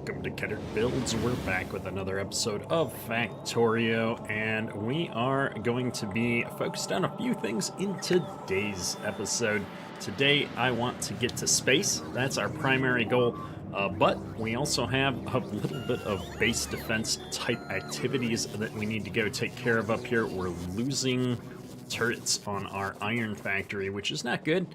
welcome to Ketter Builds. We're back with another episode of Factorio, and we are going to be focused on a few things in today's episode. Today, I want to get to space. That's our primary goal, but we also have a little bit of base defense type activities that we need to go take care of up here. We're losing turrets on our iron factory, which is not good.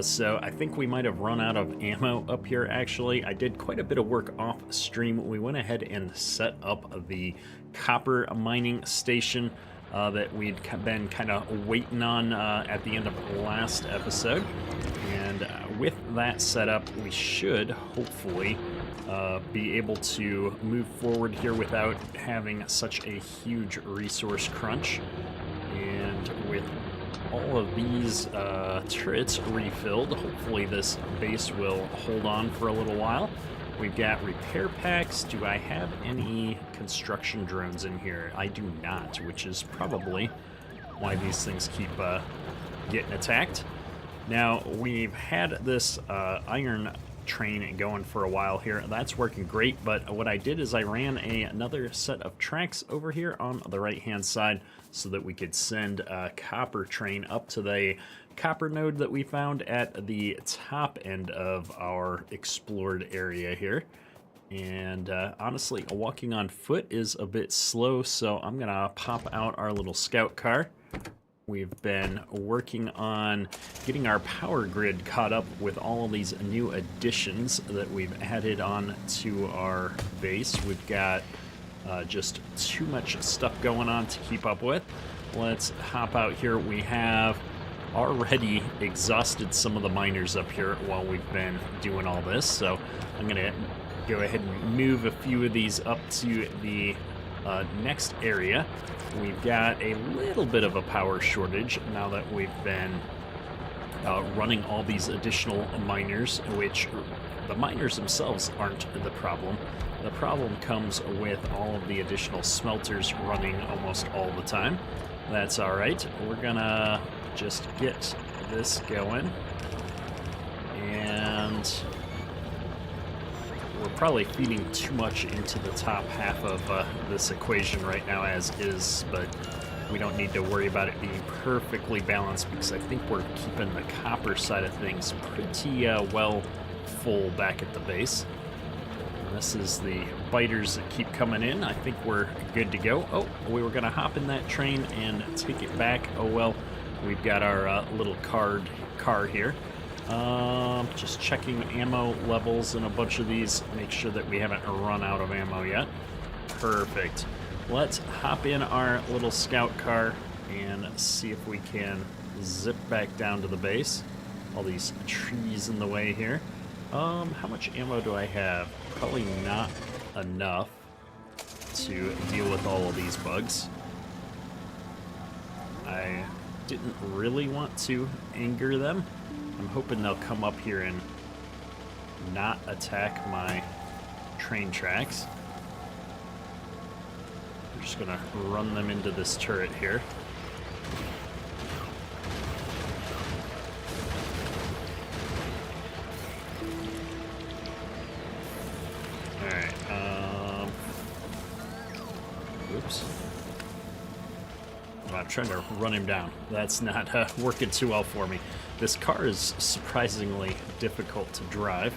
So I think we might have run out of ammo up here, actually. I did quite a bit of work off stream. We went ahead and set up the copper mining station that we'd been kind of waiting on at the end of the last episode. And with that set up, we should hopefully be able to move forward here without having such a huge resource crunch. And with all of these turrets refilled, hopefully this base will hold on for a little while. We've got repair packs. Do I have any construction drones in here? I do not, which is probably why these things keep getting attacked. Now, we've had this iron train going for a while here. That's working great, but what I did is I ran another set of tracks over here on the right hand side so that we could send a copper train up to the copper node that we found at the top end of our explored area here. And honestly, walking on foot is a bit slow, so I'm gonna pop out our little scout car. We've been working on getting our power grid caught up with all of these new additions that we've added on to our base. We've got just too much stuff going on to keep up with. Let's hop out here. We have already exhausted some of the miners up here while we've been doing all this, so I'm gonna go ahead and move a few of these up to the next area. We've got a little bit of a power shortage now that we've been running all these additional miners, which the miners themselves aren't the problem. The problem comes with all of the additional smelters running almost all the time. That's all right. We're gonna just get this going. And we're probably feeding too much into the top half of this equation right now as is, but we don't need to worry about it being perfectly balanced because I think we're keeping the copper side of things pretty well full back at the base. And this is the biters that keep coming in. I think we're good to go. Oh, we were going to hop in that train and take it back. Oh well, we've got our little car here. Just checking ammo levels in a bunch of these. Make sure that we haven't run out of ammo yet. Perfect. Let's hop in our little scout car and see if we can zip back down to the base. All these trees in the way here. How much ammo do I have? Probably not enough to deal with all of these bugs. I didn't really want to anger them. I'm hoping they'll come up here and not attack my train tracks. We're just gonna run them into this turret here. Alright, oops. Oh, I'm trying to run him down. That's not working too well for me. This car is surprisingly difficult to drive.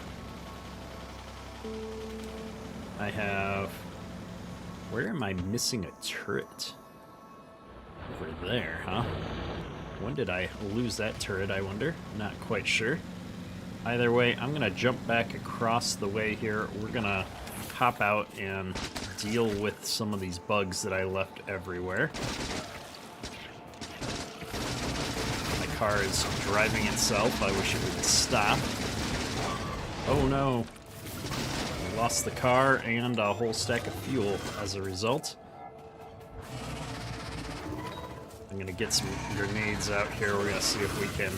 I have... Where am I missing a turret? Over there, huh? When did I lose that turret, I wonder? Not quite sure. Either way, I'm gonna jump back across the way here. We're gonna hop out and deal with some of these bugs that I left everywhere. Car is driving itself. I wish it would stop. Oh no. We lost the car and a whole stack of fuel as a result. I'm gonna get some grenades out here. We're gonna see if we can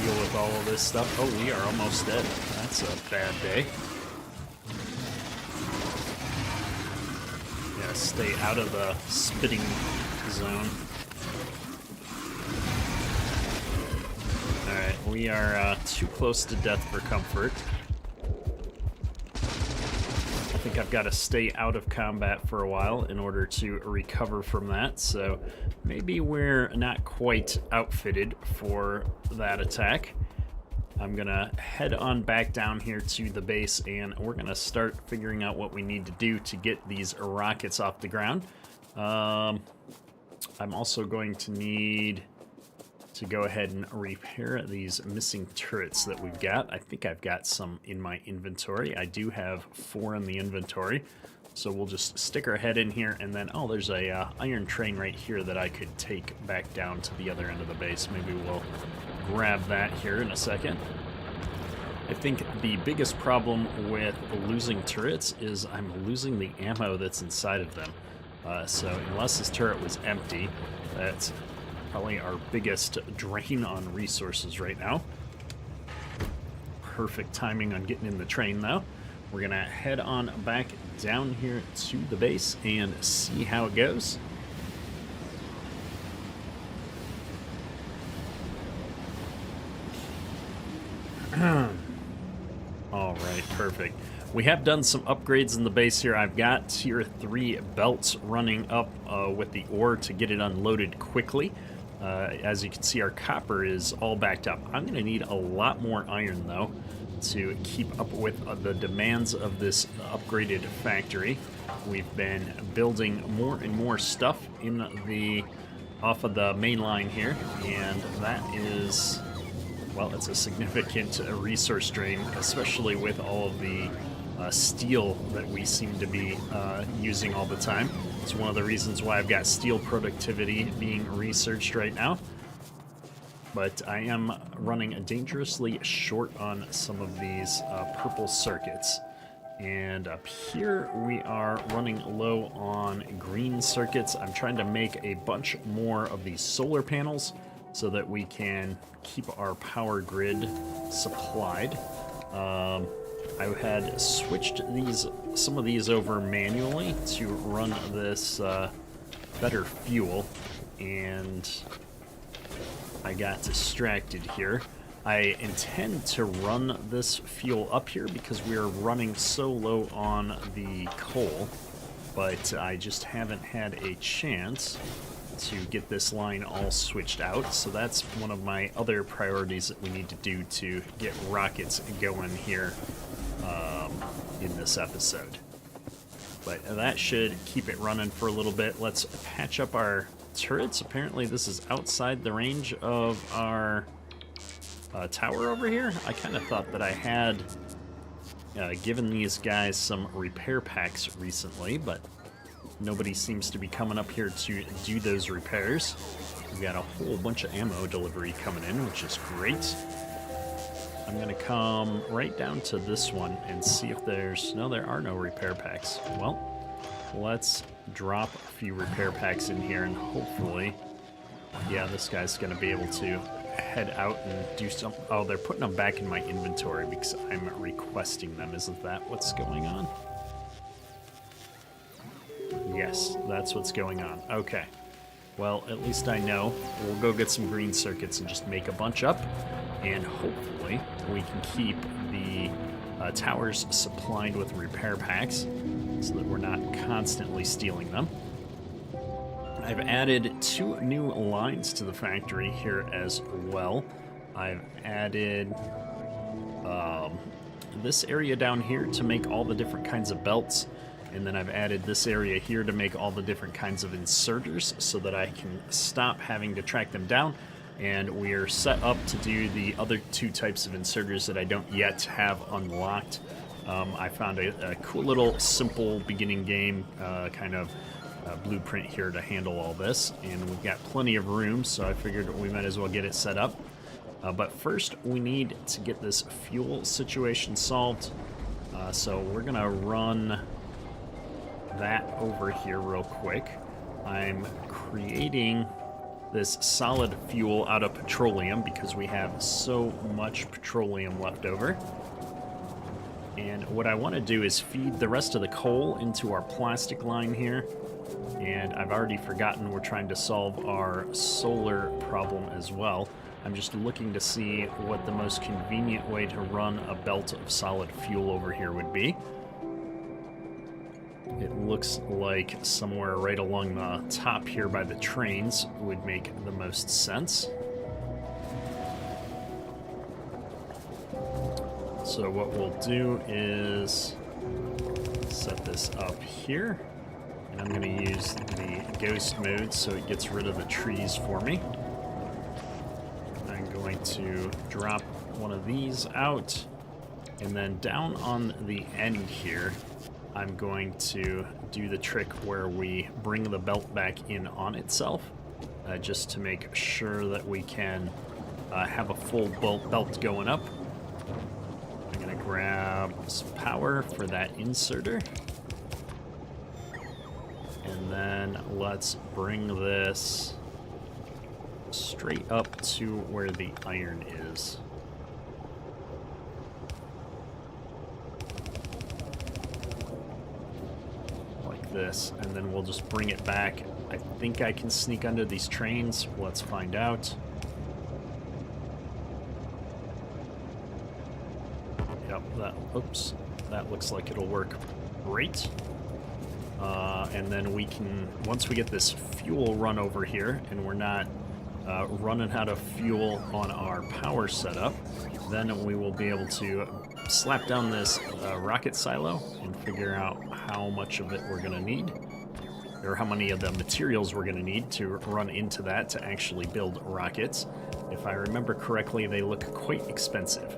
deal with all of this stuff. Oh, we are almost dead. That's a bad day. Yeah, stay out of the spitting zone. Alright, we are too close to death for comfort. think I've got to stay out of combat for a while in order to recover from that, so maybe we're not quite outfitted for that attack. I'm gonna head on back down here to the base, and we're gonna start figuring out what we need to do to get these rockets off the ground. I'm also going to need to go ahead and repair these missing turrets that we've got. I think I've got some in my inventory. I do have 4 in the inventory, so we'll just stick our head in here, and then, oh, there's a iron train right here that I could take back down to the other end of the base. Maybe we'll grab that here in a second. I think the biggest problem with losing turrets is I'm losing the ammo that's inside of them. So unless this turret was empty, that's probably our biggest drain on resources right now. Perfect timing on getting in the train, though. We're gonna head on back down here to the base and see how it goes. All right, perfect. We have done some upgrades in the base here. I've got tier 3 belts running up with the ore to get it unloaded quickly. As you can see, our copper is all backed up. I'm going to need a lot more iron, though, to keep up with the demands of this upgraded factory. We've been building more and more stuff off of the main line here, and that is, well, it's a significant resource drain, especially with all of the steel that we seem to be using all the time. It's one of the reasons why I've got steel productivity being researched right now. But I am running dangerously short on some of these purple circuits. And up here we are running low on green circuits. I'm trying to make a bunch more of these solar panels so that we can keep our power grid supplied. I had switched some of these over manually to run this better fuel, and I got distracted here. I intend to run this fuel up here because we are running so low on the coal, but I just haven't had a chance to get this line all switched out, so that's one of my other priorities that we need to do to get rockets going here in this episode. But that should keep it running for a little bit. Let's patch up our turrets. Apparently this is outside the range of our tower over here. I kind of thought that I had given these guys some repair packs recently, but nobody seems to be coming up here to do those repairs. We've got a whole bunch of ammo delivery coming in, which is great. I'm going to come right down to this one and see if no, there are no repair packs. Well, let's drop a few repair packs in here, and hopefully, yeah, this guy's going to be able to head out and do some. Oh, they're putting them back in my inventory because I'm requesting them. Isn't that what's going on? Yes, that's what's going on. Okay. Well, at least I know. We'll go get some green circuits and just make a bunch up, and hopefully we can keep the towers supplied with repair packs so that we're not constantly stealing them. I've added 2 new lines to the factory here as well. I've added this area down here to make all the different kinds of belts, and then I've added this area here to make all the different kinds of inserters so that I can stop having to track them down. And we are set up to do the other 2 types of inserters that I don't yet have unlocked. I found a cool little simple beginning game kind of blueprint here to handle all this, and we've got plenty of room, so I figured we might as well get it set up. But first we need to get this fuel situation solved, so we're gonna run that over here real quick. I'm creating this solid fuel out of petroleum because we have so much petroleum left over. And what I want to do is feed the rest of the coal into our plastic line here. And I've already forgotten we're trying to solve our solar problem as well. I'm just looking to see what the most convenient way to run a belt of solid fuel over here would be. It looks like somewhere right along the top here by the trains would make the most sense. So what we'll do is set this up here. And I'm going to use the ghost mode so it gets rid of the trees for me. I'm going to drop one of these out. And then down on the end here, I'm going to do the trick where we bring the belt back in on itself, just to make sure that we can have a full belt going up. I'm going to grab some power for that inserter. And then let's bring this straight up to where the iron is. Like this, and then we'll just bring it back. I think I can sneak under these trains. Let's find out. Yep, oops, that looks like it'll work great. And then we can, once we get this fuel run over here, and we're not running out of fuel on our power setup, then we will be able to slap down this rocket silo and figure out how much of it we're going to need, or how many of the materials we're going to need to run into that to actually build rockets. If I remember correctly, they look quite expensive.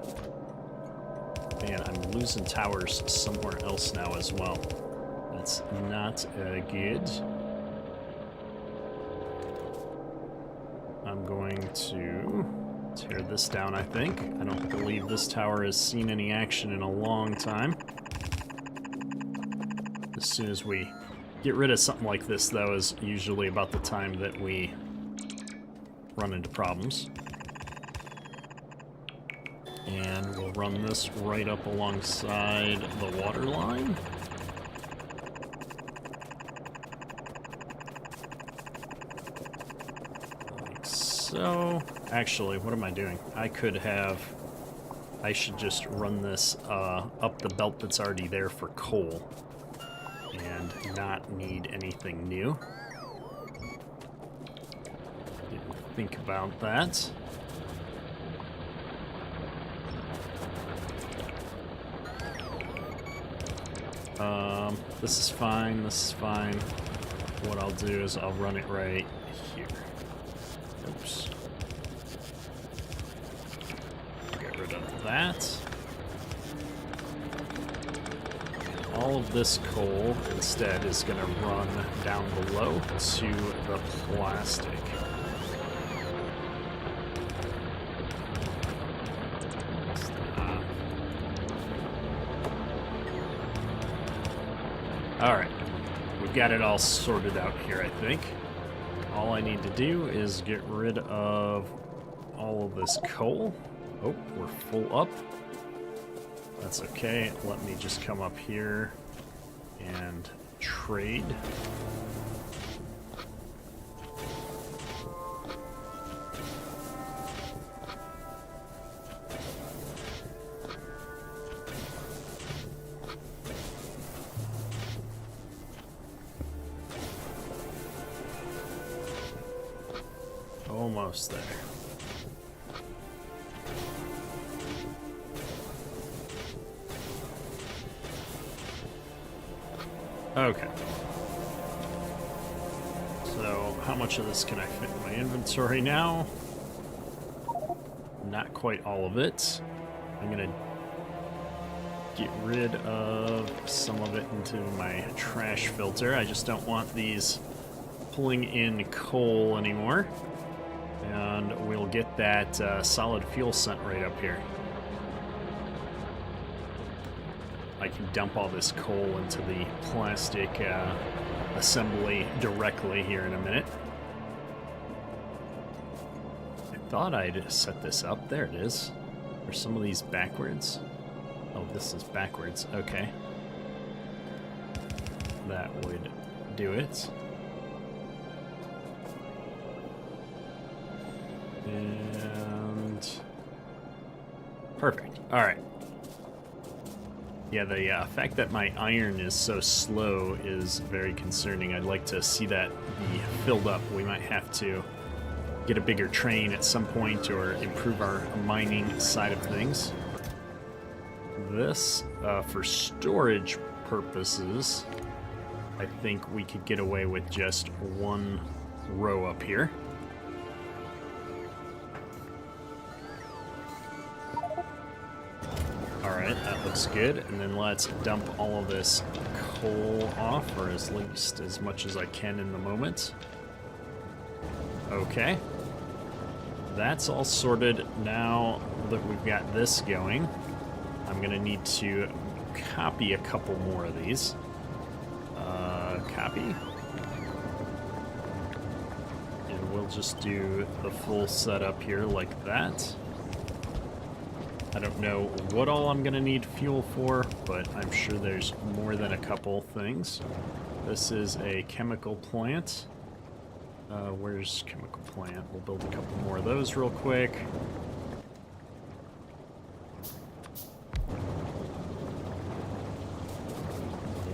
Man, I'm losing towers somewhere else now as well. That's not good. I'm going to tear this down, I think. I don't believe this tower has seen any action in a long time. As soon as we get rid of something like this, though, is usually about the time that we run into problems. And we'll run this right up alongside the water line. So, actually, what am I doing? I should just run this up the belt that's already there for coal and not need anything new. Didn't think about that. This is fine, this is fine. What I'll do is I'll run it right here. Oops. Get rid of that. All of this coal instead is going to run down below to the plastic. Alright, we've got it all sorted out here, I think. All I need to do is get rid of all of this coal. Oh, we're full up. That's okay. Let me just come up here and trade. Almost there. Okay. So, how much of this can I fit in my inventory now? Not quite all of it. I'm gonna get rid of some of it into my trash filter. I just don't want these pulling in coal anymore. And we'll get that solid fuel sent right up here. I can dump all this coal into the plastic assembly directly here in a minute. I thought I'd set this up. There it is. Are some of these backwards? Oh, this is backwards. Okay. That would do it. And perfect. All right. Yeah, the fact that my iron is so slow is very concerning. I'd like to see that be filled up. We might have to get a bigger train at some point or improve our mining side of things. This, for storage purposes, I think we could get away with just one row up here. Alright, that looks good. And then let's dump all of this coal off, or at least as much as I can in the moment. Okay. That's all sorted. Now that we've got this going, I'm going to need to copy a couple more of these. Copy. And we'll just do the full setup here like that. I don't know what all I'm going to need fuel for, but I'm sure there's more than a couple things. This is a chemical plant. Where's chemical plant? We'll build a couple more of those real quick.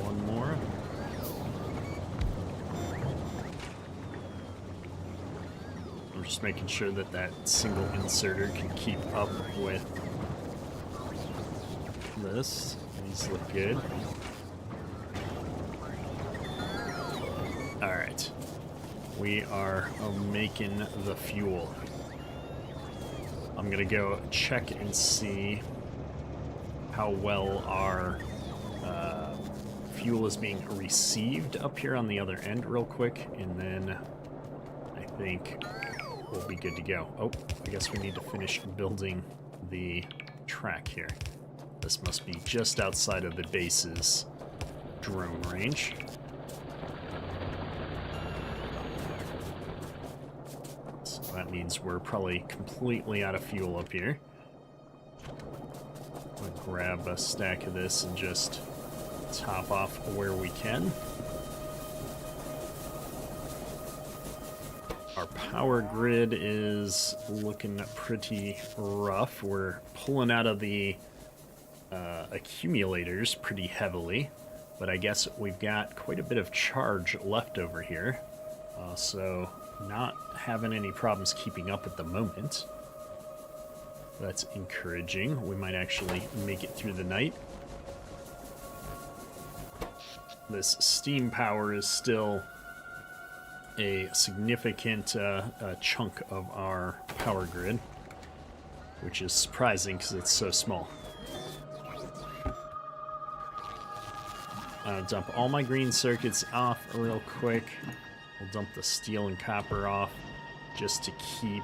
One more. I'm just making sure that that single inserter can keep up with this. These look good. All right. We are making the fuel. I'm gonna go check and see how well our fuel is being received up here on the other end real quick, and then I think we'll be good to go. Oh, I guess we need to finish building the track here. This must be just outside of the base's drone range. So that means we're probably completely out of fuel up here. We'll grab a stack of this and just top off where we can. Our power grid is looking pretty rough. We're pulling out of the accumulators pretty heavily, but I guess we've got quite a bit of charge left over here, so not having any problems keeping up at the moment. That's encouraging. We might actually make it through the night. This steam power is still a significant chunk of our power grid, which is surprising because it's so small. Dump all my green circuits off real quick. We'll dump the steel and copper off just to keep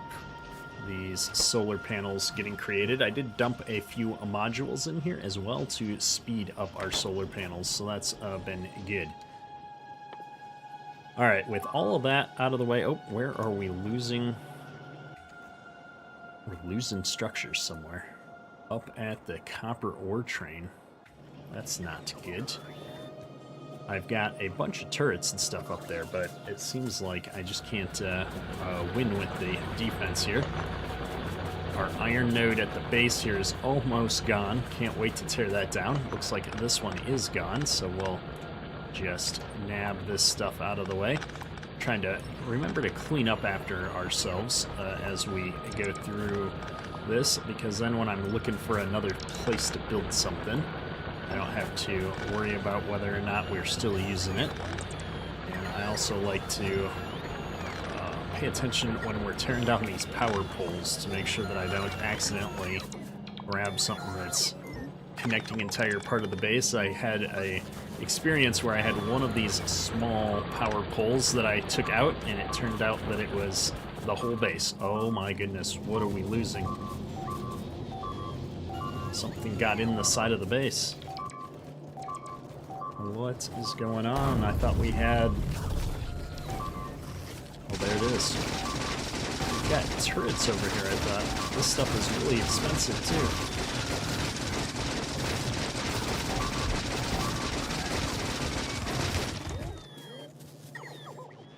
these solar panels getting created. I did dump a few modules in here as well to speed up our solar panels, so that's been good. All right, with all of that out of the way, oh, where are we losing? We're losing structures somewhere. Up at the copper ore train. That's not good. I've got a bunch of turrets and stuff up there, but it seems like I just can't win with the defense here. Our iron node at the base here is almost gone. Can't wait to tear that down. Looks like this one is gone, so we'll just nab this stuff out of the way. Trying to remember to clean up after ourselves as we go through this, because then when I'm looking for another place to build something, I don't have to worry about whether or not we're still using it. And I also like to pay attention when we're tearing down these power poles to make sure that I don't accidentally grab something that's connecting entire part of the base. I had a experience where I had one of these small power poles that I took out, and it turned out that it was the whole base. Oh my goodness, what are we losing? Something got in the side of the base. What is going on? I thought we had... Oh, there it is. We've got turrets over here, I thought. This stuff is really expensive, too.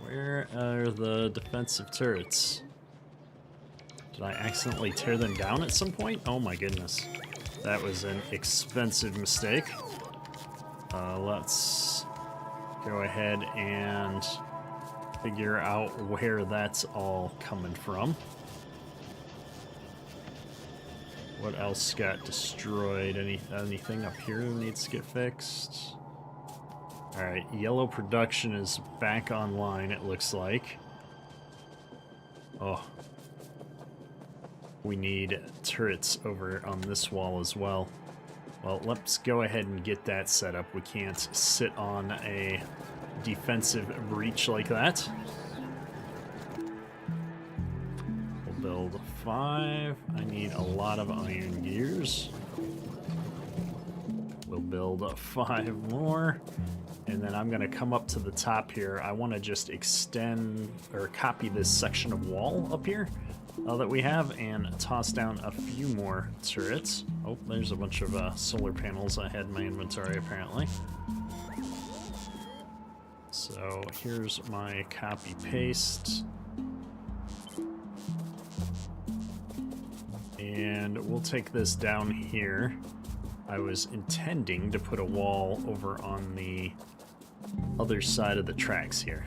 Where are the defensive turrets? Did I accidentally tear them down at some point? Oh my goodness. That was an expensive mistake. Let's go ahead and figure out where that's all coming from. What else got destroyed? Anything up here that needs to get fixed? Alright, yellow production is back online, it looks like. Oh. We need turrets over on this wall as well. Well, let's go ahead and get that set up. We can't sit on a defensive breach like that. We'll build 5. I need a lot of iron gears. We'll build 5 more. And then I'm going to come up to the top here. I want to just extend or copy this section of wall up here that we have and toss down a few more turrets. Oh, there's a bunch of solar panels I had in my inventory apparently. So here's my copy paste. And we'll take this down here. I was intending to put a wall over on the other side of the tracks here.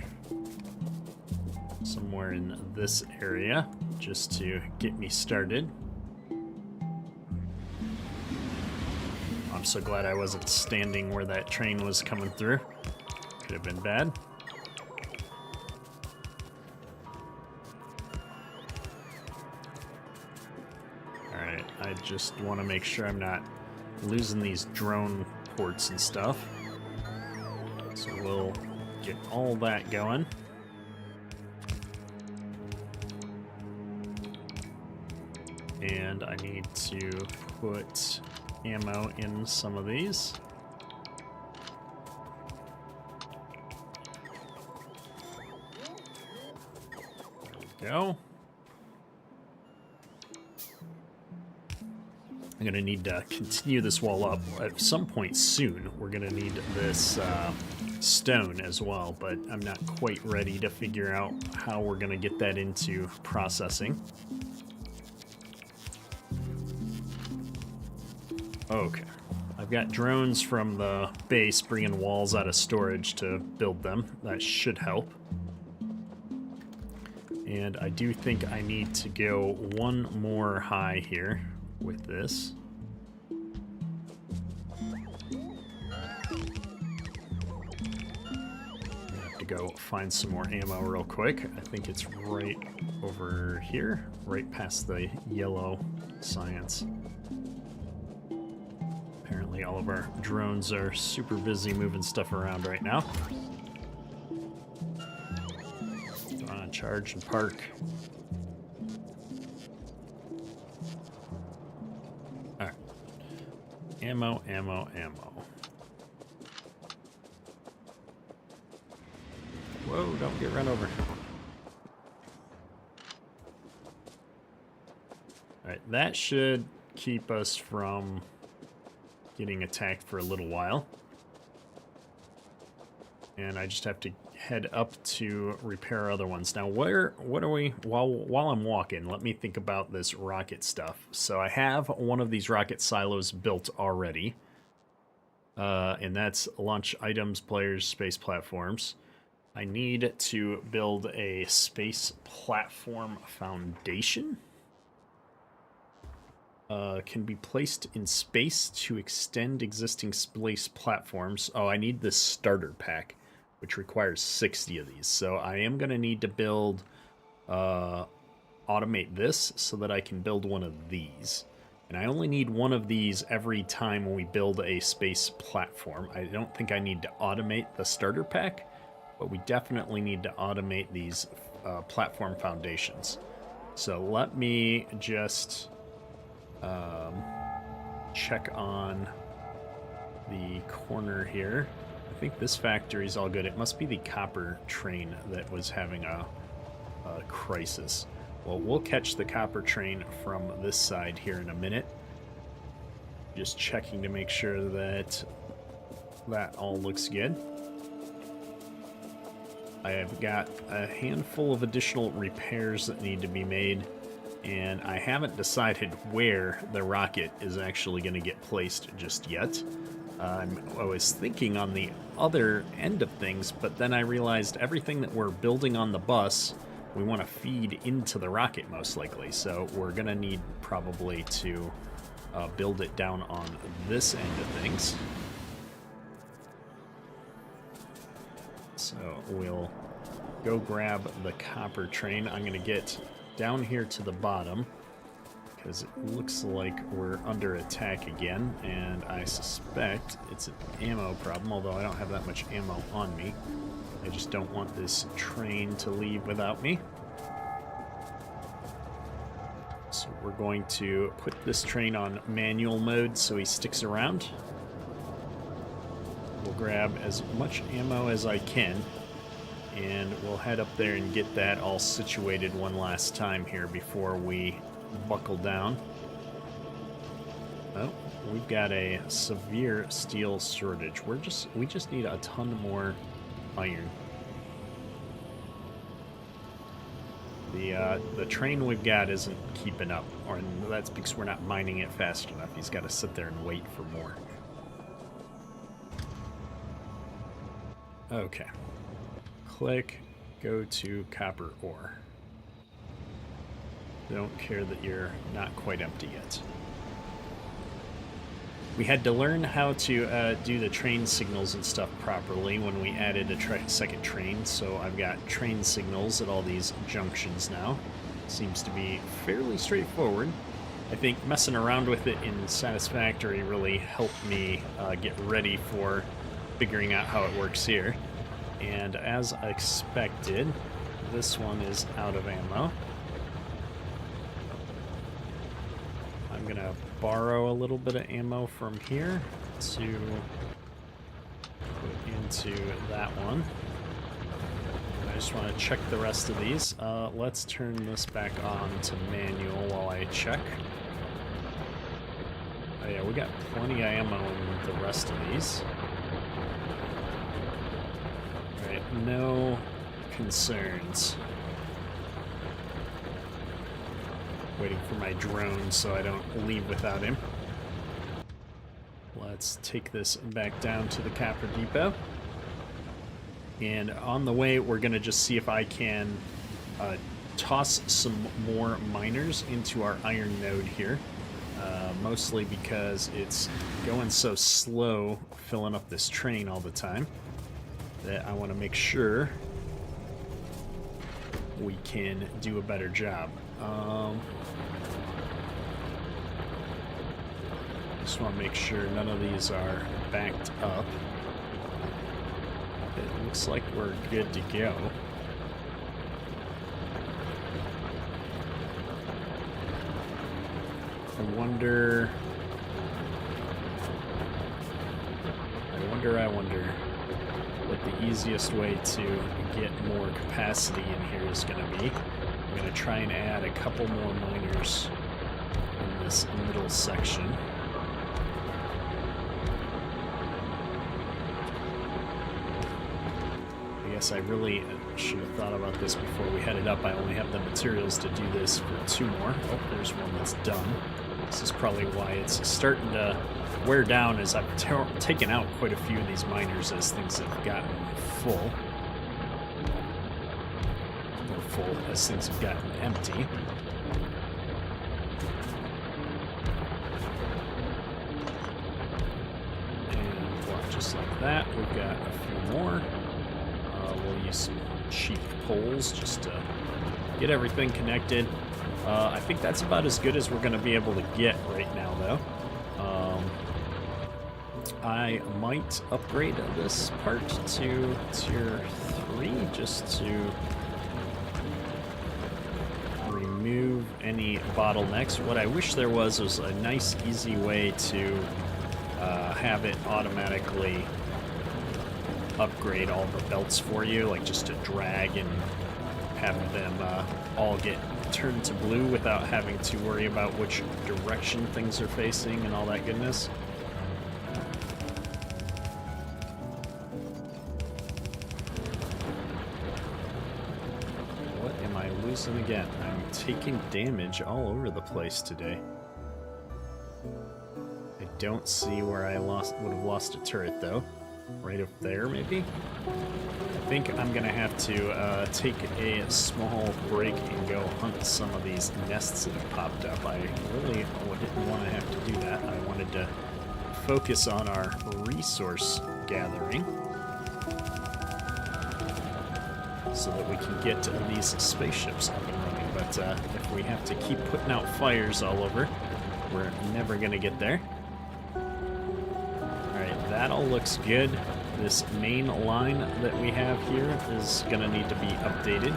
Somewhere in this area, just to get me started. I'm so glad I wasn't standing where that train was coming through. Could have been bad. Alright, I just want to make sure I'm not losing these drone ports and stuff. So we'll get all that going. And I need to put ammo in some of these. There we go. I'm going to need to continue this wall up. At some point soon, we're going to need this stone as well, but I'm not quite ready to figure out how we're going to get that into processing. Okay, I've got drones from the base bringing walls out of storage to build them. That should help. And I do think I need to go one more high here with this. I have to go find some more ammo real quick. I think it's right over here, right past the yellow science. Apparently all of our drones are super busy moving stuff around right now. Go on, charge and park. Alright. Ammo, ammo, ammo. Whoa, don't get run over. Alright, that should keep us from getting attacked for a little while. And I just have to head up to repair other ones. Now, what are we, while I'm walking, let me think about this rocket stuff. So I have one of these rocket silos built already. And that's launch items, players, space platforms. I need to build a space platform foundation. Can be placed in space to extend existing space platforms. Oh, I need this starter pack, which requires 60 of these. So I am going to need to build, automate this so that I can build one of these. And I only need one of these every time we build a space platform. I don't think I need to automate the starter pack, but we definitely need to automate these platform foundations. So let me just check on the corner here. I think this factory's all good. It must be the copper train that was having a crisis. Well, we'll catch the copper train from this side here in a minute. Just checking to make sure that that all looks good. I have got a handful of additional repairs that need to be made, and I haven't decided where the rocket is actually going to get placed just yet. I was thinking on the other end of things, but then I realized everything that we're building on the bus, we want to feed into the rocket most likely. So we're going to need probably to build it down on this end of things. So we'll go grab the copper train. I'm going to get down here to the bottom, because it looks like we're under attack again, and I suspect it's an ammo problem, although I don't have that much ammo on me. I just don't want this train to leave without me. So we're going to put this train on manual mode so he sticks around. We'll grab as much ammo as I can, and we'll head up there and get that all situated one last time here before we buckle down. Oh, we've got a severe steel shortage. We just need a ton more iron. The train we've got isn't keeping up, and that's because we're not mining it fast enough. He's got to sit there and wait for more. Okay. Click, go to copper ore. Don't care that you're not quite empty yet. We had to learn how to do the train signals and stuff properly when we added a second train, so I've got train signals at all these junctions now. Seems to be fairly straightforward. I think messing around with it in Satisfactory really helped me get ready for figuring out how it works here. And as expected, this one is out of ammo. I'm gonna borrow a little bit of ammo from here to put into that one. I just want to check the rest of these. Let's turn this back on to manual while I check. Oh yeah, we got plenty of ammo in the rest of these. Alright, no concerns. Waiting for my drone so I don't leave without him. Let's take this back down to the copper depot. And on the way, we're going to just see if I can toss some more miners into our iron node here. Mostly because it's going so slow filling up this train all the time that I want to make sure we can do a better job. Just want to make sure none of these are backed up. It looks like we're good to go. I wonder what the easiest way to get more capacity in here is going to be. I'm going to try and add a couple more miners in this middle section. I guess I really should have thought about this before we headed up. I only have the materials to do this for 2 more. Oh, there's one that's done. This is probably why it's starting to wear down, as I've taken out quite a few of these miners as things have gotten full. Or full as things have gotten empty. And well, just like that, we've got a few more. We'll use some cheap poles just to get everything connected. I think that's about as good as we're going to be able to get right now, though. I might upgrade this part to tier 3 just to remove any bottlenecks. What I wish there was a nice, easy way to have it automatically upgrade all the belts for you, like just to drag and have them all get turned to blue without having to worry about which direction things are facing and all that goodness. What am I losing again? I'm taking damage all over the place today. I don't see where I would have lost a turret, though. Right up there, maybe? I think I'm gonna have to take a small break and go hunt some of these nests that have popped up. I really didn't want to have to do that. I wanted to focus on our resource gathering so that we can get these spaceships up and running. But if we have to keep putting out fires all over, we're never gonna get there. Alright, that all looks good. This main line that we have here is gonna need to be updated.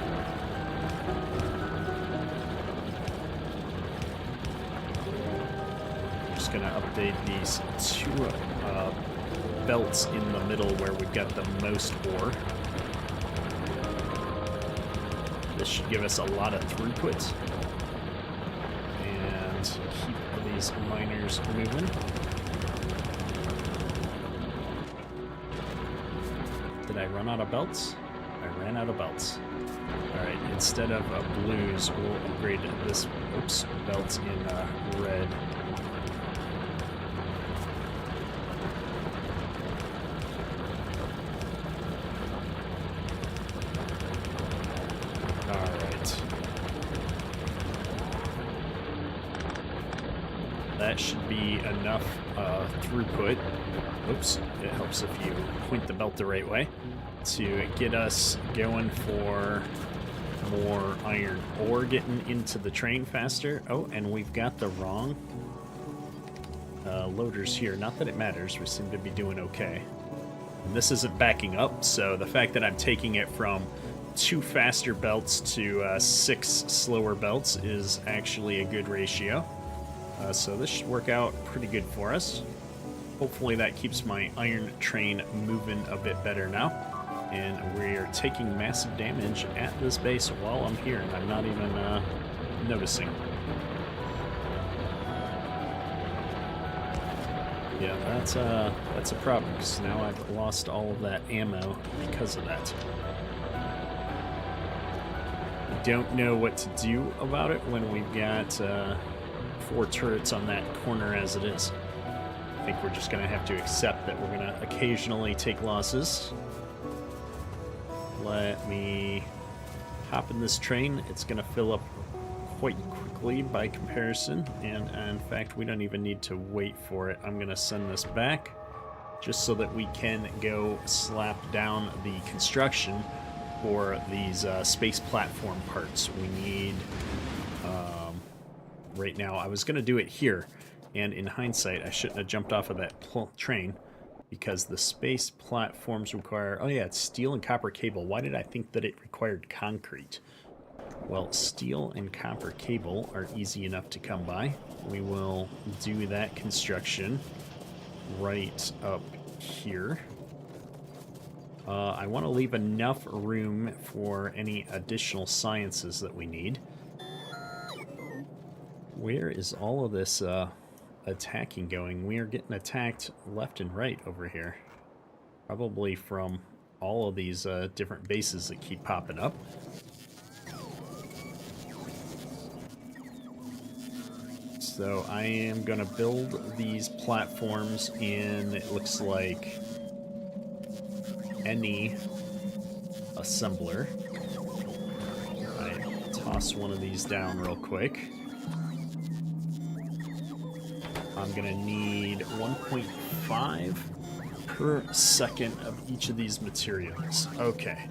Just gonna update these two belts in the middle where we've got the most ore. This should give us a lot of throughput and keep these miners moving. Did I run out of belts? I ran out of belts. Alright, instead of blues, we'll upgrade this belt in red. Alright. That should be enough throughput. Oops, it helps if you point the belt the right way to get us going for more iron ore getting into the train faster. Oh, and we've got the wrong loaders here. Not that it matters, we seem to be doing okay. And this isn't backing up, so the fact that I'm taking it from 2 faster belts to 6 slower belts is actually a good ratio. So this should work out pretty good for us. Hopefully that keeps my iron train moving a bit better now. And we're taking massive damage at this base while I'm here, and I'm not even noticing. Yeah, that's a problem, because now I've lost all of that ammo because of that. I don't know what to do about it when we've got 4 turrets on that corner as it is. I think we're just going to have to accept that we're going to occasionally take losses. Let me hop in this train. It's going to fill up quite quickly by comparison, and in fact we don't even need to wait for it. I'm going to send this back just so that we can go slap down the construction for these space platform parts. We need right now. I was going to do it here, and in hindsight I shouldn't have jumped off of that train, because the space platforms require, oh yeah, it's steel and copper cable. Why did I think that it required concrete? Well, steel and copper cable are easy enough to come by. We will do that construction right up here. I want to leave enough room for any additional sciences that we need. Where is all of this attacking going? We are getting attacked left and right over here. Probably from all of these different bases that keep popping up. So I am going to build these platforms in, it looks like, any assembler. I toss one of these down real quick. I'm going to need 1.5 per second of each of these materials. Okay.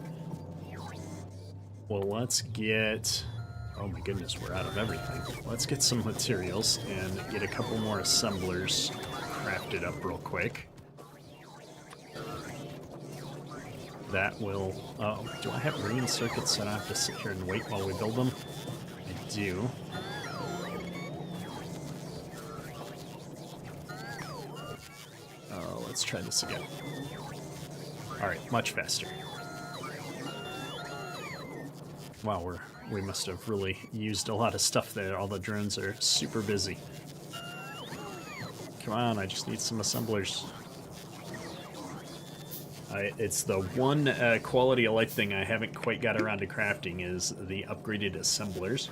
Well, let's get... Oh my goodness, we're out of everything. Let's get some materials and get a couple more assemblers crafted up real quick. That will... do I have green circuits so I don't have to sit here and wait while we build them? I do. Let's try this again. Alright, much faster. Wow, we must have really used a lot of stuff there. All the drones are super busy. Come on, I just need some assemblers. It's the one quality of life thing I haven't quite got around to crafting is the upgraded assemblers.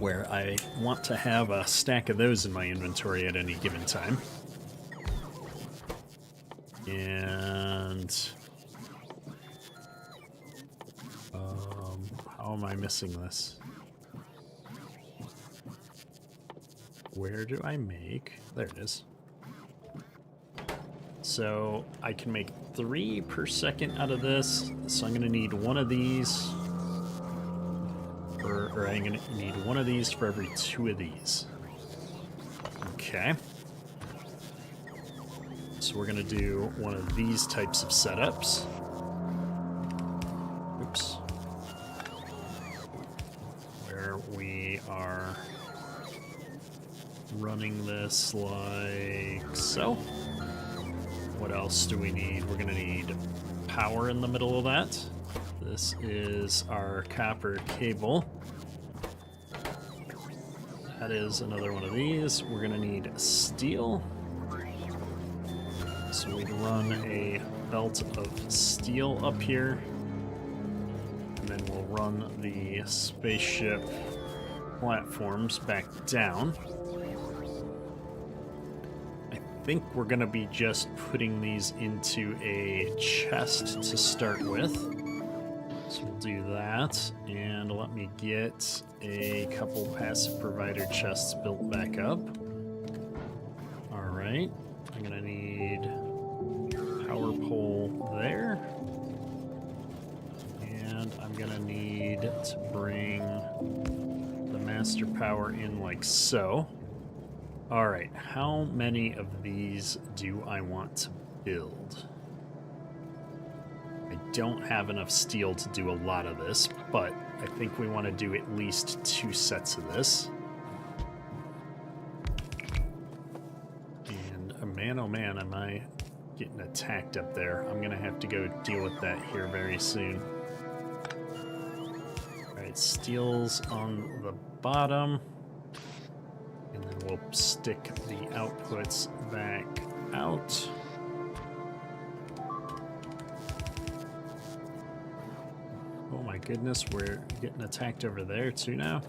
where I want to have a stack of those in my inventory at any given time. And how am I missing this? Where do I make? There it is. So I can make 3 per second out of this. So I'm going to need one of these. Or I'm going to need one of these for every 2 of these. Okay. So we're going to do one of these types of setups. Oops. Where we are running this like so. What else do we need? We're going to need power in the middle of that. This is our copper cable. That is another one of these. We're going to need steel. So we'd run a belt of steel up here. And then we'll run the spaceship platforms back down. I think we're going to be just putting these into a chest to start with. So we'll do that, and let me get a couple passive provider chests built back up. All right, I'm going to need power pole there. And I'm going to need to bring the master power in like so. All right, how many of these do I want to build? I don't have enough steel to do a lot of this, but I think we want to do at least 2 sets of this. And man, oh man, am I getting attacked up there. I'm going to have to go deal with that here very soon. All right, steel's on the bottom. And then we'll stick the outputs back out. Oh my goodness, we're getting attacked over there too now.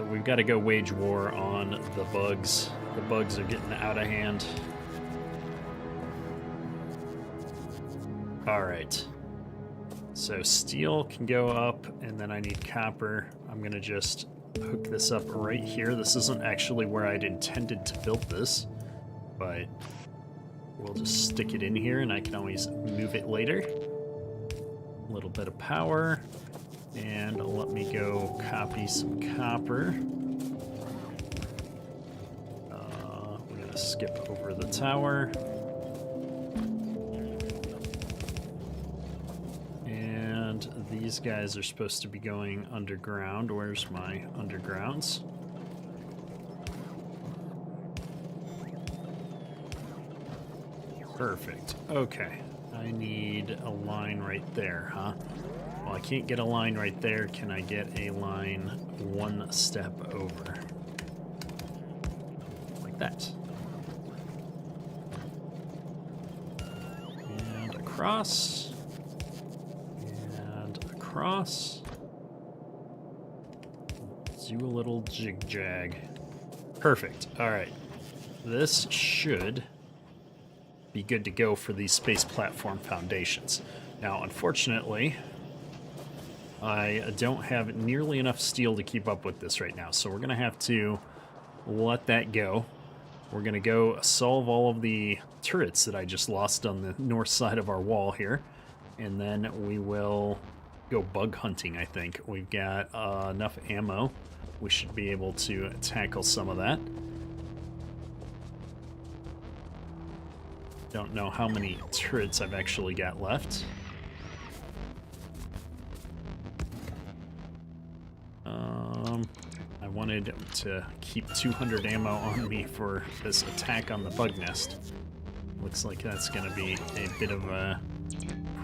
We've got to go wage war on the bugs. The bugs are getting out of hand. All right. So steel can go up, and then I need copper. I'm going to just hook this up right here. This isn't actually where I'd intended to build this, but we'll just stick it in here, and I can always move it later. A little bit of power, and let me go copy some copper. We're going to skip over the tower. These guys are supposed to be going underground. Where's my undergrounds? Perfect. Okay. I need a line right there, huh? Well, I can't get a line right there. Can I get a line 1 step over? Like that. And across. Across. Do a little jig-jag. Perfect. All right. This should be good to go for these space platform foundations. Now, unfortunately, I don't have nearly enough steel to keep up with this right now, so we're going to have to let that go. We're going to go solve all of the turrets that I just lost on the north side of our wall here, and then we will go bug hunting, I think. We've got enough ammo. We should be able to tackle some of that. Don't know how many turrets I've actually got left. I wanted to keep 200 ammo on me for this attack on the bug nest. Looks like that's going to be a bit of a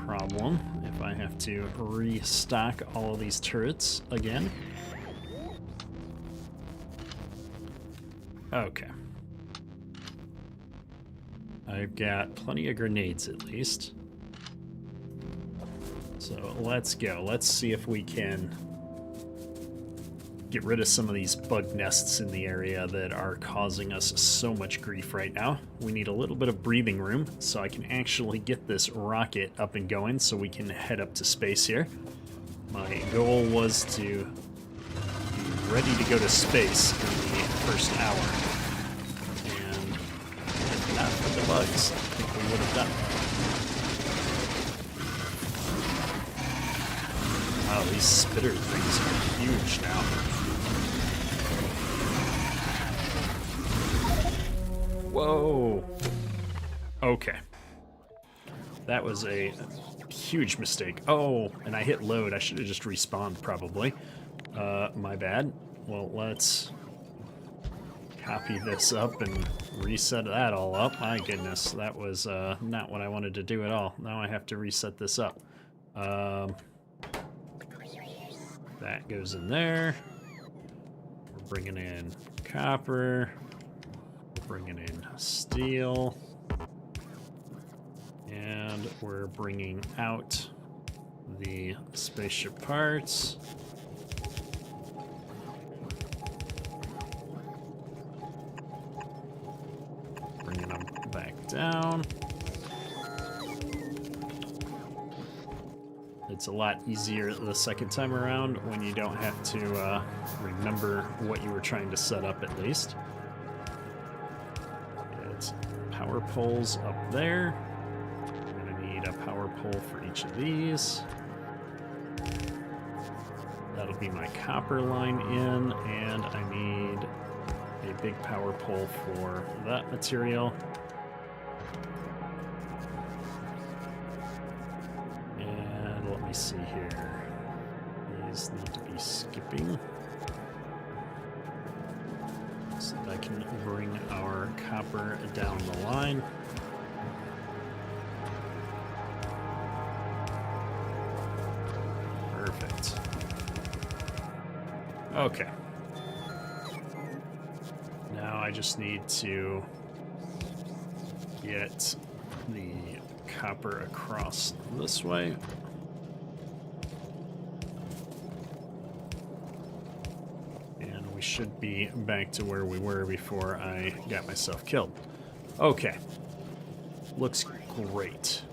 problem if I have to restock all of these turrets again. Okay. I've got plenty of grenades at least. So let's go. Let's see if we can get rid of some of these bug nests in the area that are causing us so much grief right now. We need a little bit of breathing room so I can actually get this rocket up and going so we can head up to space here. My goal was to be ready to go to space in the first hour. And if not for the bugs, I think we would have done it. Wow, these spitter things are huge now. Whoa. Okay. That was a huge mistake. Oh, and I hit load. I should have just respawned, probably. My bad. Well, let's copy this up and reset that all up. My goodness, that was not what I wanted to do at all. Now I have to reset this up. That goes in there. We're bringing in copper. We're bringing in steel. And we're bringing out the spaceship parts. Bringing them back down. It's a lot easier the second time around when you don't have to remember what you were trying to set up at least. It's power poles up there. I'm gonna need a power pole for each of these. That'll be my copper line in, and I need a big power pole for that material. Let me see here. These need to be skipping so that I can bring our copper down the line. Perfect. Okay. Now I just need to get the copper across this way. Should be back to where we were before I got myself killed. Okay. Looks great.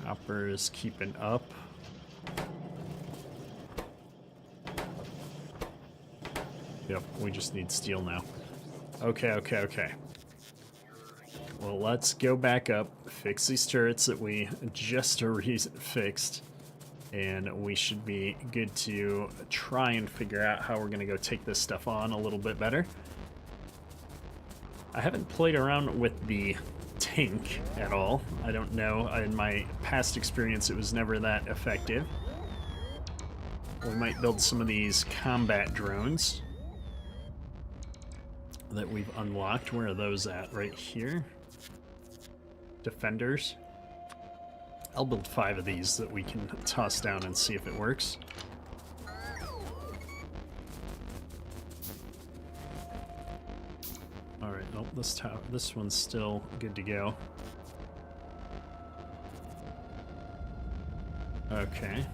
Copper is keeping up. Yep, we just need steel now. Okay. Well, let's go back up, fix these turrets that we just fixed. And we should be good to try and figure out how we're going to go take this stuff on a little bit better. I haven't played around with the tank at all. I don't know. In my past experience, it was never that effective. We might build some of these combat drones that we've unlocked. Where are those at? Right here. Defenders. I'll build 5 of these that we can toss down and see if it works. Alright, nope, this one's still good to go. Okay,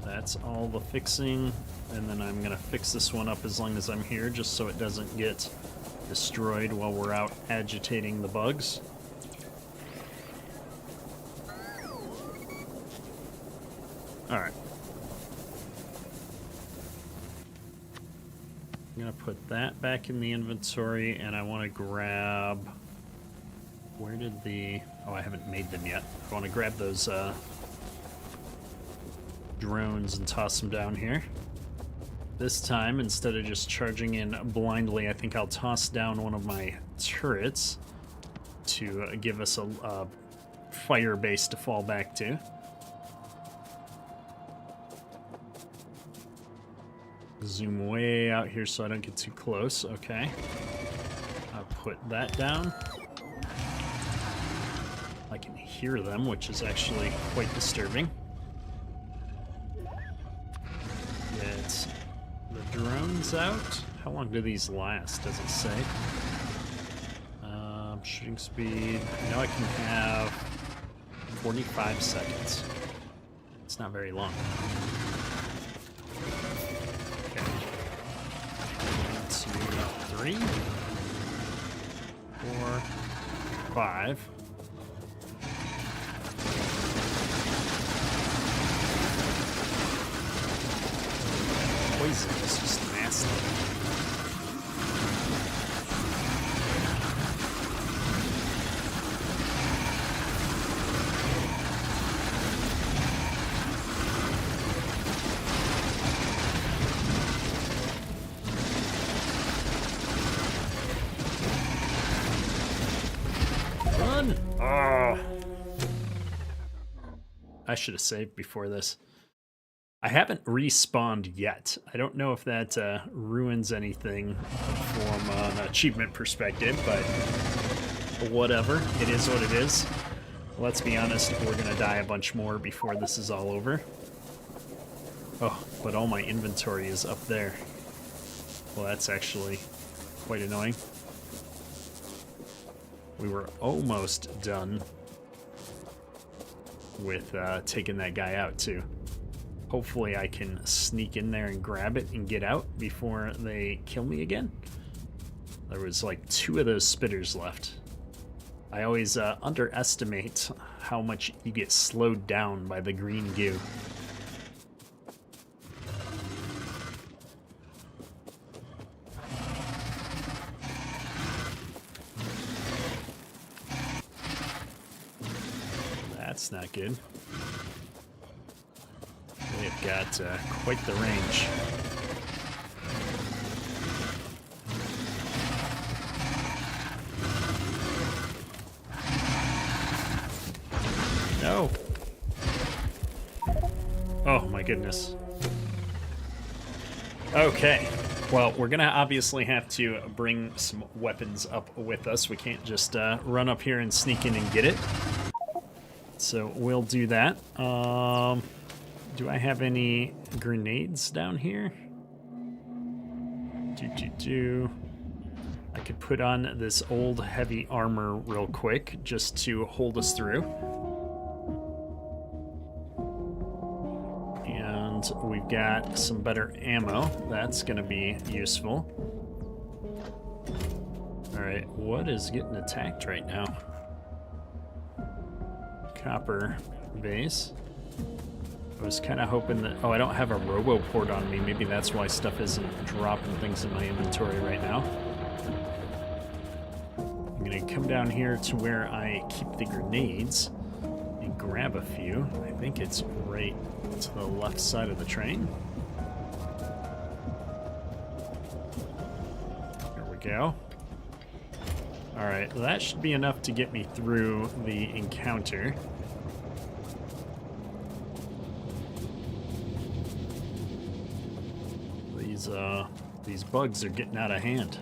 that's all the fixing, and then I'm gonna fix this one up as long as I'm here, just so it doesn't get destroyed while we're out agitating the bugs. Alright. I'm gonna put that back in the inventory, and I want to grab... Where did the... Oh, I haven't made them yet. I want to grab those drones and toss them down here. This time, instead of just charging in blindly, I think I'll toss down one of my turrets to give us a fire base to fall back to. Zoom way out here so I don't get too close. Okay. I'll put that down. I can hear them, which is actually quite disturbing. Get the drones out. How long do these last, does it say? Shooting speed. I know I can have 45 seconds. It's not very long. Okay. 1, 2, 3, 4, 5. Poison is just nasty. Run! Oh. I should have saved before this. I haven't respawned yet. I don't know if that ruins anything from an achievement perspective, but whatever. It is what it is. Let's be honest, we're gonna die a bunch more before this is all over. Oh, but all my inventory is up there. Well, that's actually quite annoying. We were almost done with taking that guy out, too. Hopefully I can sneak in there and grab it and get out before they kill me again. There was like 2 of those spitters left. I always underestimate how much you get slowed down by the green goo. That's not good. They've got quite the range. No. Oh my goodness. Okay. Well, we're gonna obviously have to bring some weapons up with us. We can't just run up here and sneak in and get it. So we'll do that. Do I have any grenades down here? I could put on this old heavy armor real quick just to hold us through. And we've got some better ammo. That's gonna be useful. All right, what is getting attacked right now? Copper base. I was kind of hoping that... Oh, I don't have a robo port on me. Maybe that's why stuff isn't dropping things in my inventory right now. I'm going to come down here to where I keep the grenades and grab a few. I think it's right to the left side of the train. There we go. Alright, that should be enough to get me through the encounter. These bugs are getting out of hand.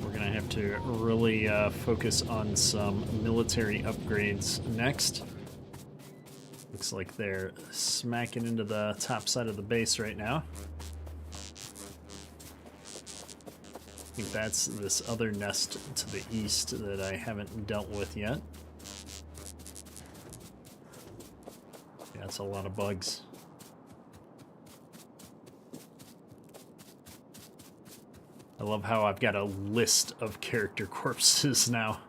We're gonna have to really focus on some military upgrades next. Looks like they're smacking into the top side of the base right now. I think that's this other nest to the east that I haven't dealt with yet. Yeah, it's a lot of bugs. I love how I've got a list of character corpses now.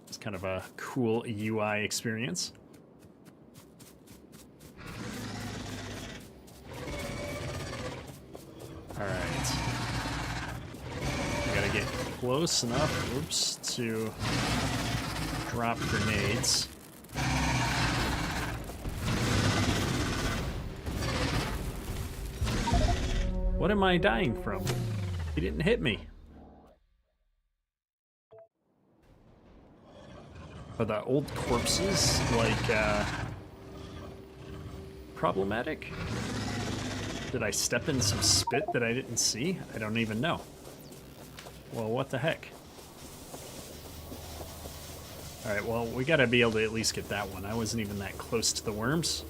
It's kind of a cool UI experience. Alright. I gotta get close enough, oops, to drop grenades. What am I dying from? He didn't hit me. Are the old corpses, like, problematic? Did I step in some spit that I didn't see? I don't even know. Well, what the heck? Alright, well, we gotta be able to at least get that one. I wasn't even that close to the worms.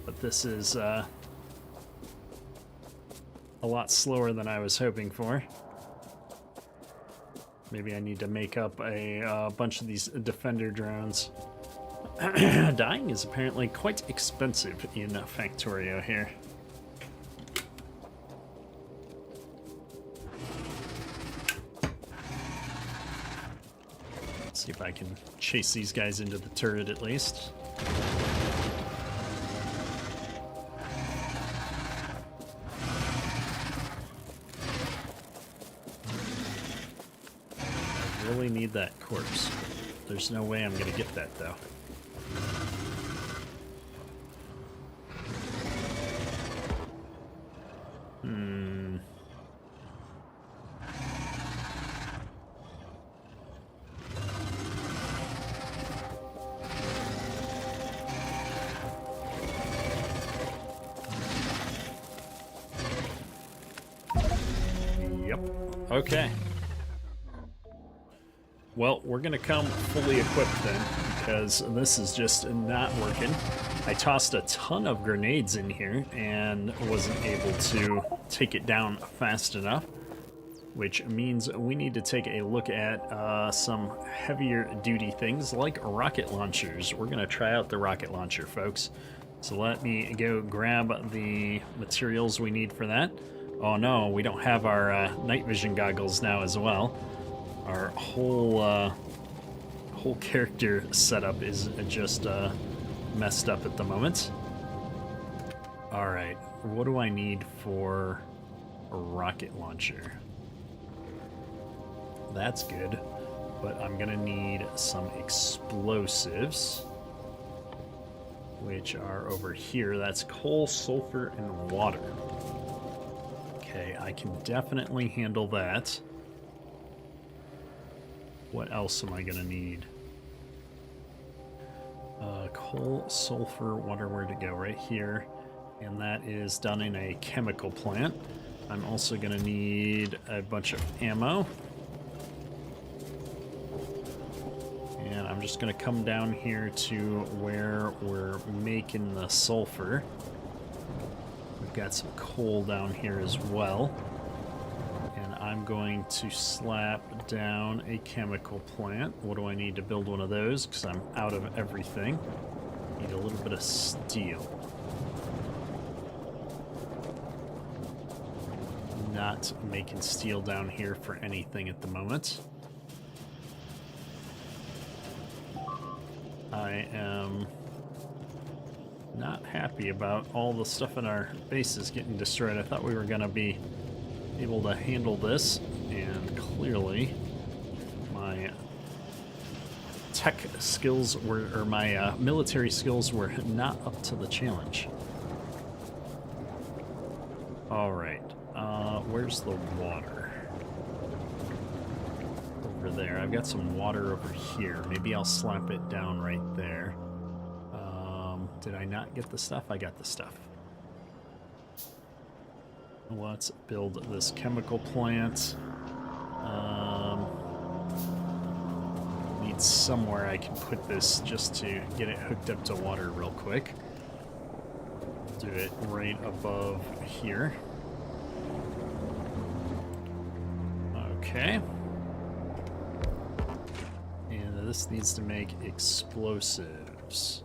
But this is, a lot slower than I was hoping for. Maybe I need to make up a bunch of these defender drones. Dying is apparently quite expensive in Factorio here. Let's see if I can chase these guys into the turret at least. I really need that corpse. There's no way I'm gonna get that though. Yep. Okay. Well, we're gonna come fully equipped then, because this is just not working. I tossed a ton of grenades in here and wasn't able to take it down fast enough, which means we need to take a look at some heavier duty things like rocket launchers. We're gonna try out the rocket launcher, folks. So let me go grab the materials we need for that. Oh no, we don't have our night vision goggles now as well. Our whole character setup is just messed up at the moment. All right, what do I need for a rocket launcher? That's good, but I'm gonna need some explosives, which are over here. That's coal, sulfur, and water. Okay, I can definitely handle that. What else am I gonna need? Coal, sulfur, water, where to go? Right here. And that is done in a chemical plant. I'm also gonna need a bunch of ammo. And I'm just gonna come down here to where we're making the sulfur. We've got some coal down here as well. And I'm going to slap down a chemical plant. What do I need to build one of those? Because I'm out of everything. Need a little bit of steel. Not making steel down here for anything at the moment. I am not happy about all the stuff in our bases getting destroyed. I thought we were going to be able to handle this, and clearly my tech skills were, or my military skills were not up to the challenge. All right, where's the water? Over there. I've got some water over here. Maybe I'll slap it down right there. Did I not get the stuff? I got the stuff. Let's build this chemical plant. Need somewhere I can put this just to get it hooked up to water real quick. Do it right above here. Okay. And this needs to make explosives.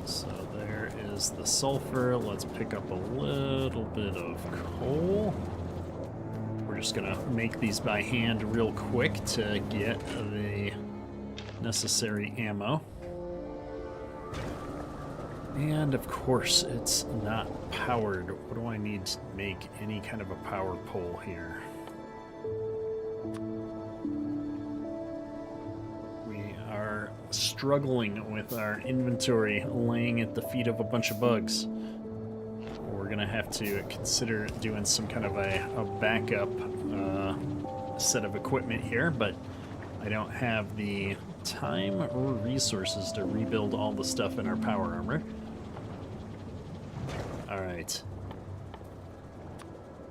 So there is the sulfur. Let's pick up a little bit of coal. We're just gonna make these by hand real quick to get the necessary ammo. And of course, it's not powered. What do I need to make any kind of a power pole here? We are struggling with our inventory laying at the feet of a bunch of bugs. We're gonna have to consider doing some kind of a backup set of equipment here, but I don't have the time or resources to rebuild all the stuff in our power armor. Alright.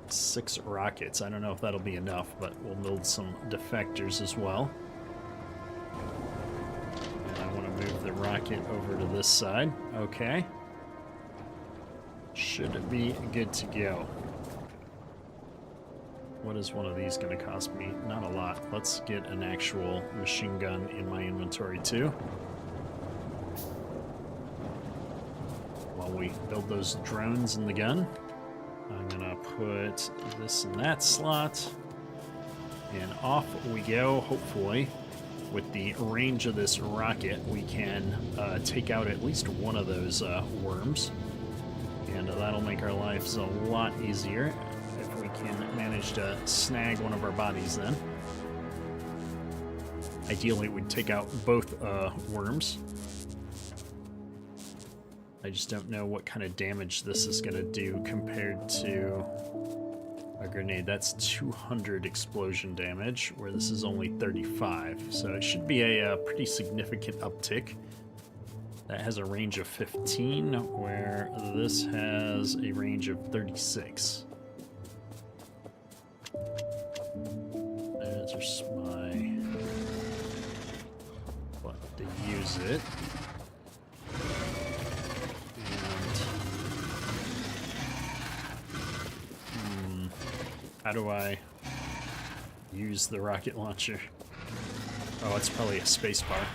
6 rockets. I don't know if that'll be enough, but we'll build some defectors as well. And I want to move the rocket over to this side. Okay. Should be good to go. What is one of these going to cost me? Not a lot. Let's get an actual machine gun in my inventory too. While we build those drones in the gun, I'm going to put this in that slot. And off we go, hopefully. With the range of this rocket, we can take out at least one of those worms. And that'll make our lives a lot easier if we can manage to snag one of our bodies then. Ideally, we'd take out both worms. I just don't know what kind of damage this is going to do compared to a grenade. That's 200 explosion damage, where this is only 35. So it should be a pretty significant uptick. That has a range of 15, where this has a range of 36. There's just my... But to use it. And... how do I use the rocket launcher? Oh, it's probably a space bar.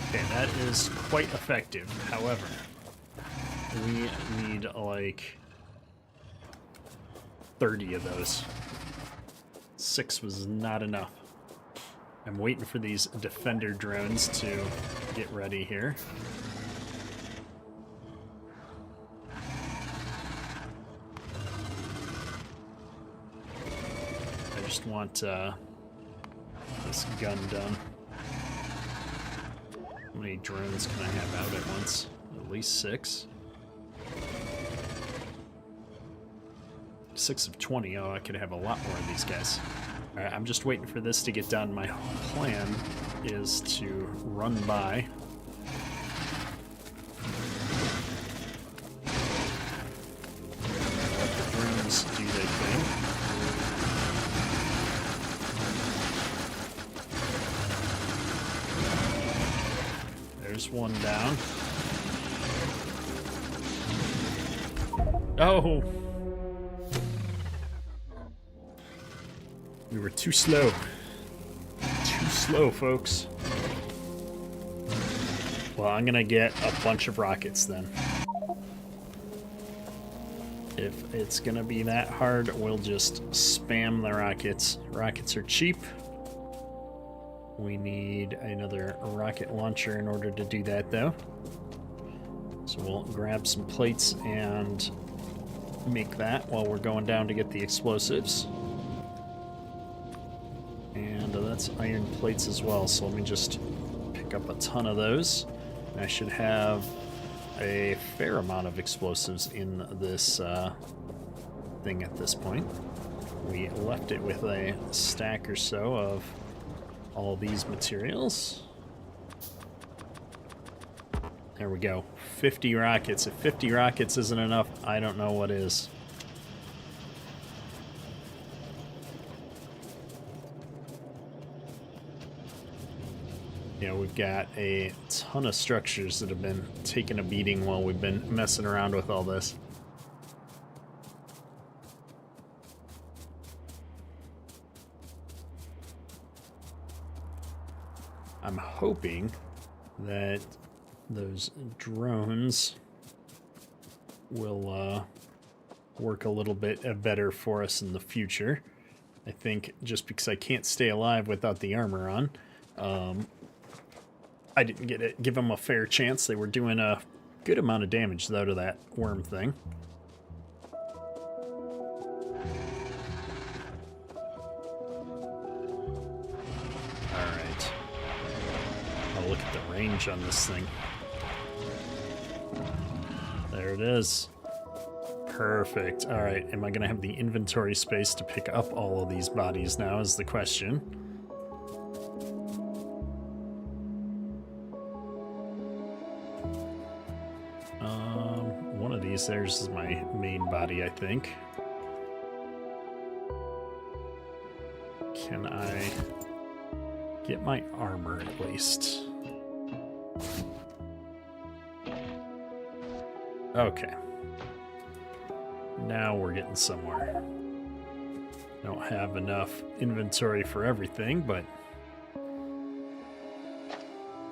Okay, that is quite effective. However, we need like 30 of those. 6 was not enough. I'm waiting for these defender drones to get ready here. I just want this gun done. How many drones can I have out at once? At least 6. 6 of 20. Oh, I could have a lot more of these guys. Alright, I'm just waiting for this to get done. My plan is to run by. Let the drones do their thing. There's one down. Oh! We were too slow. Too slow, folks. Well, I'm gonna get a bunch of rockets then. If it's gonna be that hard, we'll just spam the rockets. Rockets are cheap. We need another rocket launcher in order to do that, though. So we'll grab some plates and make that while we're going down to get the explosives. And that's iron plates as well, so let me just pick up a ton of those. I should have a fair amount of explosives in this thing at this point. We left it with a stack or so of all these materials. There we go. 50 rockets. If 50 rockets isn't enough, I don't know what is. Yeah, we've got a ton of structures that have been taking a beating while we've been messing around with all this. I'm hoping that those drones will work a little bit better for us in the future. I think just because I can't stay alive without the armor on, I didn't give them a fair chance. They were doing a good amount of damage, though, to that worm thing. Alright. Oh, look at the range on this thing. There it is. Perfect. Alright, am I going to have the inventory space to pick up all of these bodies now is the question. One of these there's is my main body, I think. Can I get my armor at least? Okay. Now we're getting somewhere. Don't have enough inventory for everything, but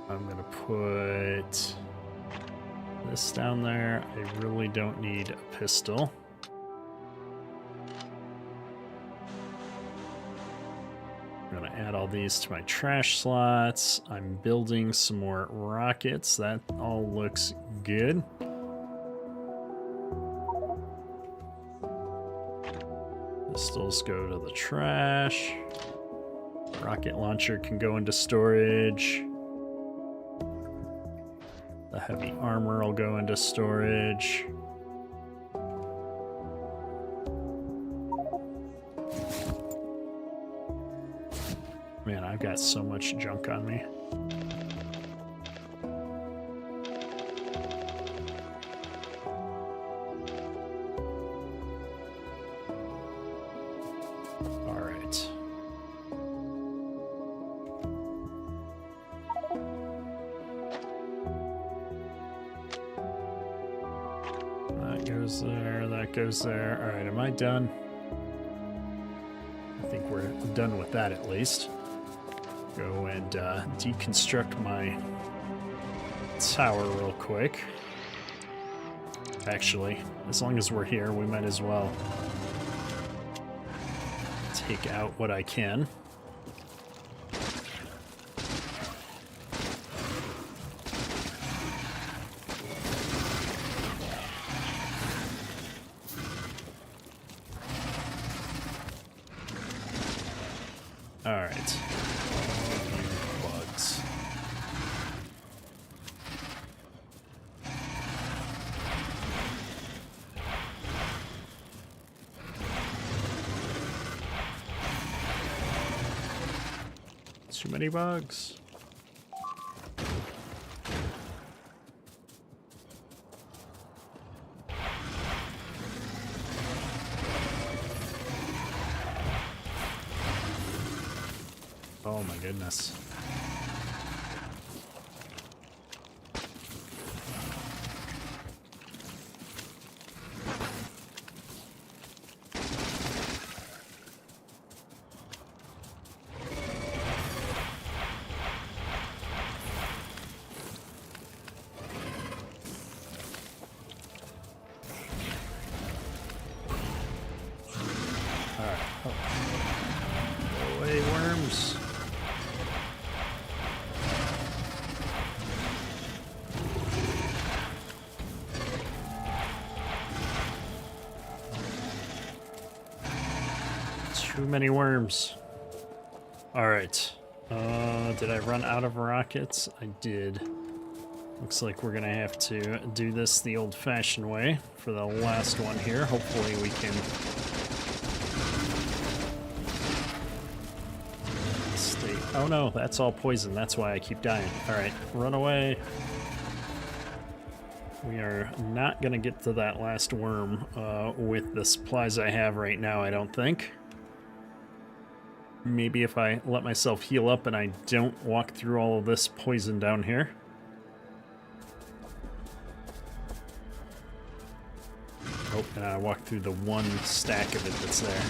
I'm gonna put this down there. I really don't need a pistol. I'm gonna add all these to my trash slots. I'm building some more rockets. That all looks good. Pistols go to the trash. Rocket launcher can go into storage. The heavy armor will go into storage. Man, I've got so much junk on me. All right. That goes there, that goes there. All right, am I done? I think we're done with that at least. Go and deconstruct my tower real quick. Actually, as long as we're here, we might as well take out what I can. All right. Bugs. Too many bugs. Oh my goodness. Alright. Oh. Go away, worms. Too many worms. Alright. Did I run out of rockets? I did. Looks like we're gonna have to do this the old-fashioned way for the last one here. Hopefully we can stay. Oh no, that's all poison. That's why I keep dying. Alright, run away. We are not gonna get to that last worm with the supplies I have right now, I don't think. Maybe if I let myself heal up and I don't walk through all of this poison down here. Oh, and I walk through the one stack of it that's there.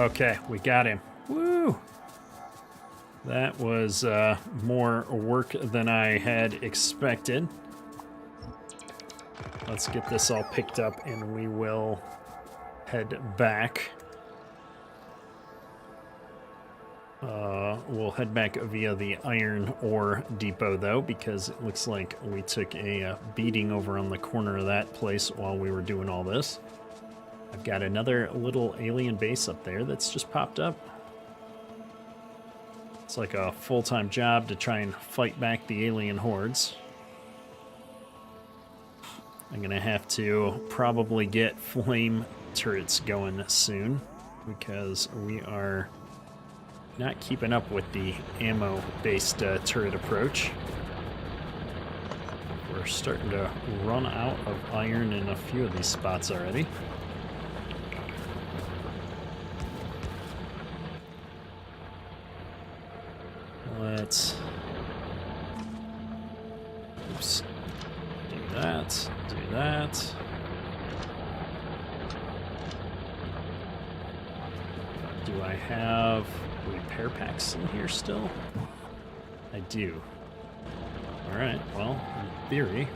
Okay, we got him. Woo! That was more work than I had expected. Let's get this all picked up and we will head back. We'll head back via the iron ore depot though, because it looks like we took a beating over on the corner of that place while we were doing all this. I've got another little alien base up there that's just popped up. It's like a full-time job to try and fight back the alien hordes. I'm gonna have to probably get flame turrets going soon because we are not keeping up with the ammo-based turret approach. We're starting to run out of iron in a few of these spots already. let's... Oops. Do that. Do that. Do I have repair packs in here still? I do. Alright, well, in theory,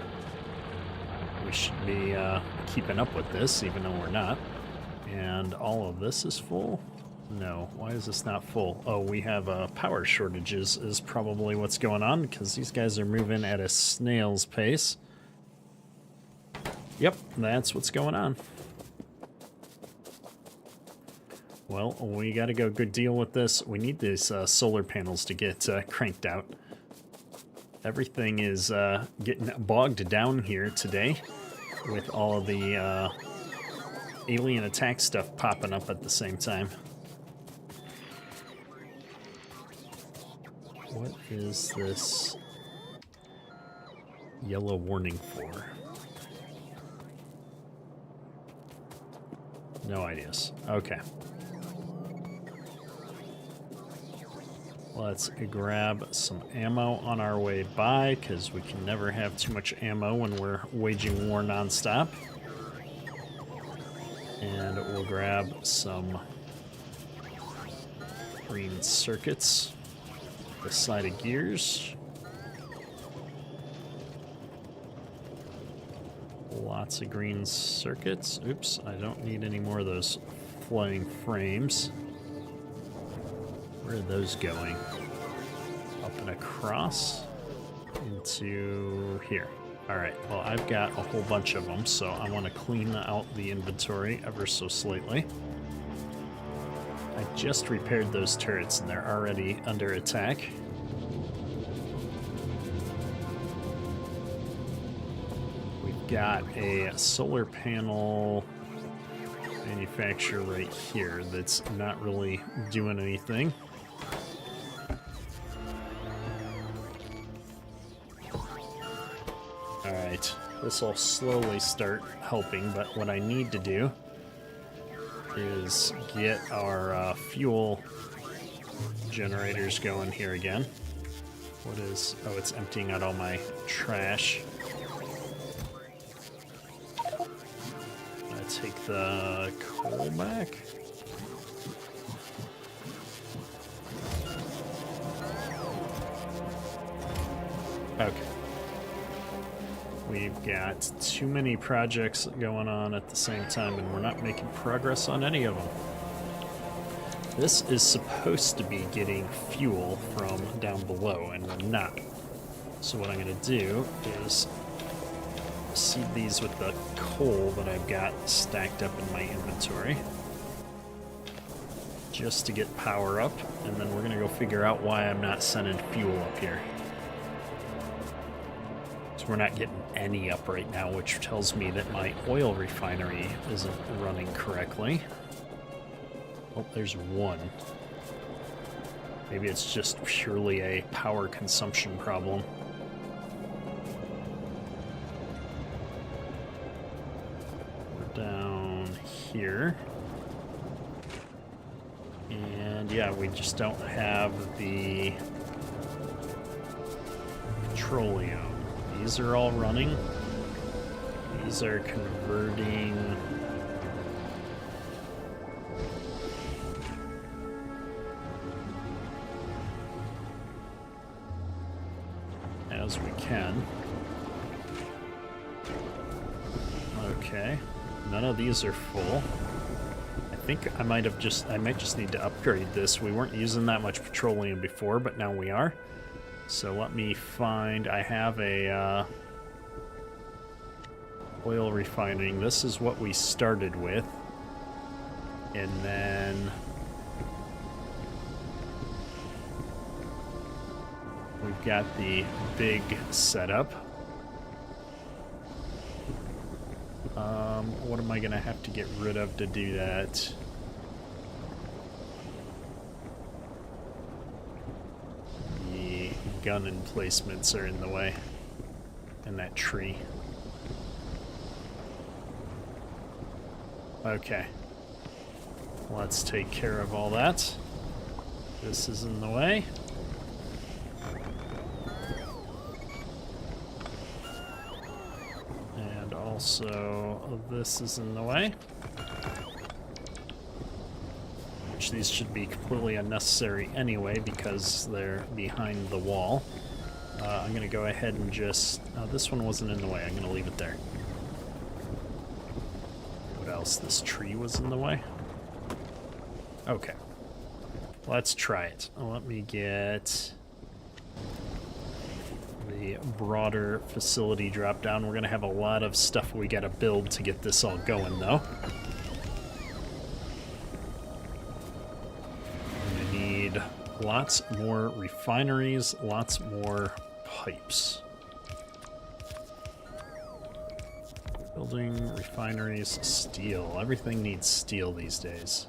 we should be keeping up with this, even though we're not. And all of this is full? No, why is this not full? Oh, we have power shortages is probably what's going on, because these guys are moving at a snail's pace. Yep, that's what's going on. Well, we gotta go good deal with this. We need these solar panels to get cranked out. Everything is getting bogged down here today with all of the alien attack stuff popping up at the same time. What is this yellow warning for? No ideas. Okay. Let's grab some ammo on our way by, because we can never have too much ammo when we're waging war nonstop. And we'll grab some green circuits, the side of gears. Lots of green circuits. Oops, I don't need any more of those flying frames. Where are those going? Up and across into here. Alright, well, I've got a whole bunch of them, so I want to clean out the inventory ever so slightly. I just repaired those turrets and they're already under attack. We've got a solar panel manufacturer right here that's not really doing anything. Alright, this will slowly start helping, but what I need to do is get our fuel generators going here again. What is... oh, it's emptying out all my trash. I take the coal back. Okay. We've got too many projects going on at the same time, and we're not making progress on any of them. This is supposed to be getting fuel from down below, and we're not. So what I'm going to do is seed these with the coal that I've got stacked up in my inventory, just to get power up, and then we're going to go figure out why I'm not sending fuel up here. We're not getting any up right now, which tells me that my oil refinery isn't running correctly. Oh, there's one. Maybe it's just purely a power consumption problem. We're down here. And yeah, we just don't have the petroleum. These are all running. These are converting. As we can. Okay. None of these are full. I think I might just need to upgrade this. We weren't using that much petroleum before, but now we are. So let me find, I have a oil refining. This is what we started with. And then we've got the big setup. What am I going to have to get rid of to do that? Gun emplacements are in the way, and that tree. Okay, let's take care of all that. This is in the way. Also, this is in the way. Which these should be completely unnecessary anyway because they're behind the wall. I'm going to go ahead and just... this one wasn't in the way. I'm going to leave it there. What else? This tree was in the way? Okay. Let's try it. Let me get the broader facility drop down. We're going to have a lot of stuff we got to build to get this all going, though. I'm going to need lots more refineries, lots more pipes. Building, refineries, steel. Everything needs steel these days.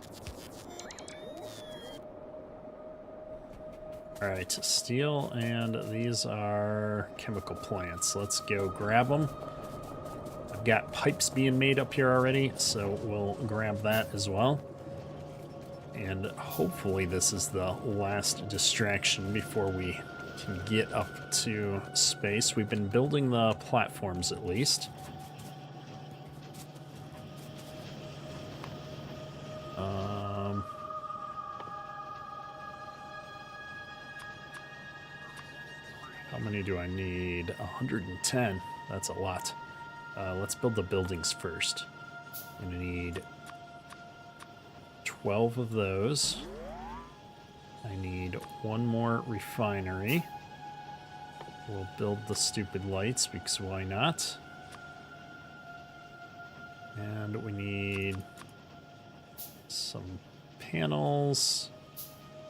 Alright, steel, and these are chemical plants. Let's go grab them. I've got pipes being made up here already, so we'll grab that as well. And hopefully this is the last distraction before we can get up to space. We've been building the platforms at least. How many do I need? 110. That's a lot. Let's build the buildings first. I'm gonna need 12 of those. I need one more refinery. We'll build the stupid lights because why not? And we need some panels.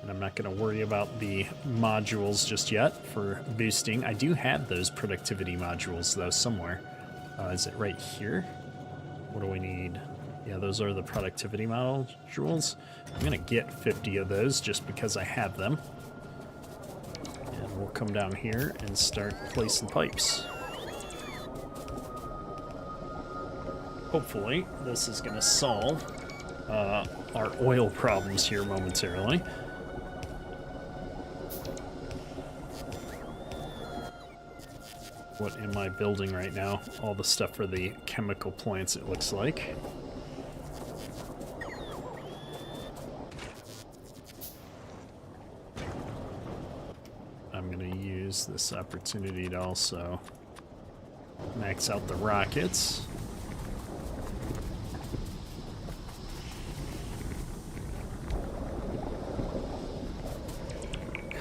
And I'm not going to worry about the modules just yet for boosting. I do have those productivity modules, though, somewhere. Is it right here? What do we need? Yeah, those are the productivity modules. I'm going to get 50 of those just because I have them. And we'll come down here and start placing pipes. Hopefully, this is going to solve our oil problems here momentarily. What am I building right now? All the stuff for the chemical plants, it looks like. I'm going to use this opportunity to also max out the rockets.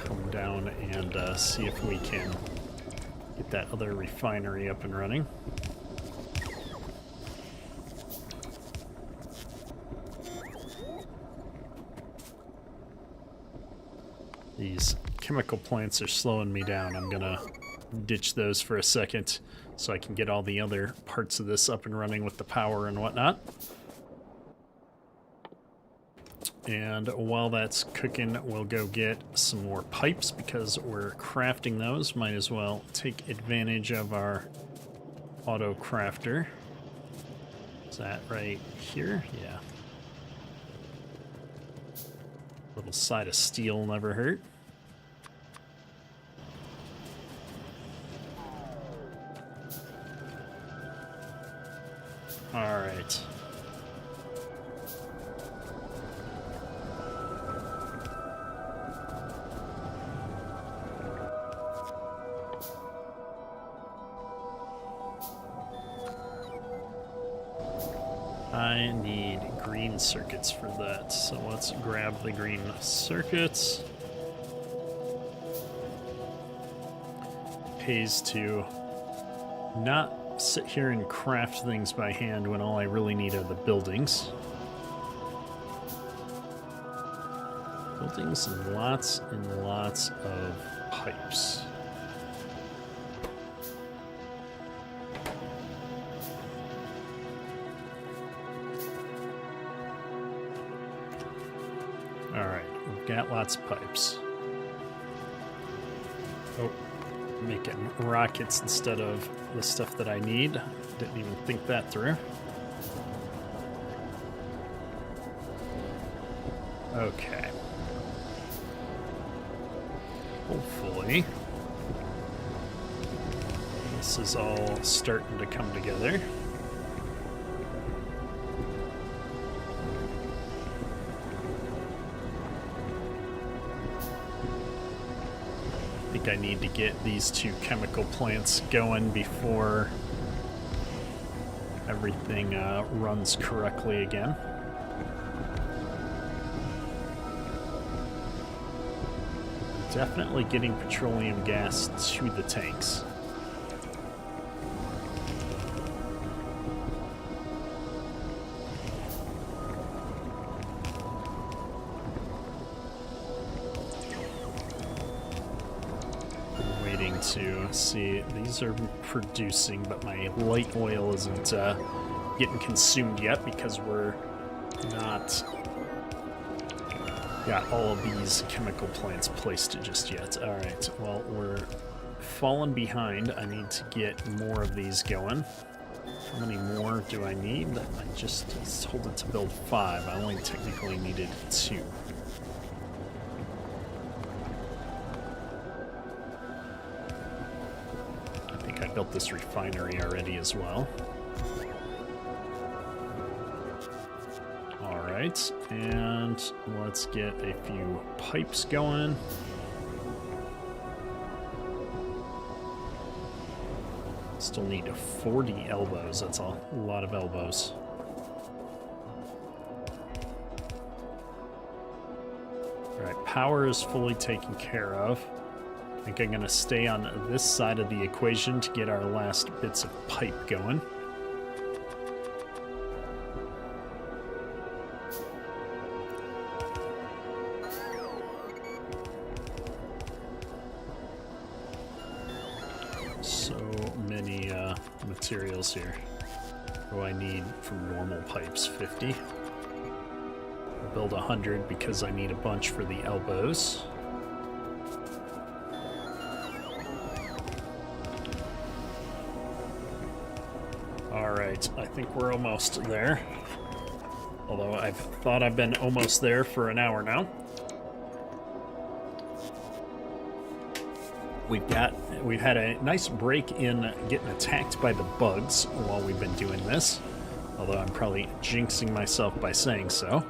Come down and see if we can get that other refinery up and running. These chemical plants are slowing me down. I'm gonna ditch those for a second so I can get all the other parts of this up and running with the power and whatnot. And while that's cooking, we'll go get some more pipes because we're crafting those. Might as well take advantage of our auto crafter. Is that right here? Yeah. Little side of steel never hurt. All right. I need green circuits for that, so let's grab the green circuits. Pays to not sit here and craft things by hand when all I really need are the buildings. Buildings and lots of pipes. Alright, we've got lots of pipes. Oh, making rockets instead of the stuff that I need. Didn't even think that through. Okay. Hopefully, this is all starting to come together. think I need to get these 2 chemical plants going before everything runs correctly again. Definitely getting petroleum gas to the tanks. Waiting to see, these are producing, but my light oil isn't getting consumed yet because we're not got all of these chemical plants placed just yet. All right, well, we're falling behind. I need to get more of these going. How many more do I need? I just told it to build 5. I only technically needed 2. I think I built this refinery already as well. Alright, and let's get a few pipes going. Still need 40 elbows. That's a lot of elbows. Alright, power is fully taken care of. I think I'm going to stay on this side of the equation to get our last bits of pipe going. Materials here. What do I need from normal pipes? 50. I'll build 100 because I need a bunch for the elbows. Alright, I think we're almost there. Although I've thought I've been almost there for an hour now. We've had a nice break in getting attacked by the bugs while we've been doing this, although I'm probably jinxing myself by saying so.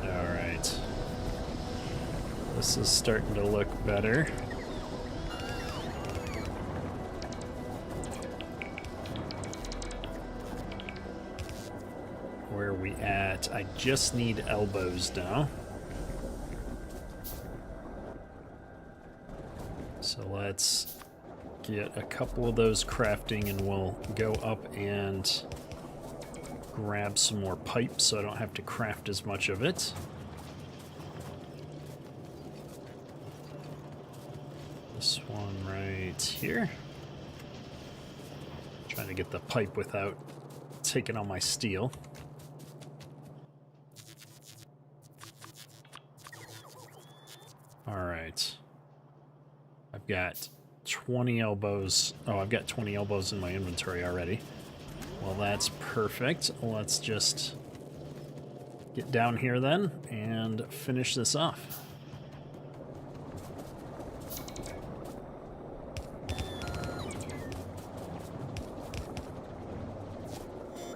Alright. This is starting to look better. Where are we at? I just need elbows now. So let's get a couple of those crafting and we'll go up and grab some more pipe so I don't have to craft as much of it. This one right here. Trying to get the pipe without taking on my steel. Alright. I've got 20 elbows. Oh, I've got 20 elbows in my inventory already. Well, that's perfect. Let's just get down here then and finish this off.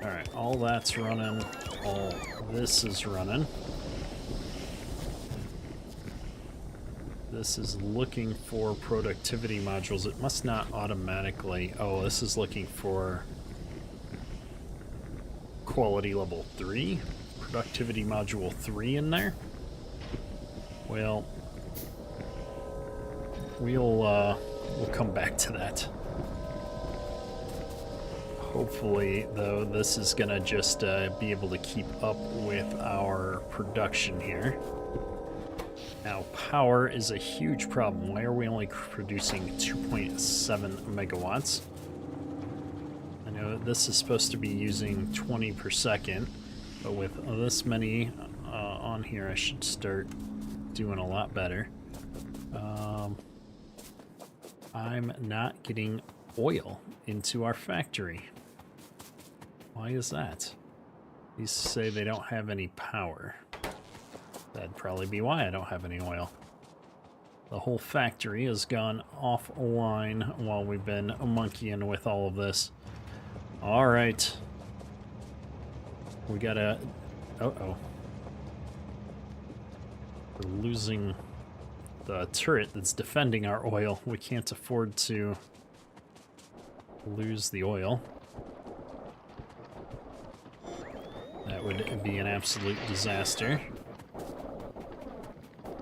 Alright, all that's running. All this is running. This is looking for productivity modules. It must not automatically... Oh, this is looking for quality level 3. Productivity module 3 in there. Well, we'll come back to that. Hopefully, though, this is gonna just be able to keep up with our production here. Now, power is a huge problem. Why are we only producing 2.7 megawatts? I know this is supposed to be using 20 per second, but with this many on here, I should start doing a lot better. I'm not getting oil into our factory. Why is that? These say they don't have any power. That'd probably be why I don't have any oil. The whole factory has gone offline while we've been monkeying with all of this. Alright. We gotta Uh-oh. We're losing the turret that's defending our oil. We can't afford to lose the oil. That would be an absolute disaster.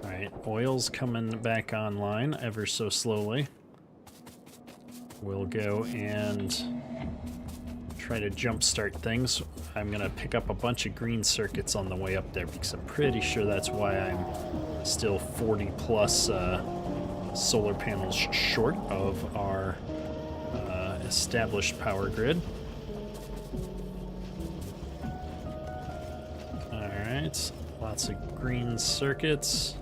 Alright, oil's coming back online ever so slowly. We'll go and try to jumpstart things. I'm gonna pick up a bunch of green circuits on the way up there because I'm pretty sure that's why I'm still 40 plus solar panels short of our established power grid. Alright, lots of green circuits.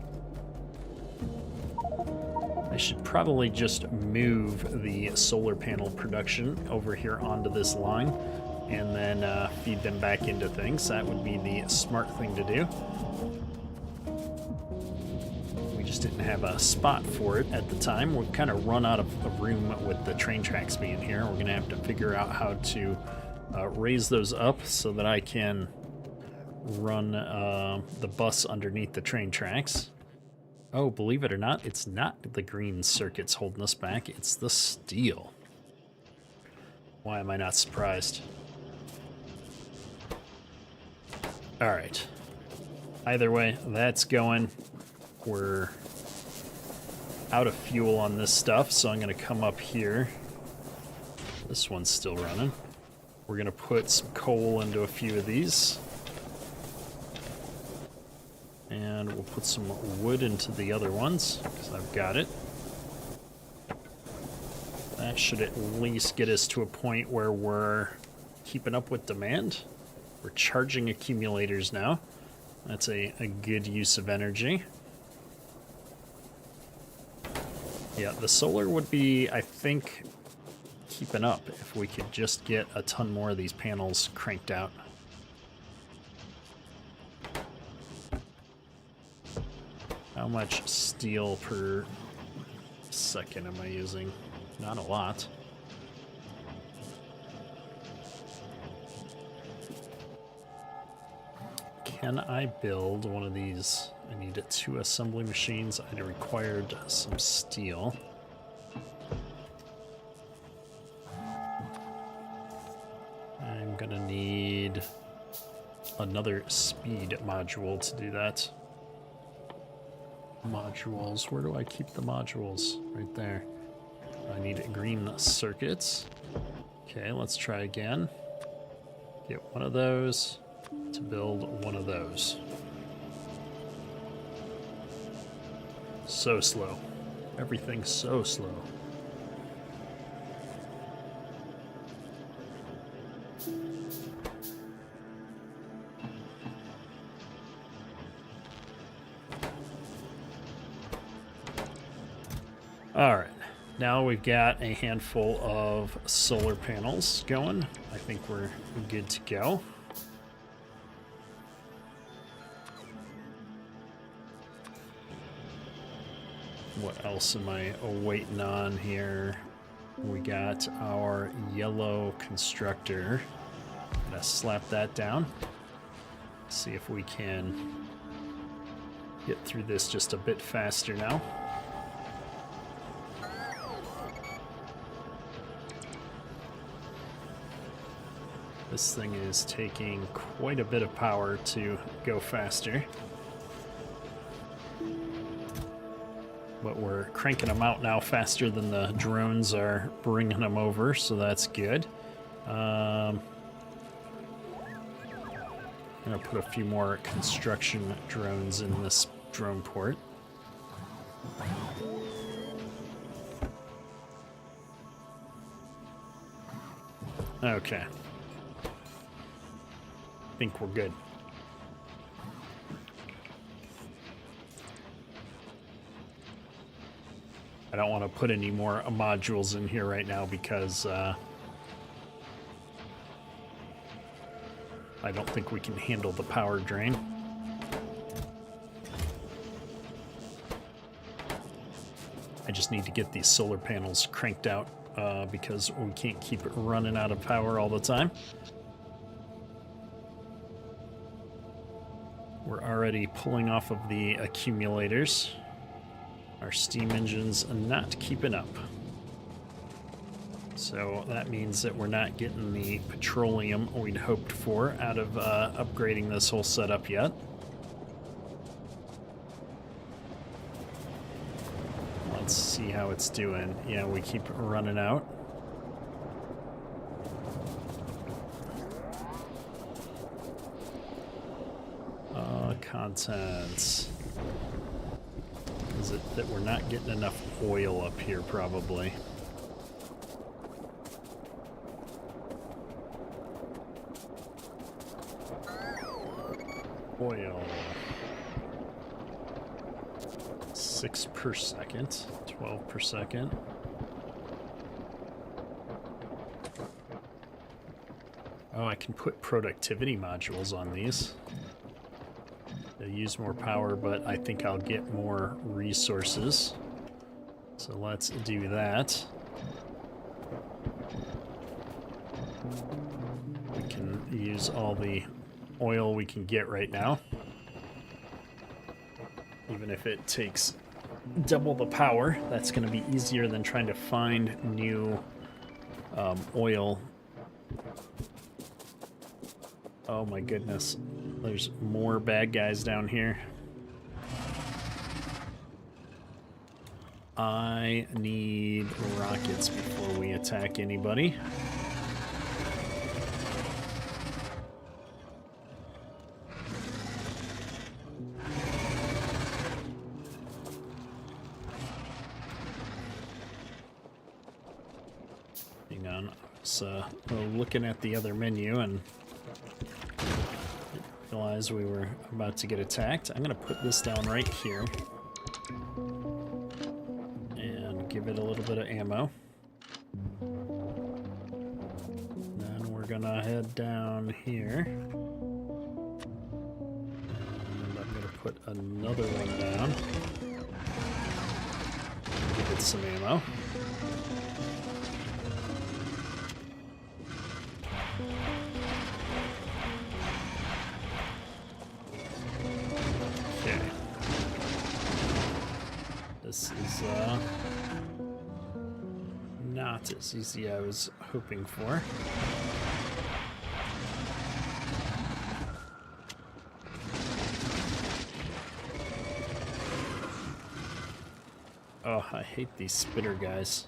I should probably just move the solar panel production over here onto this line and then feed them back into things. That would be the smart thing to do. We just didn't have a spot for it at the time. We've kind of run out of room with the train tracks being here. We're going to have to figure out how to raise those up so that I can run the bus underneath the train tracks. Oh, believe it or not, it's not the green circuits holding us back, it's the steel. Why am I not surprised? Alright. Either way, that's going. We're out of fuel on this stuff, so I'm going to come up here. This one's still running. We're going to put some coal into a few of these. And we'll put some wood into the other ones, because I've got it. That should at least get us to a point where we're keeping up with demand. We're charging accumulators now. That's a good use of energy. Yeah, the solar would be, I think, keeping up if we could just get a ton more of these panels cranked out. How much steel per second am I using? Not a lot. Can I build one of these? I need 2 assembly machines. I required some steel. I'm gonna need another speed module to do that. Modules, where do I keep the modules? Right there. I need green circuits. Okay, let's try again. Get one of those to build one of those. So slow. Everything's so slow. All right, now we've got a handful of solar panels going. I think we're good to go. What else am I waiting on here? We got our yellow constructor. Gonna slap that down. See if we can get through this just a bit faster now. This thing is taking quite a bit of power to go faster. But we're cranking them out now faster than the drones are bringing them over, so that's good. I'm gonna put a few more construction drones in this drone port. Okay. I think we're good. I don't want to put any more modules in here right now because I don't think we can handle the power drain. I just need to get these solar panels cranked out because we can't keep it running out of power all the time. We're already pulling off of the accumulators. Our steam engine's not keeping up. So that means that we're not getting the petroleum we'd hoped for out of upgrading this whole setup yet. Let's see how it's doing. Yeah, we keep running out. Contents. Is it that we're not getting enough oil up here, probably? Oil. 6 per second, 12 per second. Oh, I can put productivity modules on these. They'll use more power, but I think I'll get more resources. So let's do that. We can use all the oil we can get right now. Even if it takes double the power, that's going to be easier than trying to find new oil. Oh my goodness, there's more bad guys down here. I need rockets before we attack anybody. Hang on, I was looking at the other menu and realized we were about to get attacked. I'm gonna put this down right here and give it a little bit of ammo. Then we're gonna head down here. And I'm gonna put another one down. Give it some ammo. This is not as easy as I was hoping for. Oh, I hate these spitter guys.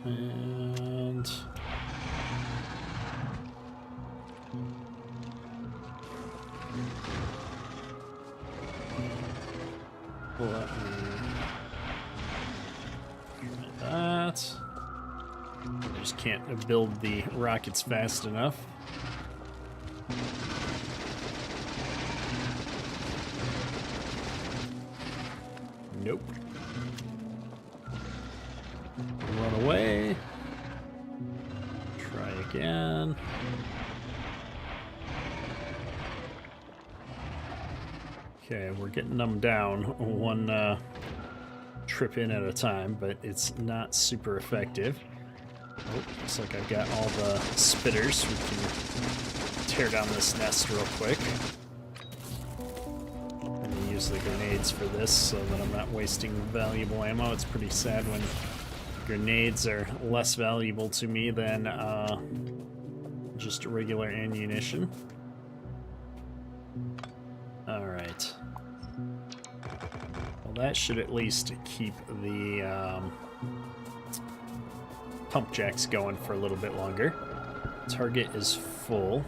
And let me try that. I just can't build the rockets fast enough. Nope. Run away. Try again. Okay, we're getting them down one trip in at a time, but it's not super effective. Oh, looks like I've got all the spitters. We can tear down this nest real quick. I'm going to use the grenades for this so that I'm not wasting valuable ammo. It's pretty sad when grenades are less valuable to me than just regular ammunition. Alright. Well, that should at least keep the pump jacks going for a little bit longer. Target is full.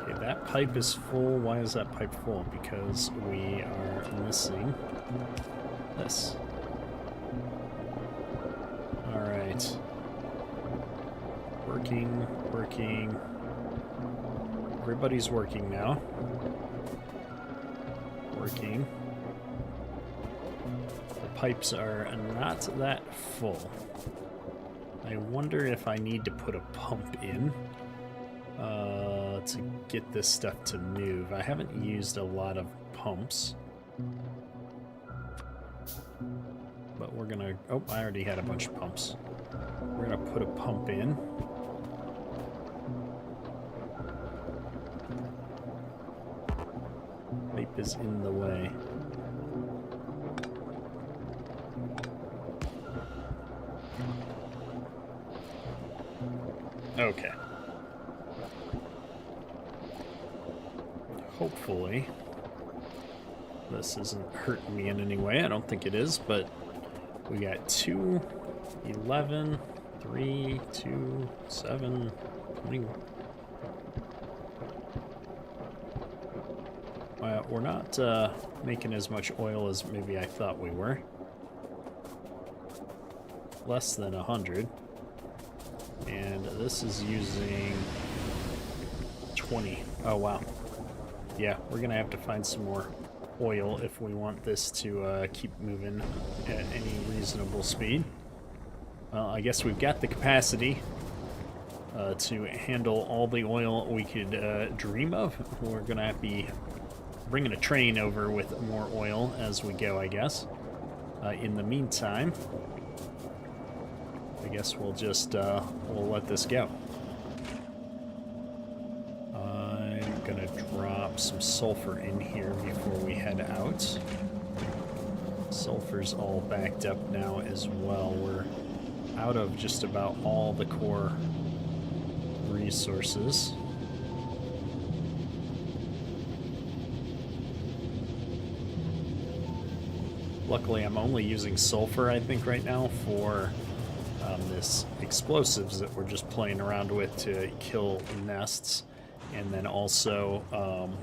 Okay, that pipe is full. Why is that pipe full? Because we are missing this. Alright. Working, working. Everybody's working now. Working. The pipes are not that full. I wonder if I need to put a pump in to get this stuff to move. I haven't used a lot of pumps. But we're gonna, oh, I already had a bunch of pumps. We're gonna put a pump in. Pipe is in the way. Okay. Hopefully this isn't hurting me in any way. I don't think it is, but we got 2, 11, 3, 2, 7, 20. We're not making as much oil as maybe I thought we were. Less than 100. And this is using 20. Oh, wow. Yeah, we're going to have to find some more oil if we want this to keep moving at any reasonable speed. Well, I guess we've got the capacity to handle all the oil we could dream of. We're going to be bringing a train over with more oil as we go, I guess. In the meantime, I guess we'll just we'll let this go. I'm gonna drop some sulfur in here before we head out. Sulfur's all backed up now as well. We're out of just about all the core resources. Luckily, I'm only using sulfur, I think, right now for this explosives that we're just playing around with to kill nests. And then also,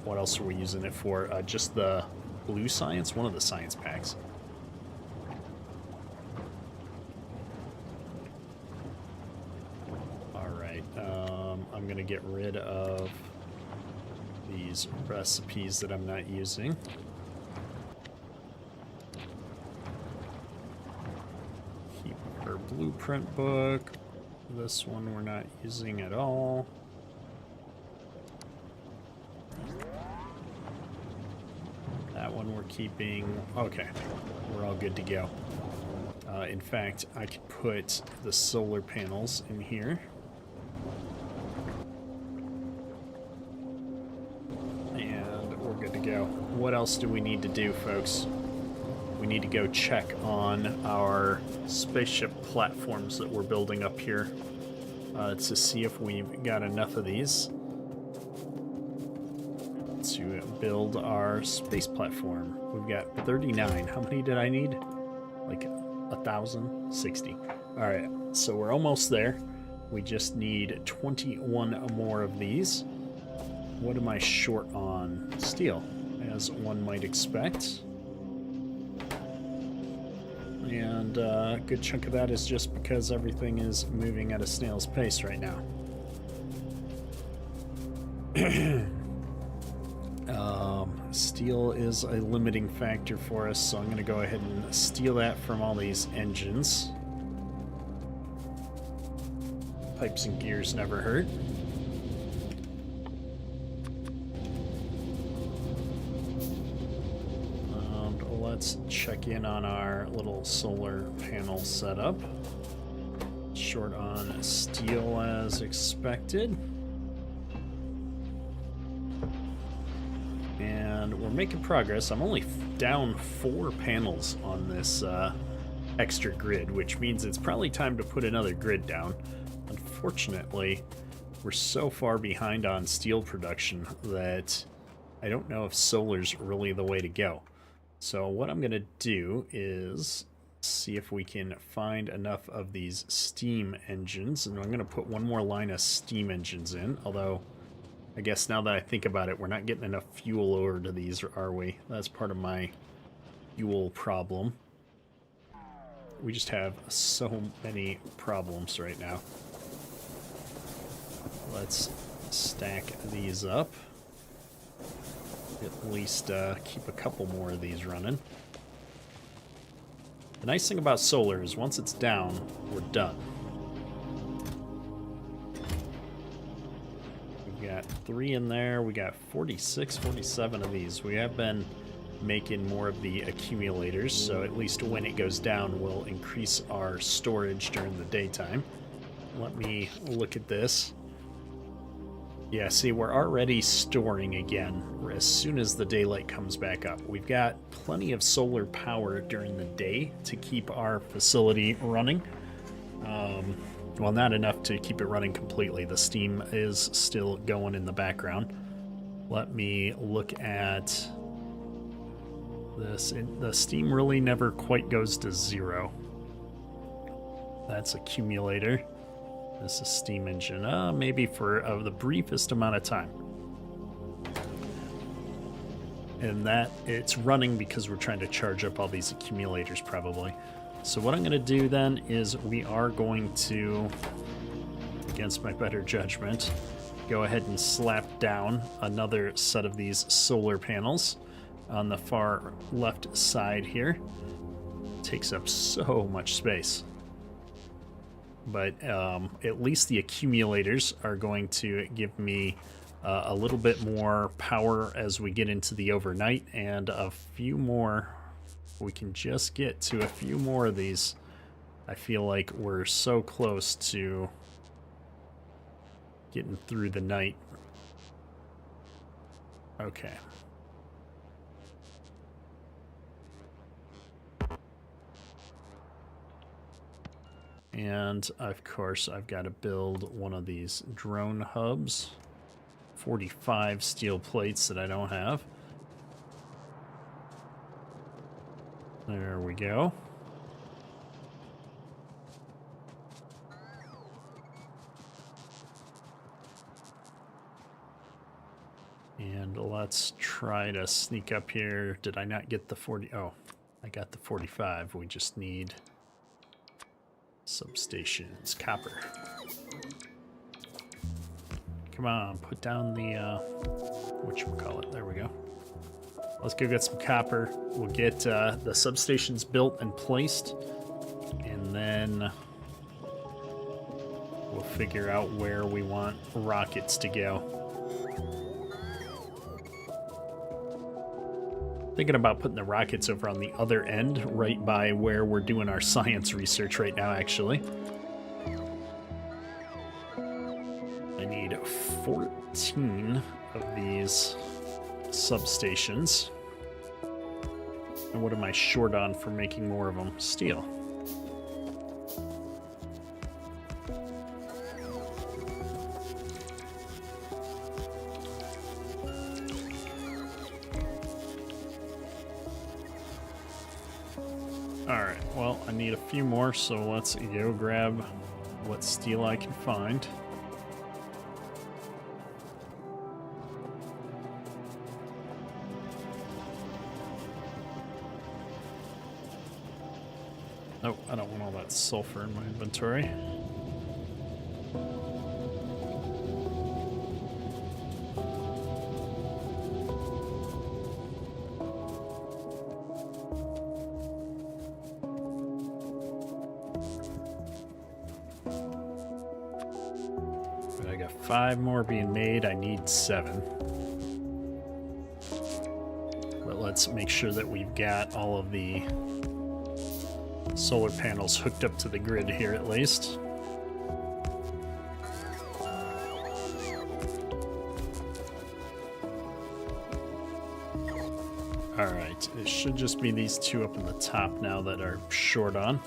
what else are we using it for? Just the blue science, one of the science packs. Alright, I'm going to get rid of these recipes that I'm not using. Blueprint book. This one we're not using at all. That one we're keeping. Okay, we're all good to go. In fact, I could put the solar panels in here. And we're good to go. What else do we need to do, folks? We need to go check on our spaceship platforms that we're building up here to see if we've got enough of these to build our space platform. We've got 39. How many did I need? Like 1,060. All right, so we're almost there. We just need 21 more of these. What am I short on? Steel, as one might expect. And a good chunk of that is just because everything is moving at a snail's pace right now. Steel is a limiting factor for us, so I'm going to go ahead and steal that from all these engines. Pipes and gears never hurt. Let's check in on our little solar panel setup. Short on steel as expected. And we're making progress. I'm only down 4 panels on this extra grid, which means it's probably time to put another grid down. Unfortunately, we're so far behind on steel production that I don't know if solar's really the way to go. So what I'm going to do is see if we can find enough of these steam engines, and I'm going to put one more line of steam engines in, although I guess now that I think about it, we're not getting enough fuel over to these, are we? That's part of my fuel problem. We just have so many problems right now. Let's stack these up. At least keep a couple more of these running. The nice thing about solar is once it's down, we're done. We've got 3 in there. We got 46, 47 of these. We have been making more of the accumulators, so at least when it goes down, we'll increase our storage during the daytime. Let me look at this. Yeah, see, we're already storing again as soon as the daylight comes back up. We've got plenty of solar power during the day to keep our facility running. Well, not enough to keep it running completely. The steam is still going in the background. Let me look at this. The steam really never quite goes to zero. That's accumulator. This is steam engine. Maybe for the briefest amount of time. And that it's running because we're trying to charge up all these accumulators probably. So what I'm going to do then is we are going to, against my better judgment, go ahead and slap down another set of these solar panels on the far left side here. It takes up so much space. But at least the accumulators are going to give me a little bit more power as we get into the overnight, and a few more. We can just get to a few more of these. I feel like we're so close to getting through the night. Okay. And of course, I've got to build one of these drone hubs. 45 steel plates that I don't have. There we go. And let's try to sneak up here. Did I not get the 40? Oh, I got the 45. We just need substations, copper. Come on, put down the, whatchamacallit, there we go. Let's go get some copper. We'll get the substations built and placed, and then we'll figure out where we want rockets to go. Thinking about putting the rockets over on the other end, right by where we're doing our science research right now, actually. I need 14 of these substations. And what am I short on for making more of them? Steel. Alright, well, I need a few more, so let's go grab what steel I can find. Oh, I don't want all that sulfur in my inventory. I got 5 more being made. I need 7. But let's make sure that we've got all of the solar panels hooked up to the grid here at least. Alright, it should just be these 2 up in the top now that are short on.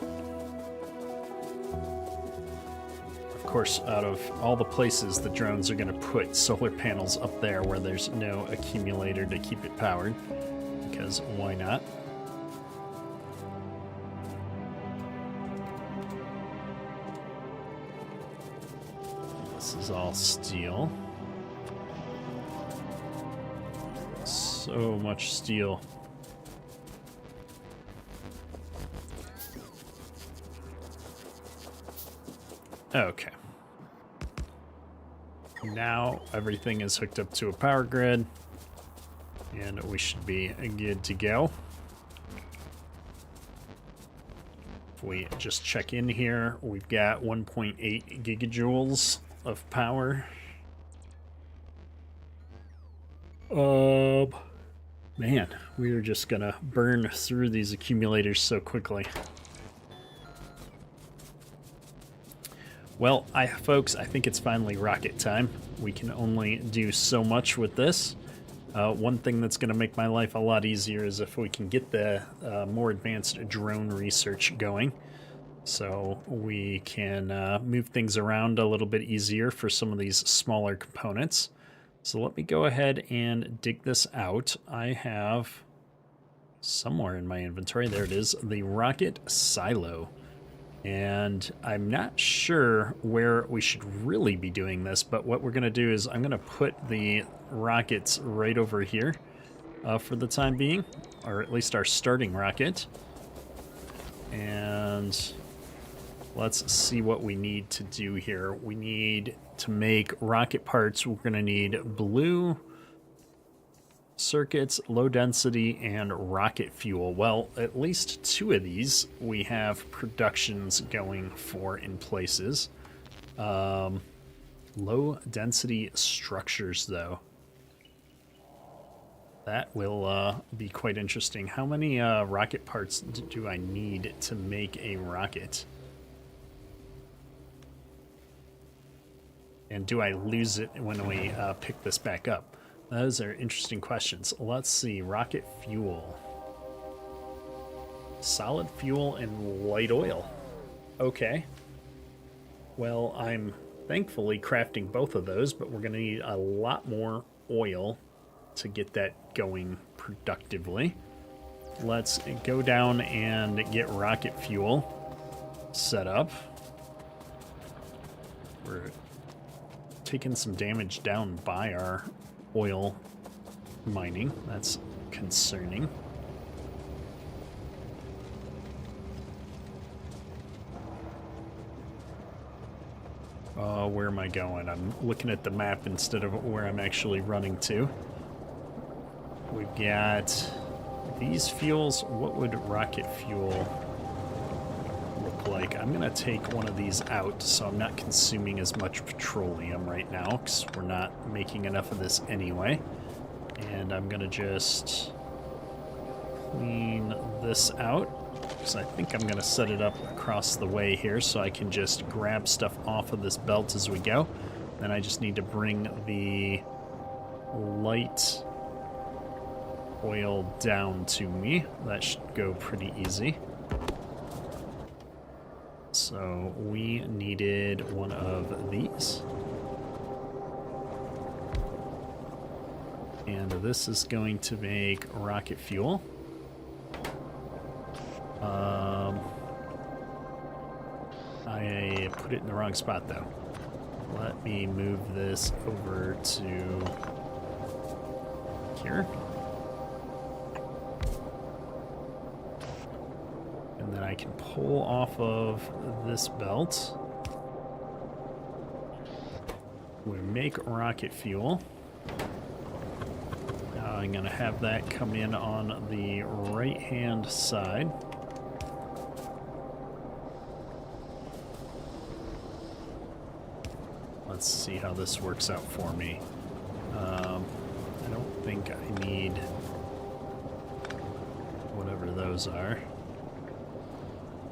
Of course, out of all the places the drones are going to put solar panels up there where there's no accumulator to keep it powered, because why not? This is all steel. So much steel. Okay. Now everything is hooked up to a power grid, and we should be good to go. If we just check in here, we've got 1.8 gigajoules of power. Man, we are just gonna burn through these accumulators so quickly. Well, folks, I think it's finally rocket time. We can only do so much with this. One thing that's going to make my life a lot easier is if we can get the more advanced drone research going. So we can move things around a little bit easier for some of these smaller components. So let me go ahead and dig this out. I have somewhere in my inventory, there it is, the rocket silo. And I'm not sure where we should really be doing this, but what we're going to do is I'm going to put the rockets right over here for the time being, or at least our starting rocket. And let's see what we need to do here. We need to make rocket parts. We're going to need blue circuits, low density, and rocket fuel. Well, at least two of these we have productions going for in places. Low density structures, though. That will be quite interesting. How many rocket parts do I need to make a rocket? And do I lose it when we pick this back up? Those are interesting questions. Let's see. Rocket fuel. Solid fuel and light oil. Okay. Well, I'm thankfully crafting both of those, but we're going to need a lot more oil to get that going productively. Let's go down and get rocket fuel set up. We're taking some damage down by our oil mining. That's concerning. Where am I going? I'm looking at the map instead of where I'm actually running to. We've got these fuels. What would rocket fuel look like? I'm going to take one of these out so I'm not consuming as much petroleum right now because we're not making enough of this anyway. And I'm going to just clean this out because I think I'm going to set it up across the way here so I can just grab stuff off of this belt as we go. Then I just need to bring the light oil down to me. That should go pretty easy. So we needed one of these. And this is going to make rocket fuel. I put it in the wrong spot though. Let me move this over to here. And then I can pull off of this belt. We make rocket fuel. Now I'm going to have that come in on the right-hand side. Let's see how this works out for me. I don't think I need whatever those are.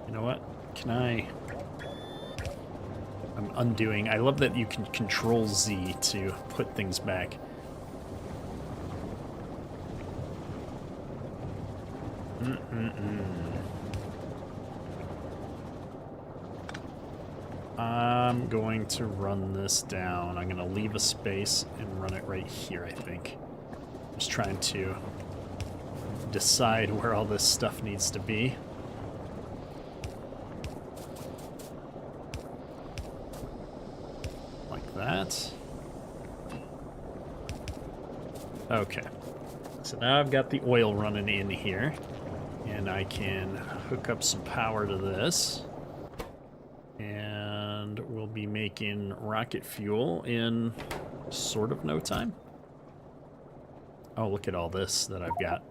You know what? Can I... I'm undoing. I love that you can Control Z to put things back. I'm going to run this down. I'm going to leave a space and run it right here, I think. I'm just trying to decide where all this stuff needs to be. Like that. Okay. So now I've got the oil running in here, and I can hook up some power to this. And we'll be making rocket fuel in sort of no time. Oh, look at all this that I've got.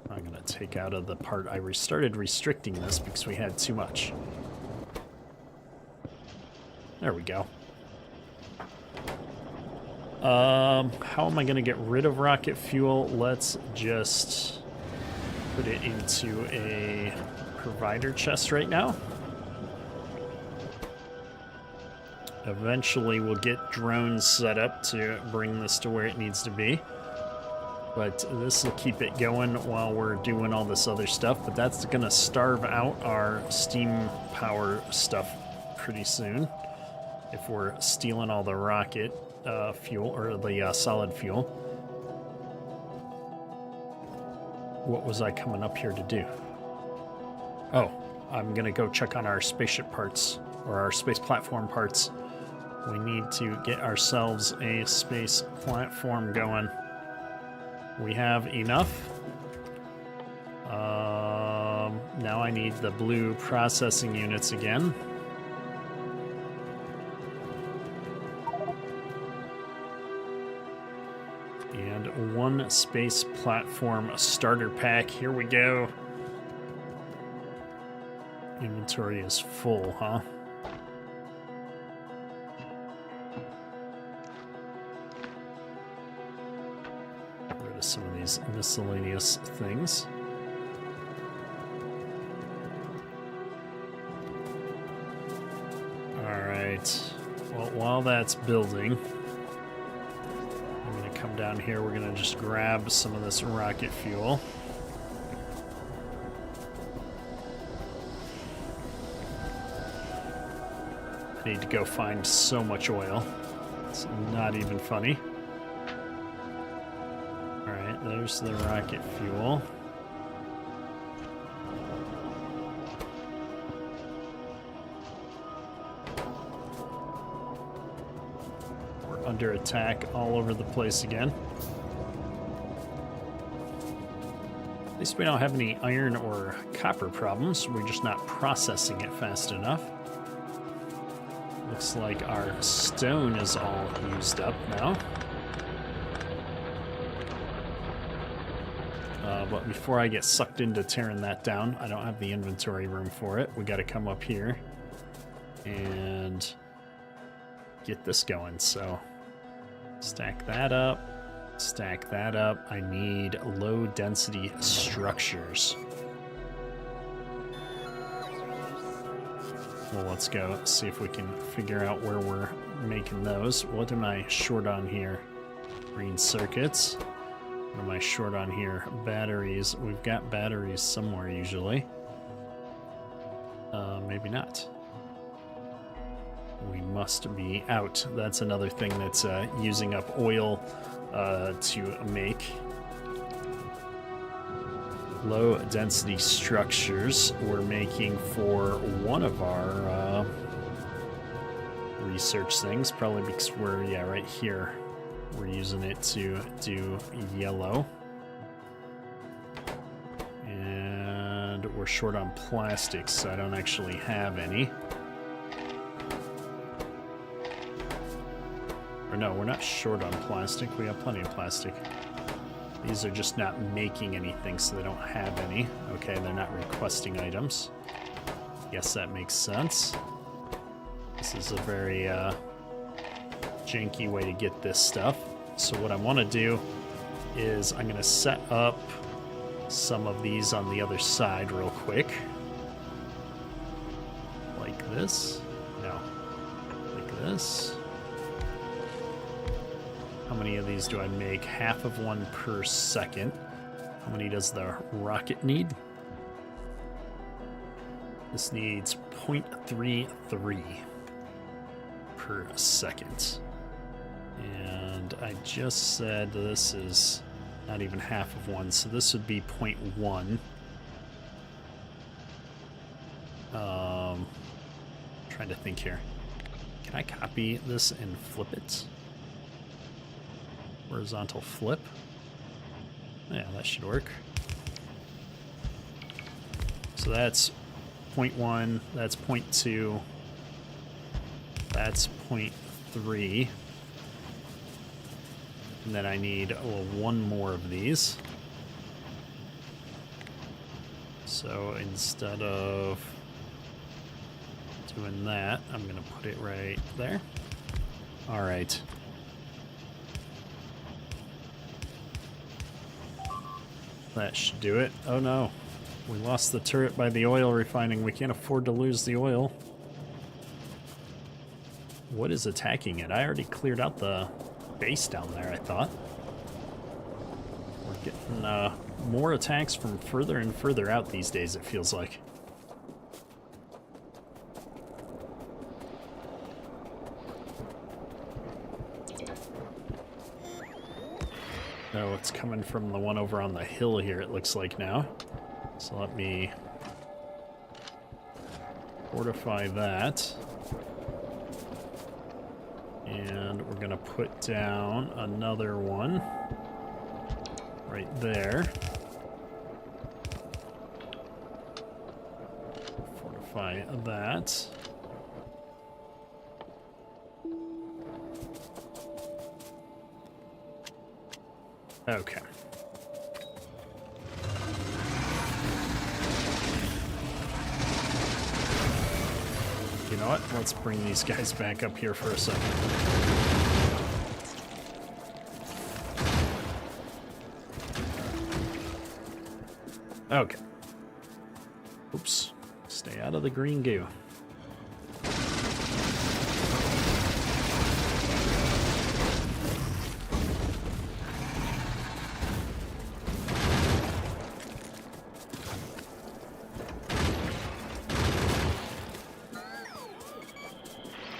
I'm going to take out of the part. I started restricting this because we had too much. There we go. How am I going to get rid of rocket fuel? Let's just put it into a provider chest right now. Eventually, we'll get drones set up to bring this to where it needs to be. But this will keep it going while we're doing all this other stuff. But that's going to starve out our steam power stuff pretty soon if we're stealing all the rocket fuel or the solid fuel. What was I coming up here to do? Oh, I'm going to go check on our spaceship parts or our space platform parts. We need to get ourselves a space platform going. We have enough. Now I need the blue processing units again. And one space platform starter pack. Here we go. Inventory is full, huh? Get rid of some of these miscellaneous things. Alright. Well, while that's building, I'm going to come down here. We're going to just grab some of this rocket fuel. I need to go find so much oil. It's not even funny. Alright, there's the rocket fuel. We're under attack all over the place again. At least we don't have any iron or copper problems. We're just not processing it fast enough. Looks like our stone is all used up now. But before I get sucked into tearing that down, I don't have the inventory room for it. We got to come up here and get this going. So stack that up, stack that up. I need low density structures. Well, let's go see if we can figure out where we're making those. What am I short on here? Green circuits. What am I short on here? Batteries. We've got batteries somewhere usually. Maybe not. We must be out. That's another thing that's using up oil to make low density structures. We're making for one of our research things, probably because we're, yeah, right here. We're using it to do yellow. And we're short on plastics, so I don't actually have any. Or no, we're not short on plastic. We have plenty of plastic. These are just not making anything, so they don't have any. Okay, they're not requesting items. Guess that makes sense. This is a very janky way to get this stuff. So what I want to do is I'm going to set up some of these on the other side real quick. Like this. No. Like this. How many of these do I make? Half of one per second. How many does the rocket need? This needs 0.33 per second. And I just said this is not even half of one, so this would be 0.1. Trying to think here. Can I copy this and flip it? Horizontal flip. Yeah, that should work. So that's 0.1, that's 0.2, that's 0.3. And then I need one more of these. So instead of doing that, I'm going to put it right there. All right. That should do it. Oh no. We lost the turret by the oil refining. We can't afford to lose the oil. What is attacking it? I already cleared out the base down there, I thought. We're getting more attacks from further and further out these days, it feels like. Oh, it's coming from the one over on the hill here, it looks like now. So let me fortify that. And we're gonna put down another one right there. Fortify that. Okay. You know what? Let's bring these guys back up here for a second. Okay. Oops. Stay out of the green goo.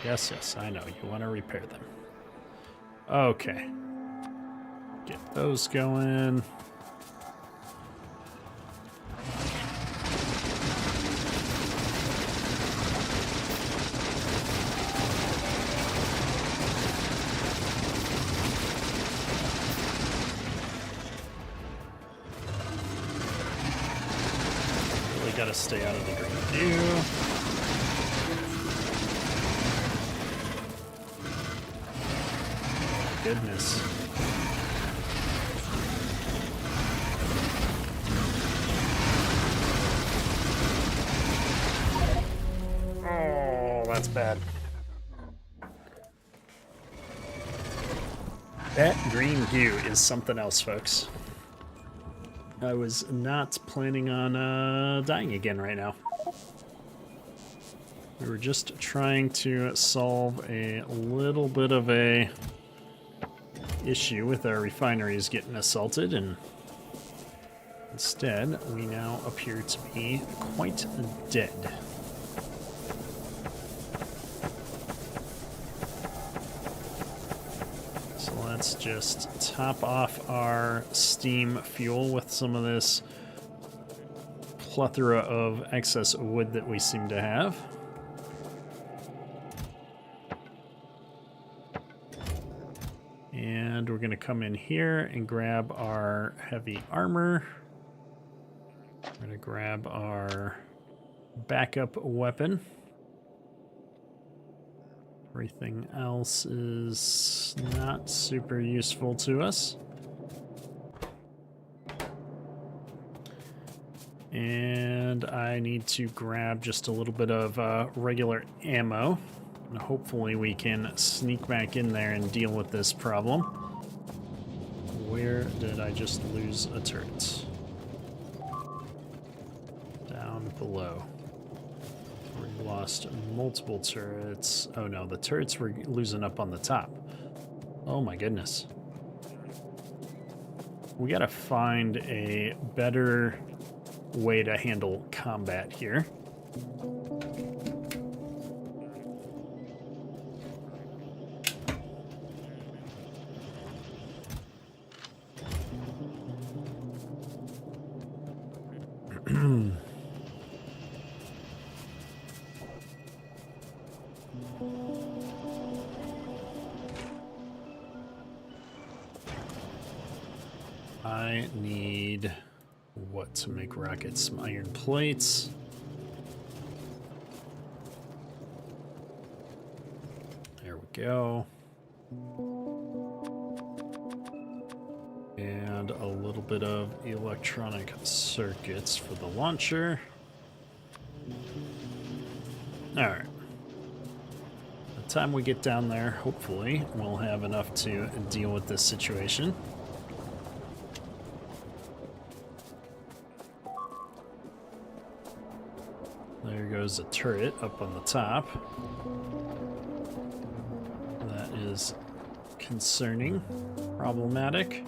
Yes, yes, I know. You want to repair them. Okay. Get those going. Really got to stay out of the green goo. Goodness. Oh, that's bad. That green goo is something else, folks. I was not planning on dying again right now. We were just trying to solve a little bit of a issue with our refineries getting assaulted, and instead we now appear to be quite dead. So let's just top off our steam fuel with some of this plethora of excess wood that we seem to have. And we're going to come in here and grab our heavy armor. We're going to grab our backup weapon. Everything else is not super useful to us. And I need to grab just a little bit of regular ammo. And hopefully we can sneak back in there and deal with this problem. Where did I just lose a turret? Down below. We lost multiple turrets. Oh no, the turrets were losing up on the top. Oh my goodness. We gotta find a better way to handle combat here. I need what to make rockets? Some iron plates. There we go. And a little bit of electronic circuits for the launcher. Alright. By the time we get down there, hopefully, we'll have enough to deal with this situation. goes a turret up on the top. That is concerning, problematic.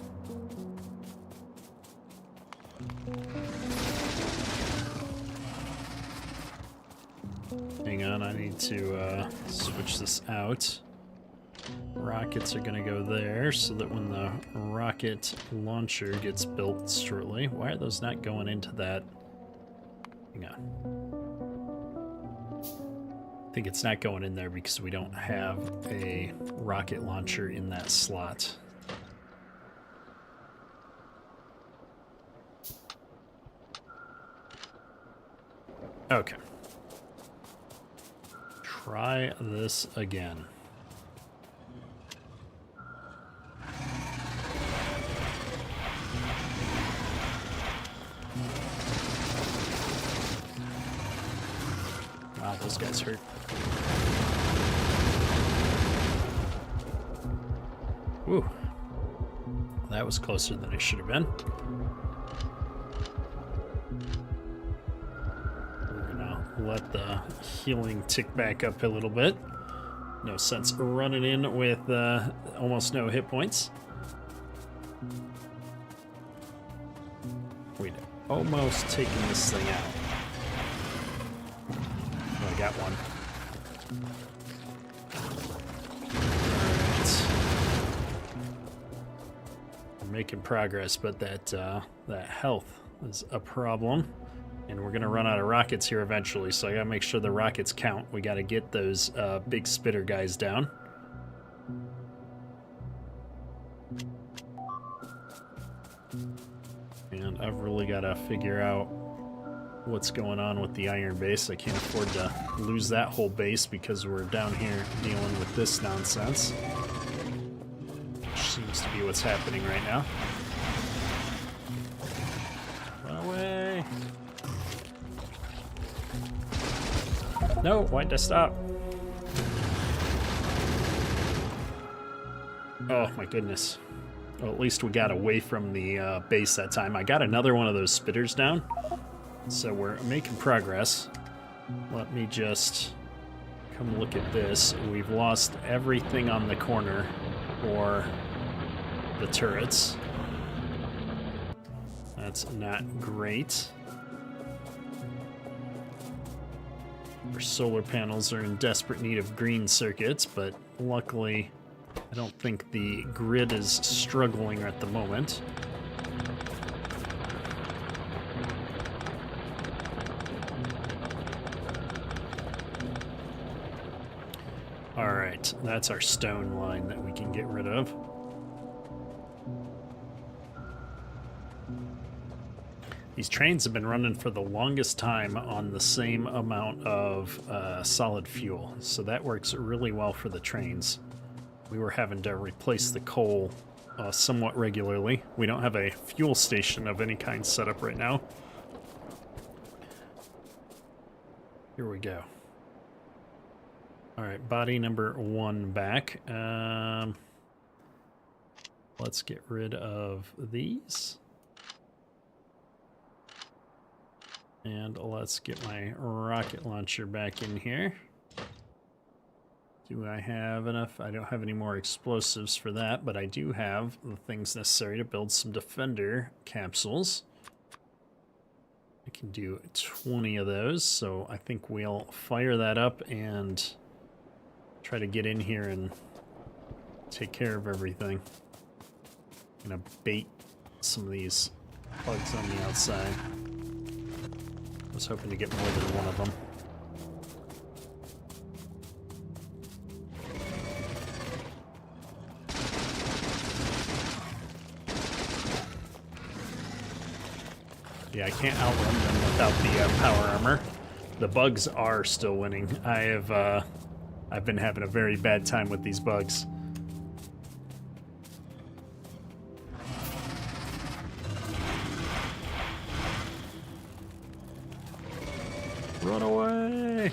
Hang on, I need to switch this out. Rockets are going to go there so that when the rocket launcher gets built shortly... Why are those not going into that? Hang on. I think it's not going in there because we don't have a rocket launcher in that slot. Okay. Try this again. Wow, those guys hurt. Whew. That was closer than it should have been. We're gonna let the healing tick back up a little bit. No sense running in with almost no hit points. We'd almost taken this thing out. Oh, I got one. Making progress, but that health is a problem, and we're gonna run out of rockets here eventually, so I gotta make sure the rockets count. We gotta get those big spitter guys down. And I've really gotta figure out what's going on with the iron base. I can't afford to lose that whole base because we're down here dealing with this nonsense. Seems to be what's happening right now. Run away. No, why'd I stop? Oh my goodness. Well, at least we got away from the base that time. I got another one of those spitters down, so we're making progress. Let me just come look at this. We've lost everything on the corner, or the turrets. That's not great. Our solar panels are in desperate need of green circuits, but luckily I don't think the grid is struggling at the moment. Alright, that's our stone line that we can get rid of. These trains have been running for the longest time on the same amount of solid fuel, so that works really well for the trains. We were having to replace the coal somewhat regularly. We don't have a fuel station of any kind set up right now. Here we go. All right, body number 1 back. Let's get rid of these. And let's get my rocket launcher back in here. Do I have enough? I don't have any more explosives for that, but I do have the things necessary to build some defender capsules. I can do 20 of those, so I think we'll fire that up and try to get in here and take care of everything. I'm gonna bait some of these bugs on the outside. I was hoping to get more than one of them. Yeah, I can't outrun them without the power armor. The bugs are still winning. I've been having a very bad time with these bugs. Run away!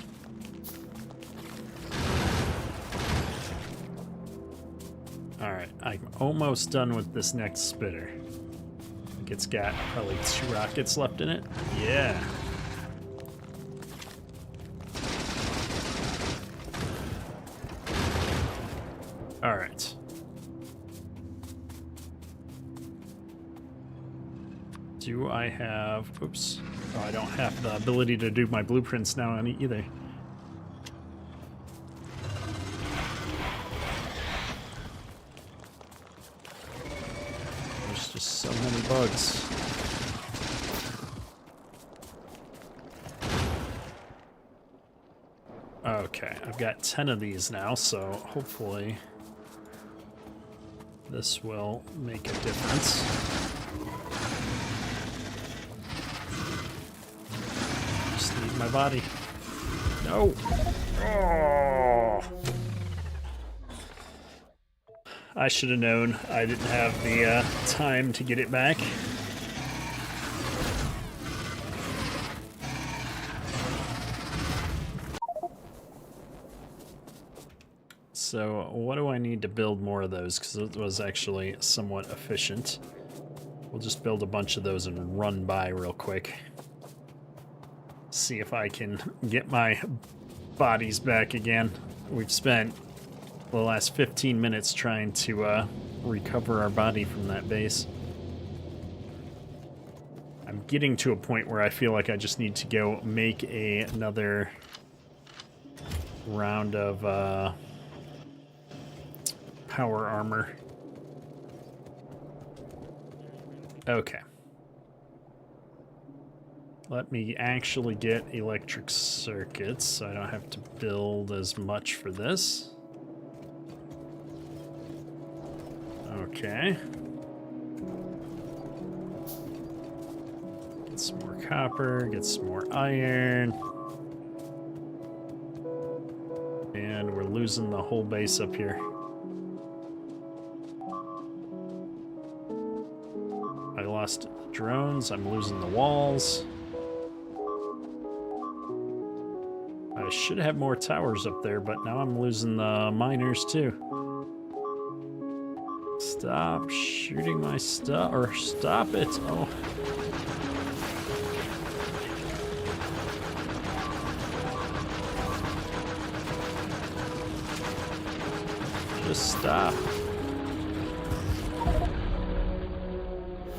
Alright, I'm almost done with this next spitter. I think it's got probably 2 rockets left in it. Yeah. All right. Do I have... Oops. Oh, I don't have the ability to do my blueprints now either. There's just so many bugs. Okay, I've got 10 of these now, so hopefully this will make a difference. Just need my body. No! Oh! I should have known I didn't have the time to get it back. So what do I need to build more of those? Because it was actually somewhat efficient. We'll just build a bunch of those and run by real quick. See if I can get my bodies back again. We've spent the last 15 minutes trying to recover our body from that base. I'm getting to a point where I feel like I just need to go make another round of power armor. Okay. Let me actually get electric circuits so I don't have to build as much for this. Okay. Get some more copper, get some more iron. And we're losing the whole base up here. I lost drones, I'm losing the walls. I should have more towers up there, but now I'm losing the miners too. Stop shooting my stuff, or stop it. Oh. Just stop.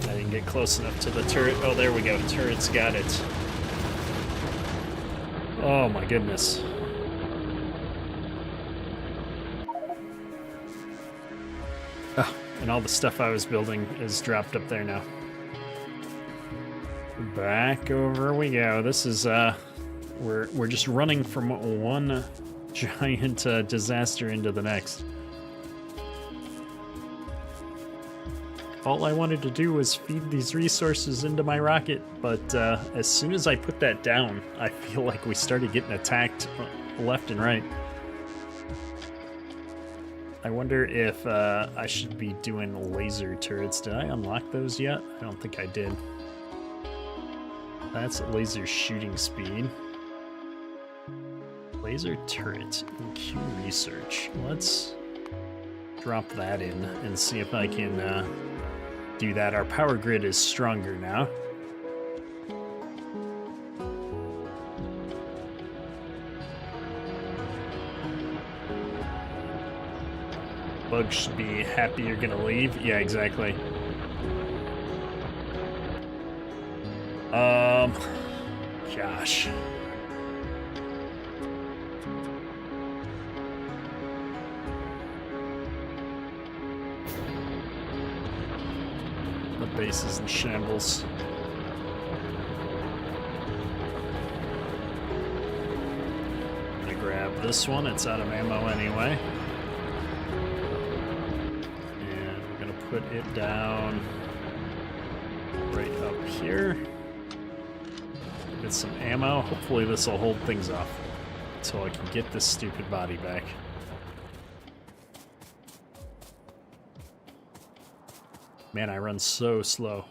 I didn't get close enough to the turret. Oh, there we go. Turret's got it. Oh my goodness. Oh, and all the stuff I was building is dropped up there now. Back over we go. This is we're just running from one giant disaster into the next. All I wanted to do was feed these resources into my rocket, but as soon as I put that down, I feel like we started getting attacked left and right. I wonder if I should be doing laser turrets. Did I unlock those yet? I don't think I did. That's laser shooting speed. Laser turret and Q research. Let's drop that in and see if I can do that. Our power grid is stronger now. Bugs should be happy you're gonna leave. Yeah, exactly. Gosh. The base is in shambles. I'm gonna grab this one, it's out of ammo anyway. And we're gonna put it down right up here. Get some ammo. Hopefully this will hold things off until I can get this stupid body back. Man, I run so slow.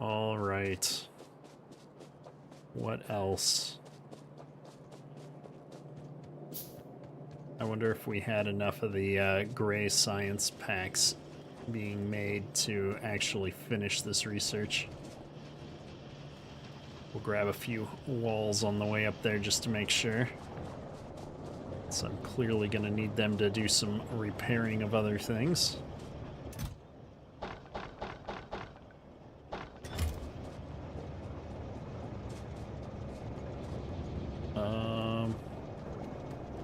All right. What else? I wonder if we had enough of the gray science packs being made to actually finish this research. We'll grab a few walls on the way up there just to make sure. So I'm clearly going to need them to do some repairing of other things.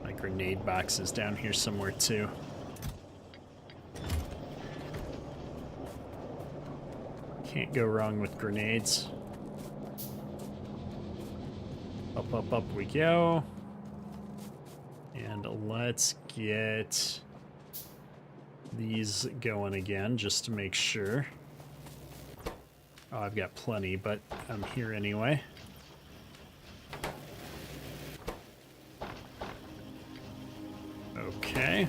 My grenade box is down here somewhere too. Can't go wrong with grenades. Up, up, up we go. And let's get these going again, just to make sure. Oh, I've got plenty, but I'm here anyway. Okay.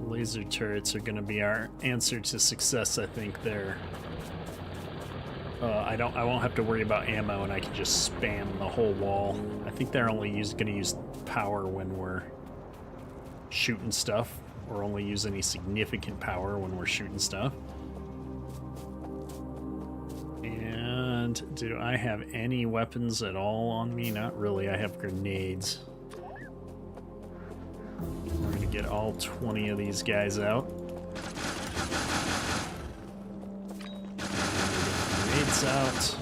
Laser turrets are going to be our answer to success, I think. There. I won't have to worry about ammo, and I can just spam the whole wall. I think they're only going to use power when we're shooting stuff, or only use any significant power when we're shooting stuff. And do I have any weapons at all on me? Not really. I have grenades. We're gonna get all 20 of these guys out. Grenades out.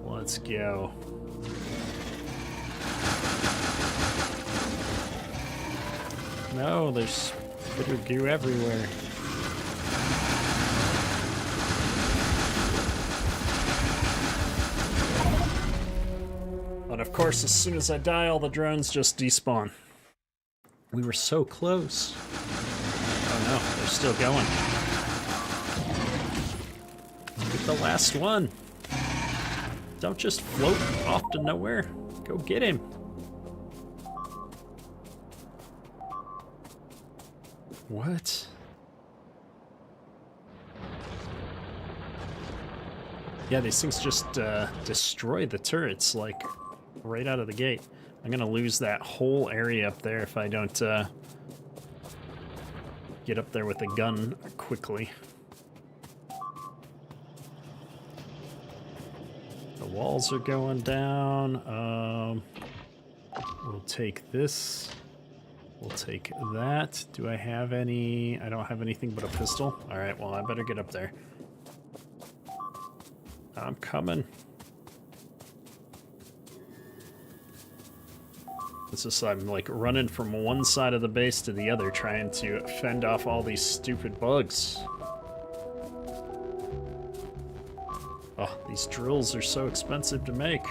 Let's go. No, there's spitter goo everywhere. But of course, as soon as I die, all the drones just despawn. We were so close. Oh no, they're still going. Get the last one. Don't just float off to nowhere. Go get him. What? Yeah, these things just destroy the turrets, like, right out of the gate. I'm gonna lose that whole area up there if I don't get up there with a gun quickly. The walls are going down. We'll take this. We'll take that. Do I have any? I don't have anything but a pistol. All right, well, I better get up there. I'm coming. It's just I'm like running from one side of the base to the other, trying to fend off all these stupid bugs. Oh, these drills are so expensive to make.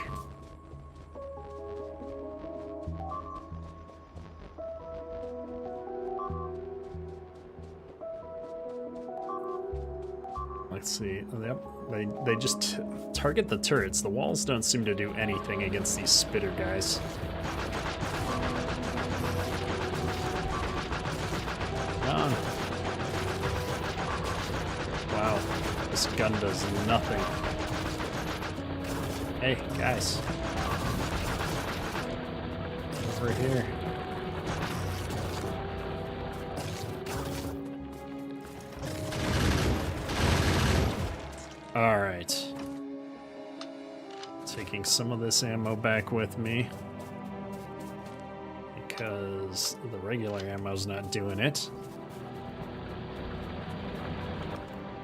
Let's see. Yep. They just target the turrets. The walls don't seem to do anything against these spitter guys. Come on. Wow. This gun does nothing. Hey, guys. Over here. All right. Taking some of this ammo back with me, because the regular ammo's not doing it.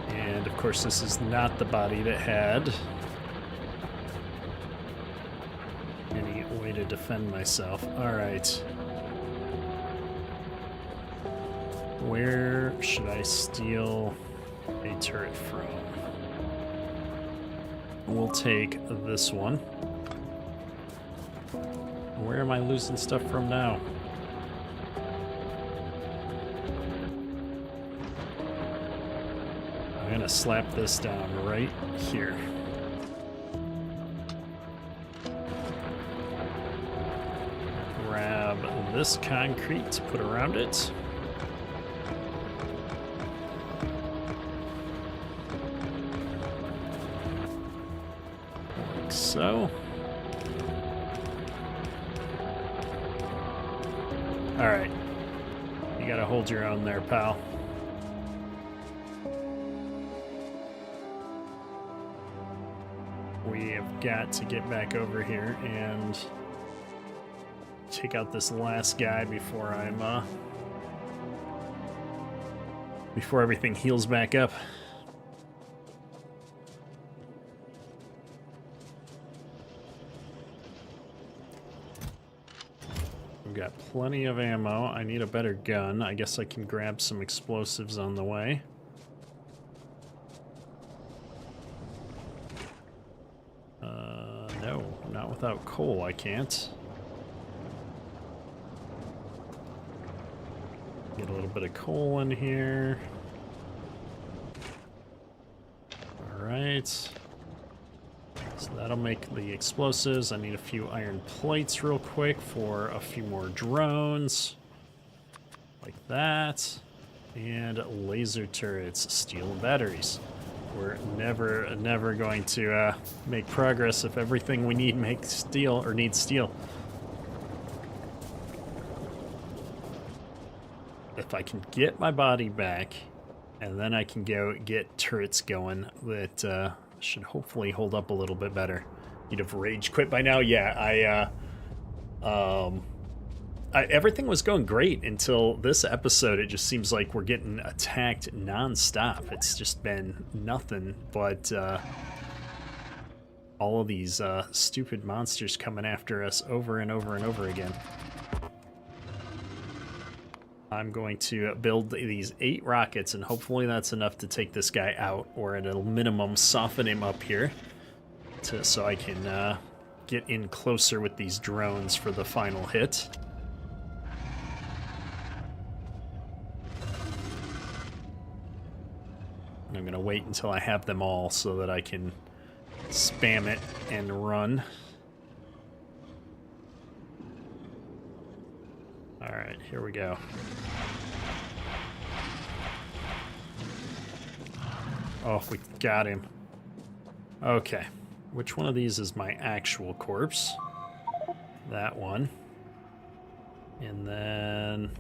And of course, this is not the body that had any way to defend myself. All right. Where should I steal a turret from? We'll take this one. Where am I losing stuff from now? I'm gonna slap this down right here. Grab this concrete to put around it. So. All right. You gotta hold your own there, pal. We have got to get back over here and take out this last guy before before everything heals back up. We've got plenty of ammo. I need a better gun. I guess I can grab some explosives on the way. No, not without coal, I can't. Get a little bit of coal in here. Alright. So that'll make the explosives. I need a few iron plates real quick for a few more drones. Like that. And laser turrets, steel batteries. We're never going to make progress if everything we need makes steel or needs steel. If I can get my body back, and then I can go get turrets going that should hopefully hold up a little bit better. You'd have rage quit by now? Yeah, everything was going great until this episode. It just seems like we're getting attacked nonstop. It's just been nothing but all of these stupid monsters coming after us over and over and over again. I'm going to build these 8 rockets, and hopefully that's enough to take this guy out, or at a minimum soften him up here, so I can get in closer with these drones for the final hit. And I'm going to wait until I have them all so that I can spam it and run. Alright, here we go. Oh, we got him. Okay. Which one of these is my actual corpse? That one. And then...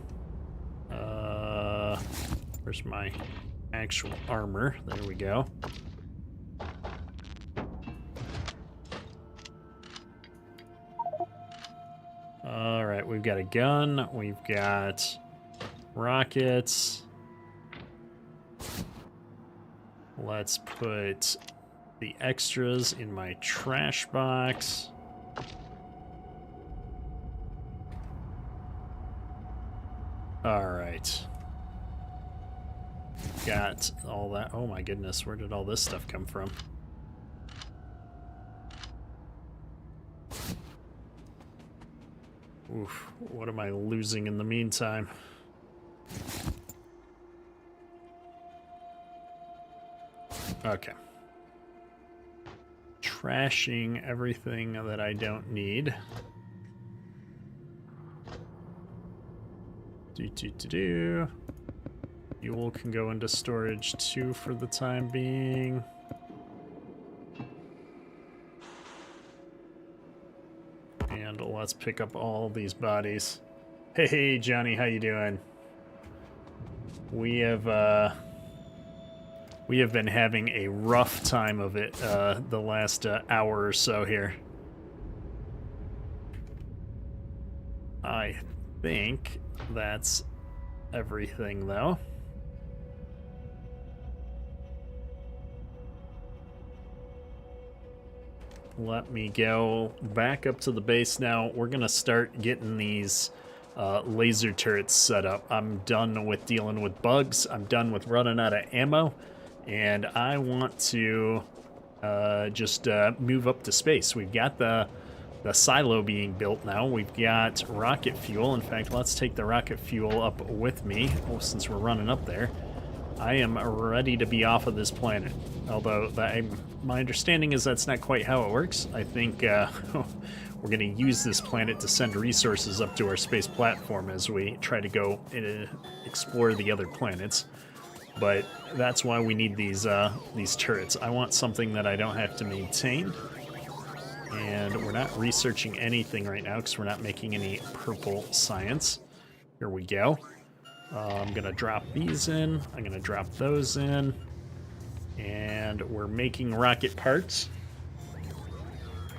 where's my actual armor? There we go. Alright, we've got a gun, we've got rockets. Let's put the extras in my trash box. Alright. Got all that. Oh my goodness, where did all this stuff come from? Oof, what am I losing in the meantime? Okay. Trashing everything that I don't need. Fuel can go into storage too for the time being. And let's pick up all these bodies. Hey, Johnny, how you doing? We have been having a rough time of it the last hour or so here. I think that's everything, though. Let me go back up to the base now. We're gonna start getting these laser turrets set up. I'm done with dealing with bugs. I'm done with running out of ammo. And I want to just move up to space. We've got the silo being built now. We've got rocket fuel. In fact, let's take the rocket fuel up with me. Oh, since we're running up there. I am ready to be off of this planet. Although my understanding is that's not quite how it works. I think we're going to use this planet to send resources up to our space platform as we try to go explore the other planets. But that's why we need these turrets. I want something that I don't have to maintain. And we're not researching anything right now because we're not making any purple science. Here we go. I'm going to drop these in. I'm going to drop those in. And we're making rocket parts.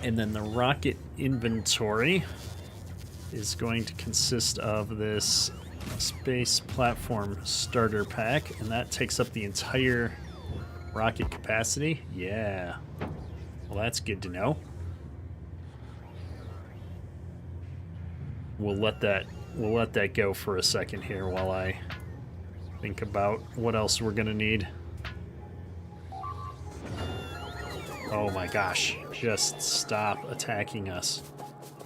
And then the rocket inventory is going to consist of this space platform starter pack, and that takes up the entire rocket capacity. Yeah. Well, that's good to know. We'll let that go for a second here while I think about what else we're gonna need. Oh my gosh, just stop attacking us.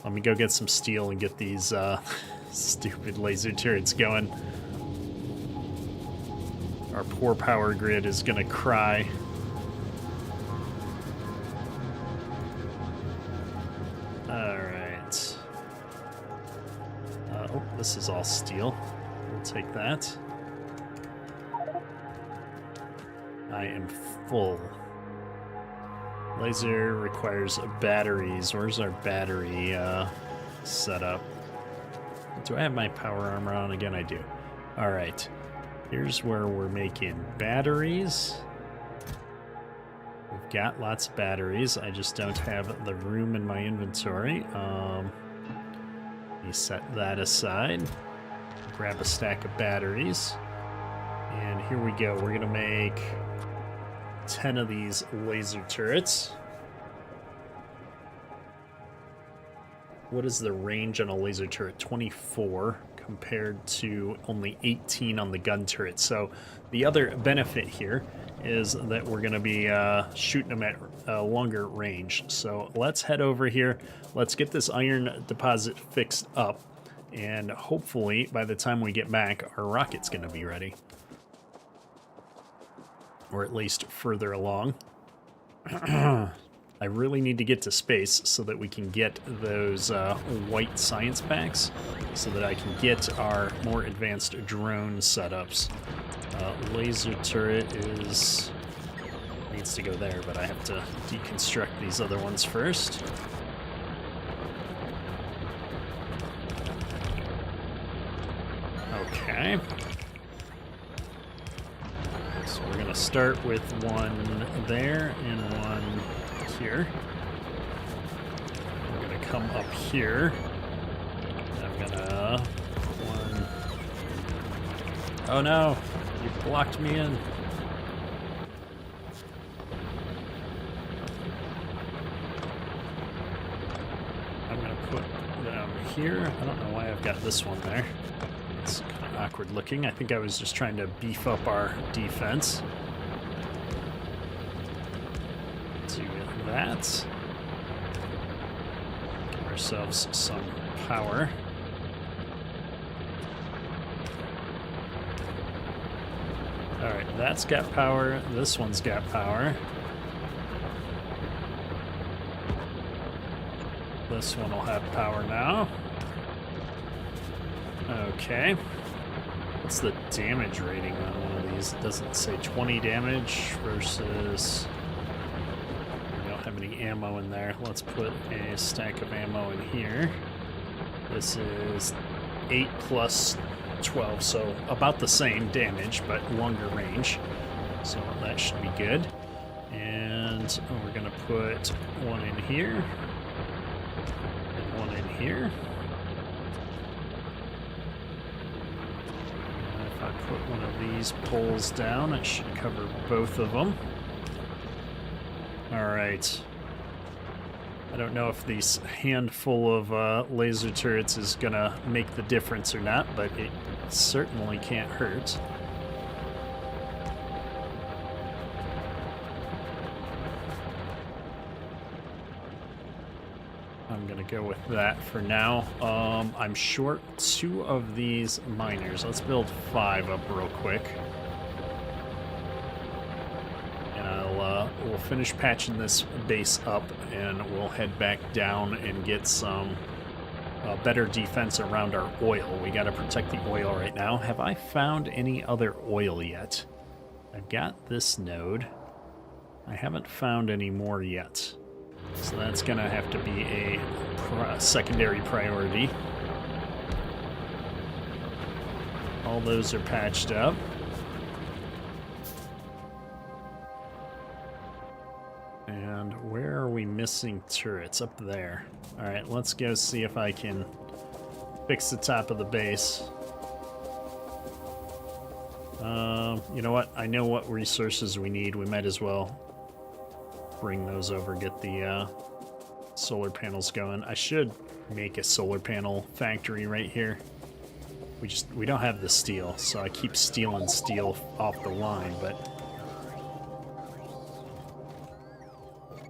Let me go get some steel and get these stupid laser turrets going. Our poor power grid is gonna cry. Alright. Oh, this is all steel. We'll take that. I am full. Laser requires batteries. Where's our battery setup? Do I have my power armor on again? I do. All right. Here's where we're making batteries. We've got lots of batteries. I just don't have the room in my inventory. Let me set that aside. Grab a stack of batteries. And here we go. We're going to make 10 of these laser turrets. What is the range on a laser turret? 24 compared to only 18 on the gun turret. So the other benefit here is that we're going to be shooting them at a longer range. So let's head over here. Let's get this iron deposit fixed up. And hopefully by the time we get back, our rocket's going to be ready. Or at least further along. I really need to get to space so that we can get those white science packs so that I can get our more advanced drone setups. Laser turret needs to go there, but I have to deconstruct these other ones first. Okay. So we're going to start with one there and one here. We're going to come up here. I'm going to one. Oh no, you blocked me in. I'm going to put them here. I don't know why I've got this one there. It's kind of awkward looking. I think I was just trying to beef up our defense. Do that. Give ourselves some power. Alright, that's got power. This one's got power. This one will have power now. Okay. What's the damage rating on one of these? It doesn't say 20 damage versus... We don't have any ammo in there. Let's put a stack of ammo in here. This is 8 plus 12, so about the same damage, but longer range. So that should be good. And we're going to put one in here. And one in here. Put one of these poles down. It should cover both of them. Alright. I don't know if this handful of laser turrets is gonna make the difference or not, but it certainly can't hurt. I'm gonna go with that for now. I'm short 2 of these miners. Let's build 5 up real quick. And we'll finish patching this base up, and we'll head back down and get some better defense around our oil. We gotta protect the oil right now. Have I found any other oil yet? I've got this node. I haven't found any more yet. So that's going to have to be a secondary priority. All those are patched up. And where are we missing turrets? Up there. Alright, let's go see if I can fix the top of the base. You know what? I know what resources we need. We might as well bring those over, get the solar panels going. I should make a solar panel factory right here. We don't have the steel, so I keep stealing steel off the line, but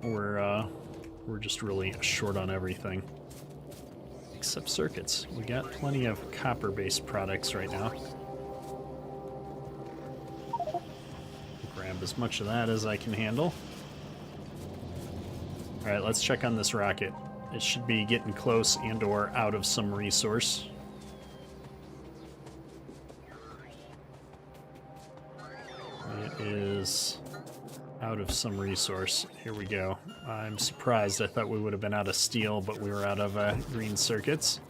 we're just really short on everything. Except circuits. We got plenty of copper-based products right now. Grab as much of that as I can handle. Alright, let's check on this rocket. It should be getting close and or out of some resource. It is out of some resource. Here we go. I'm surprised. I thought we would have been out of steel, but we were out of green circuits.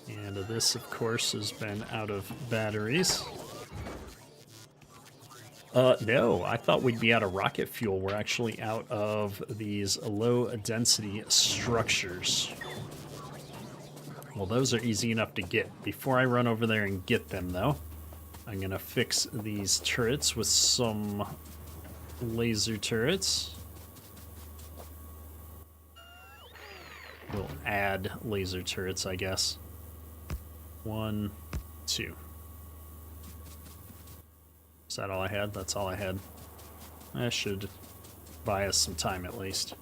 And this, of course, has been out of batteries. No, I thought we'd be out of rocket fuel. We're actually out of these low-density structures. Well, those are easy enough to get. Before I run over there and get them, though, I'm going to fix these turrets with some laser turrets. We'll add laser turrets, I guess. 1, 2. Is that all I had? That's all I had. That should buy us some time at least.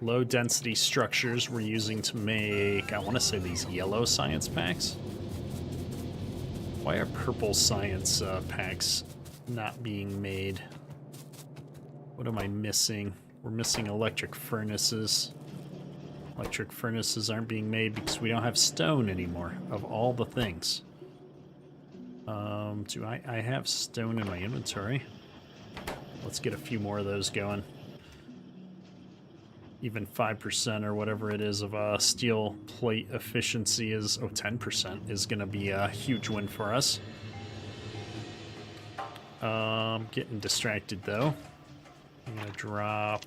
Low density structures we're using to make, I want to say, these yellow science packs. Why are purple science packs not being made? What am I missing? We're missing electric furnaces. Electric furnaces aren't being made because we don't have stone anymore, of all the things. Do I have stone in my inventory? Let's get a few more of those going. Even 5% or whatever it is of steel plate efficiency is, 10% is going to be a huge win for us. Getting distracted though. I'm going to drop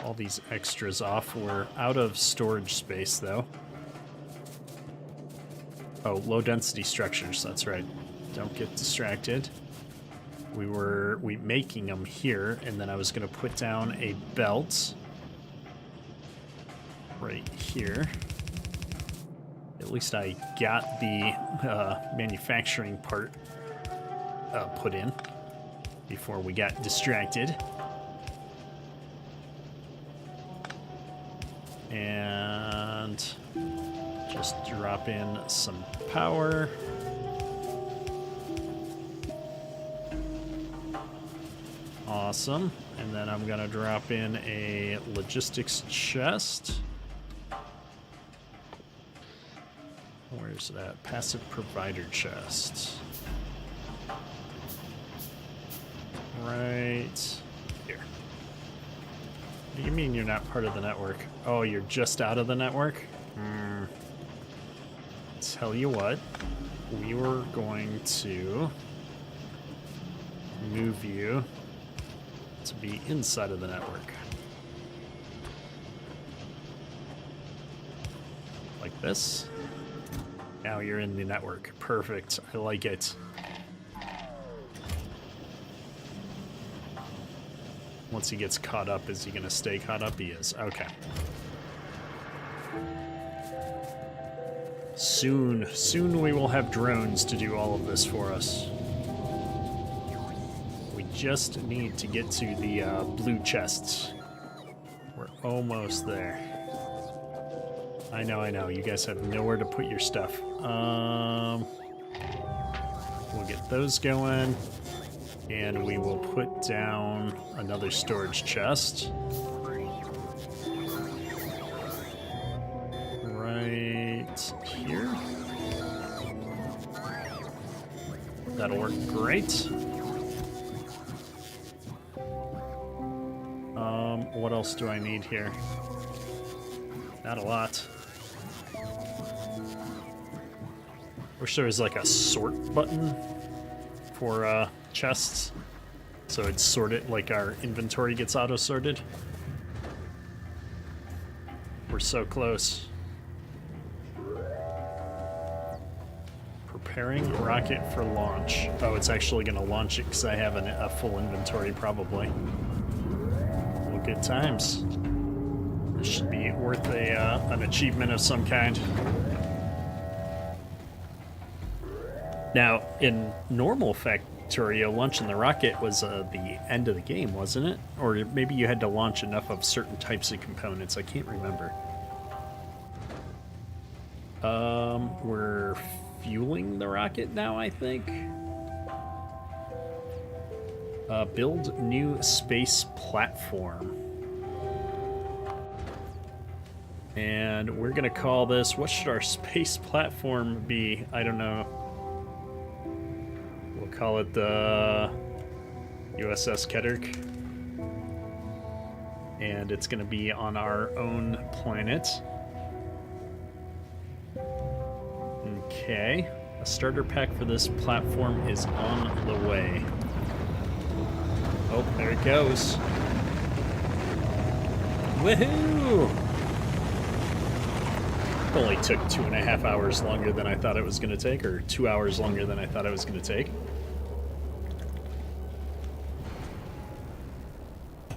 all these extras off. We're out of storage space though. Oh, low density structures, that's right. Don't get distracted. We making them here, and then I was going to put down a belt right here. At least I got the manufacturing part put in before we got distracted. And just drop in some power. Awesome. And then I'm gonna drop in a logistics chest. Where's that? Passive provider chest. Right here. What do you mean you're not part of the network? Oh, you're just out of the network? Tell you what, we were going to move you to be inside of the network. Like this. Now you're in the network. Perfect. I like it. Once he gets caught up, is he going to stay caught up? He is. Okay. Soon we will have drones to do all of this for us. We just need to get to the blue chests. We're almost there. I know. You guys have nowhere to put your stuff. We'll get those going. And we will put down another storage chest. Right here. That'll work great. What else do I need here? Not a lot. Wish there was like a sort button for chests. So it's sorted, like our inventory gets auto-sorted. We're so close. Preparing rocket for launch. Oh, it's actually going to launch it because I have a full inventory, probably. Well, good times. This should be worth an achievement of some kind. Now, in normal Factorio, launching the rocket was the end of the game, wasn't it? Or maybe you had to launch enough of certain types of components. I can't remember. We're fueling the rocket now, I think. Build new space platform. And we're gonna call this, what should our space platform be? I don't know. We'll call it the USS Keterk. And it's gonna be on our own planet. Okay, a starter pack for this platform is on the way. Oh, there it goes. Woohoo! Only took 2.5 hours longer than I thought it was going to take, or 2 hours longer than I thought it was going to take.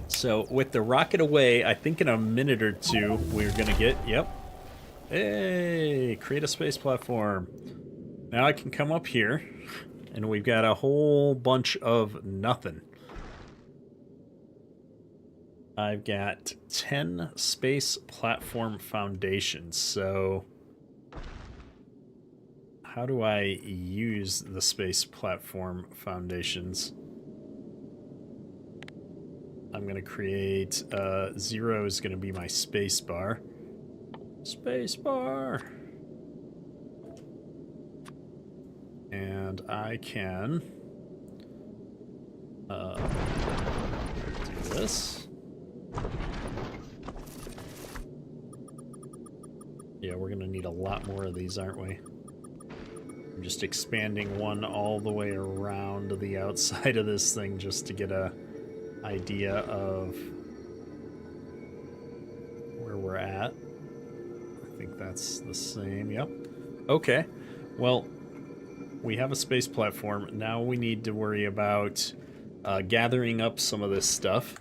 So with the rocket away, I think in a minute or two we're going to get, yep. Hey, create a space platform. Now I can come up here, and we've got a whole bunch of nothing. I've got 10 space platform foundations, so how do I use the space platform foundations? I'm going to create, 0 is going to be my space bar. Space bar! And I can do this. Yeah, we're gonna need a lot more of these, aren't we? I'm just expanding one all the way around the outside of this thing just to get a idea of where we're at. I think that's the same, yep. Okay, well, we have a space platform. Now we need to worry about gathering up some of this stuff.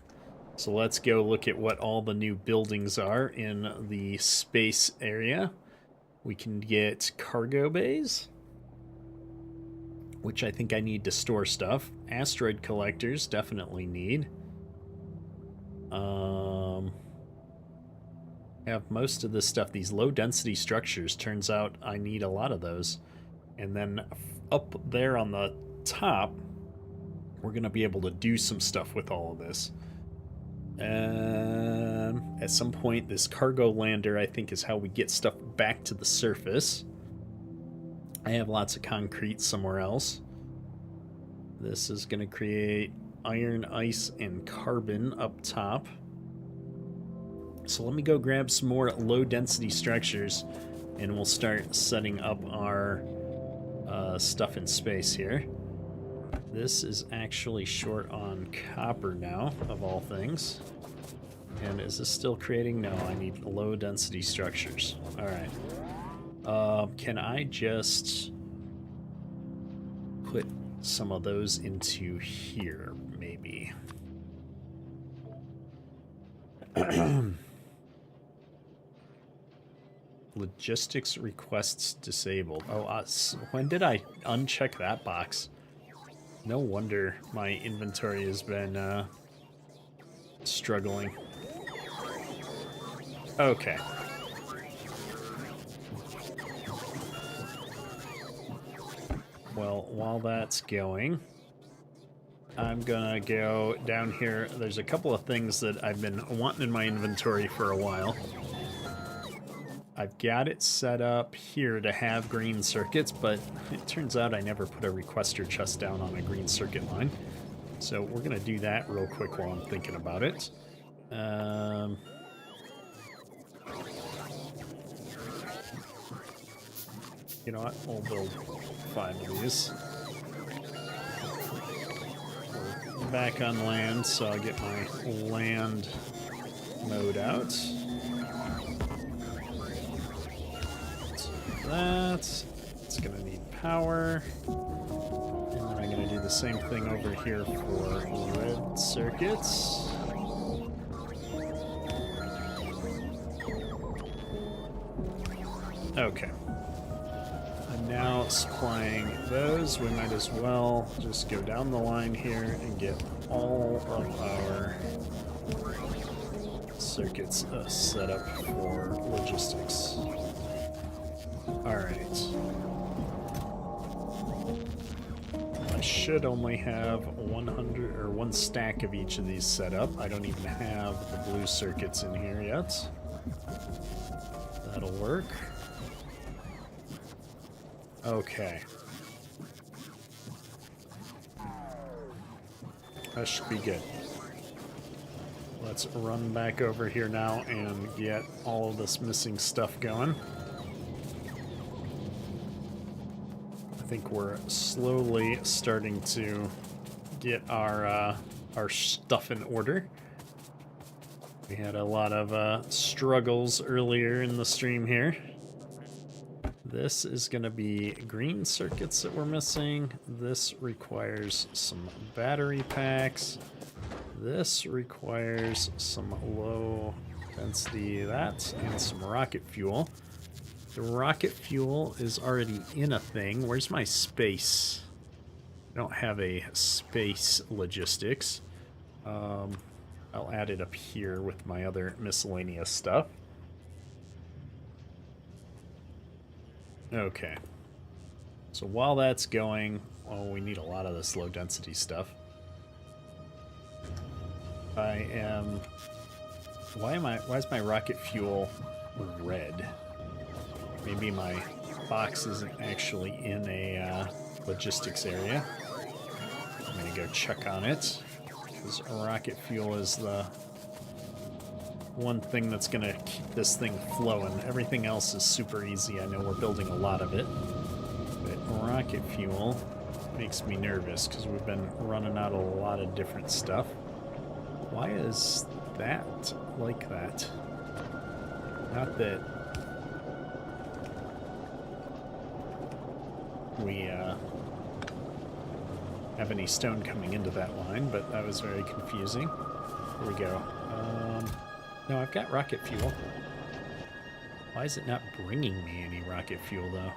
So let's go look at what all the new buildings are in the space area. We can get cargo bays, which I think I need to store stuff. Asteroid collectors, definitely need. Have most of this stuff. These low density structures, turns out I need a lot of those. And then up there on the top, we're going to be able to do some stuff with all of this. At some point, this cargo lander, I think, is how we get stuff back to the surface. I have lots of concrete somewhere else. This is going to create iron, ice, and carbon up top. So let me go grab some more low-density structures, and we'll start setting up our stuff in space here. This is actually short on copper now, of all things. And is this still creating? No, I need low-density structures. Alright. Can I just put some of those into here, maybe? Logistics requests disabled. Oh, when did I uncheck that box? No wonder my inventory has been struggling. Okay. Well, while that's going, I'm gonna go down here. There's a couple of things that I've been wanting in my inventory for a while. I've got it set up here to have green circuits, but it turns out I never put a requester chest down on a green circuit line. So we're gonna do that real quick while I'm thinking about it. You know what? We'll build 5 of these. We're back on land, so I'll get my land mode out. That. It's gonna need power. And then I'm gonna do the same thing over here for red circuits. Okay. I'm now supplying those. We might as well just go down the line here and get all of our circuits set up for logistics. Alright. I should only have 100 or one stack of each of these set up. I don't even have the blue circuits in here yet. That'll work. Okay. That should be good. Let's run back over here now and get all of this missing stuff going. I think we're slowly starting to get our stuff in order. We had a lot of struggles earlier in the stream here. This is going to be green circuits that we're missing. This requires some battery packs. This requires some low density that and some rocket fuel. The rocket fuel is already in a thing. Where's my space? I don't have a space logistics. I'll add it up here with my other miscellaneous stuff. Okay. So while that's going, oh, we need a lot of this low density stuff. Why is my rocket fuel red? Maybe my box isn't actually in a logistics area. I'm gonna go check on it, because rocket fuel is the one thing that's gonna keep this thing flowing. Everything else is super easy. I know we're building a lot of it, but rocket fuel makes me nervous because we've been running out of a lot of different stuff. Why is that like that? Not that we have any stone coming into that line, but that was very confusing. Here we go. No, I've got rocket fuel. Why is it not bringing me any rocket fuel, though?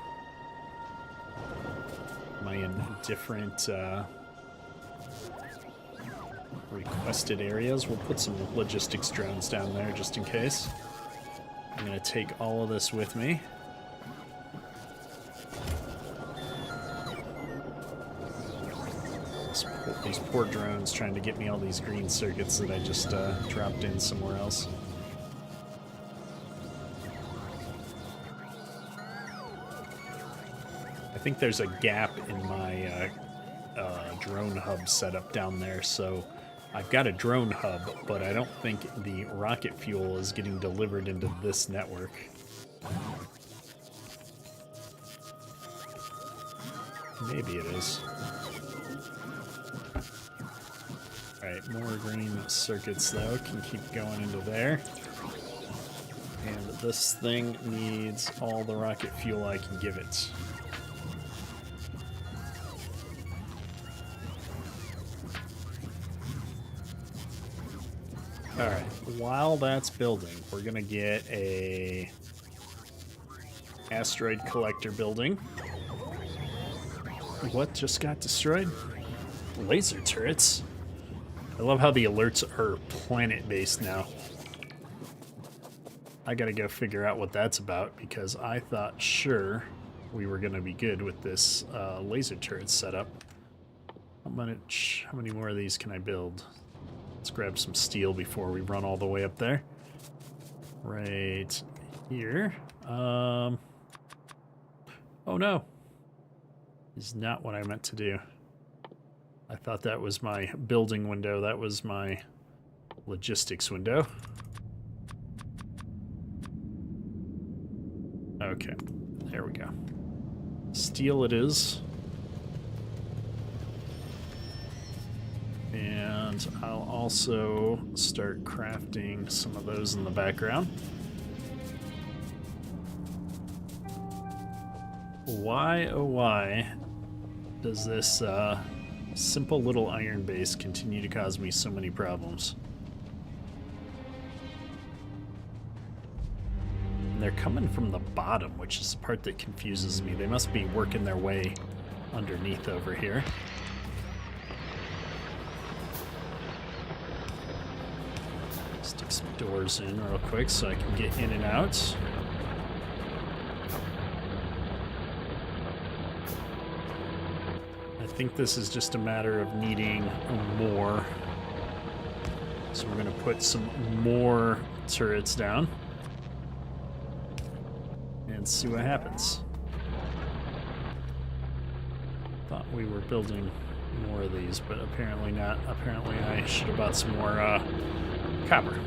Am I in different requested areas? We'll put some logistics drones down there just in case. I'm going to take all of this with me. These poor drones trying to get me all these green circuits that I just dropped in somewhere else. I think there's a gap in my drone hub setup down there, so I've got a drone hub, but I don't think the rocket fuel is getting delivered into this network. Maybe it is. Alright, more green circuits though can keep going into there. And this thing needs all the rocket fuel I can give it. Alright, while that's building, we're gonna get a asteroid collector building. What just got destroyed? Laser turrets? I love how the alerts are planet-based now. I gotta go figure out what that's about, because I thought sure we were gonna be good with this laser turret setup. How many more of these can I build? Let's grab some steel before we run all the way up there. Right here. Oh no. Is not what I meant to do. I thought that was my building window. That was my logistics window. Okay, there we go. Steel it is. And And I'll also start crafting some of those in the background. Why, oh why, does this simple little iron base continue to cause me so many problems? And they're coming from the bottom, which is the part that confuses me. They must be working their way underneath over here. Stick some doors in real quick so I can get in and out. I think this is just a matter of needing more. So we're going to put some more turrets down and see what happens. Thought we were building more of these, but apparently not. Apparently I should have bought some more copper.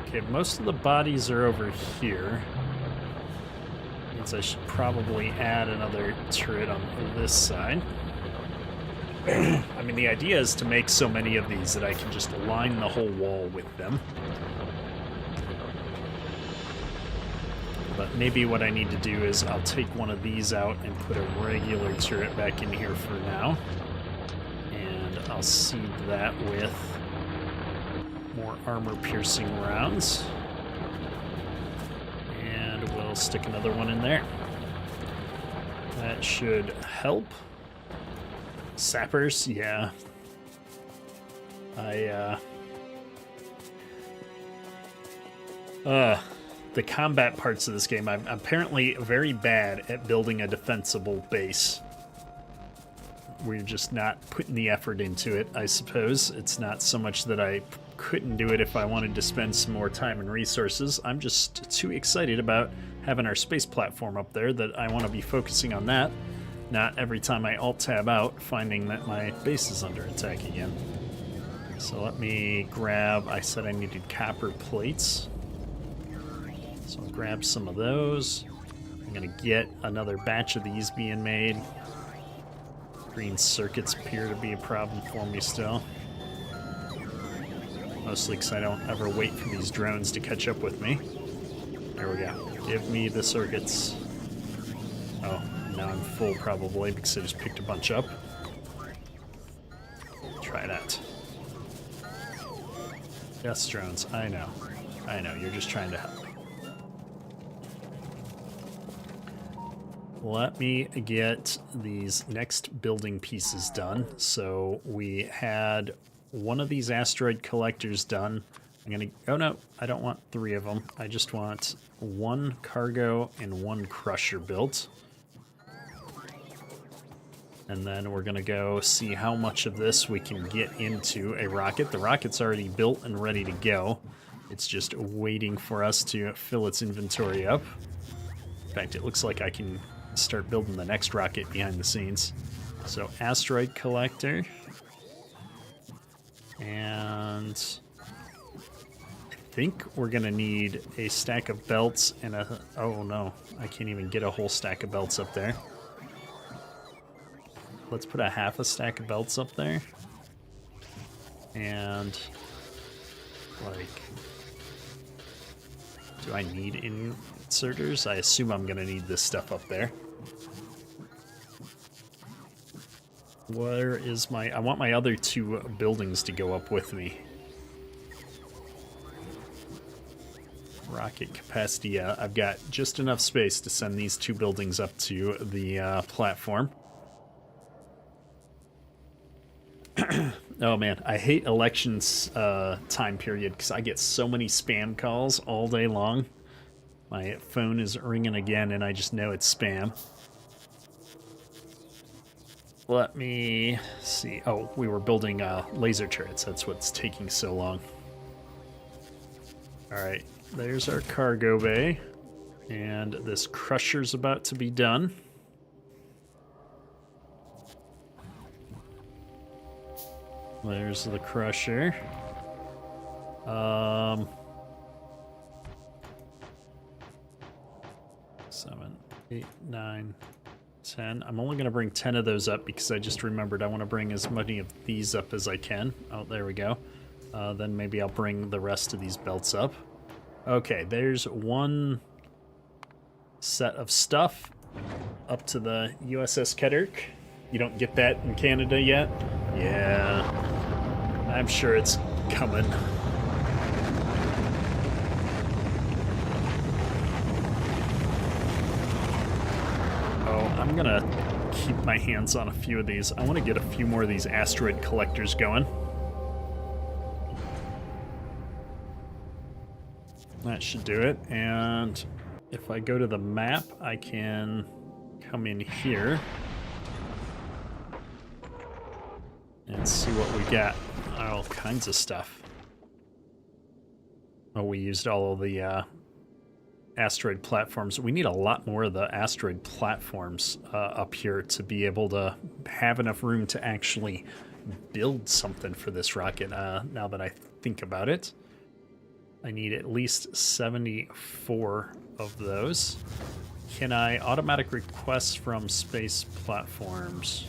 Okay, most of the bodies are over here. Means I should probably add another turret on this side. I mean, the idea is to make so many of these that I can just line the whole wall with them. But maybe what I need to do is I'll take one of these out and put a regular turret back in here for now. And I'll seed that with more armor-piercing rounds. And we'll stick another one in there. That should help. Sappers, yeah. The combat parts of this game, I'm apparently very bad at building a defensible base. We're just not putting the effort into it, I suppose. It's not so much that I couldn't do it if I wanted to spend some more time and resources. I'm just too excited about having our space platform up there that I want to be focusing on that. Not every time I alt-tab out, finding that my base is under attack again. So let me grab, I said I needed copper plates. So I'll grab some of those. I'm gonna get another batch of these being made. Green circuits appear to be a problem for me still. Mostly because I don't ever wait for these drones to catch up with me. There we go. Give me the circuits. Oh, now I'm full probably because I just picked a bunch up. Try that. Yes, drones, I know. I know, you're just trying to help. Let me get these next building pieces done. So we had one of these asteroid collectors done. I'm gonna, oh no, I don't want 3 of them. I just want 1 cargo and 1 crusher built. And then we're gonna go see how much of this we can get into a rocket. The rocket's already built and ready to go. It's just waiting for us to fill its inventory up. In fact, it looks like I can start building the next rocket behind the scenes. So asteroid collector. And I think we're gonna need a stack of belts and a, oh no, I can't even get a whole stack of belts up there. Let's put a half a stack of belts up there. And like, do I need inserters? I assume I'm gonna need this stuff up there. Where is my, I want my other 2 buildings to go up with me. Rocket capacity, yeah, I've got just enough space to send these 2 buildings up to the platform. Oh man, I hate elections time period because I get so many spam calls all day long. My phone is ringing again and I just know it's spam. Let me see. Oh, we were building laser turrets. That's what's taking so long. All right, there's our cargo bay. And this crusher's about to be done. There's the crusher. 7, 8, 9, 10. I'm only going to bring 10 of those up because I just remembered I want to bring as many of these up as I can. Oh, there we go. Then maybe I'll bring the rest of these belts up. Okay, there's one set of stuff up to the USS Ketterk. You don't get that in Canada yet? Yeah, I'm sure it's coming. I'm gonna keep my hands on a few of these. I want to get a few more of these asteroid collectors going. That should do it. And if I go to the map, I can come in here and see what we got. All kinds of stuff. Oh, we used all of the asteroid platforms. We need a lot more of the asteroid platforms up here to be able to have enough room to actually build something for this rocket. Now that I think about it, I need at least 74 of those. Can I automatic requests from space platforms?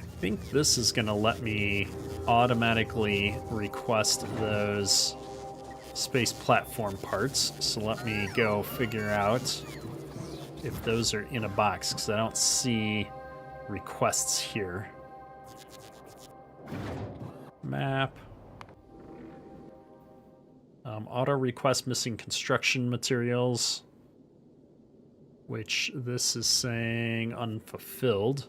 I think this is going to let me automatically request those space platform parts. So let me go figure out if those are in a box, because I don't see requests here. Map. Auto request missing construction materials, which this is saying unfulfilled.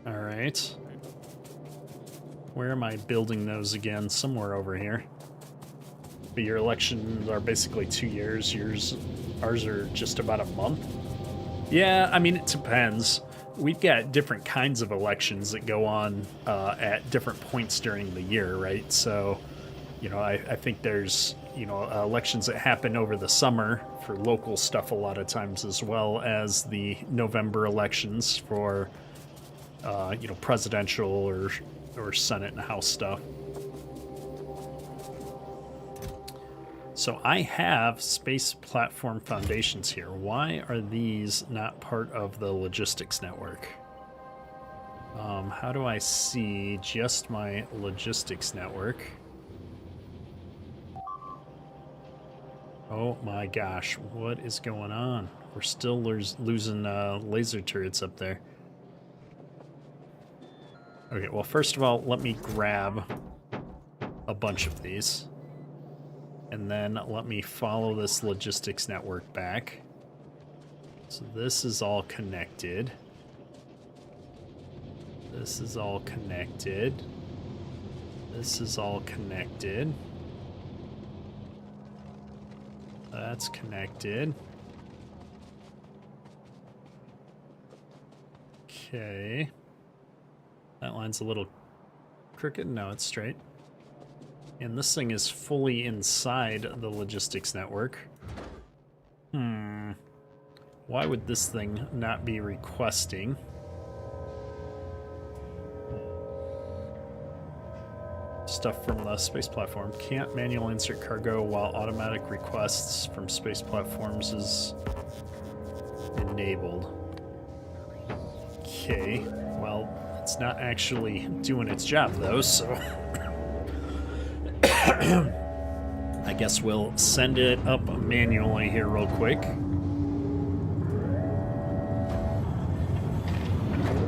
All right. Where am I building those again? Somewhere over here. But your elections are basically 2 years. Ours are just about a month. Yeah, I mean, it depends. We've got different kinds of elections that go on at different points during the year, right? So, you know, I think there's, you know, elections that happen over the summer for local stuff a lot of times, as well as the November elections for you know, presidential or Senate and House stuff. So I have space platform foundations here. Why are these not part of the logistics network? How do I see just my logistics network? Oh my gosh, what is going on? We're still losing laser turrets up there. Okay, well, first of all, let me grab a bunch of these. And then let me follow this logistics network back. So this is all connected. This is all connected. This is all connected. That's connected. Okay. That line's a little crooked. No, it's straight. And this thing is fully inside the logistics network. Why would this thing not be requesting? Stuff from the space platform. Can't manually insert cargo while automatic requests from space platforms is enabled. Okay, well, it's not actually doing its job though, so I guess we'll send it up manually here real quick.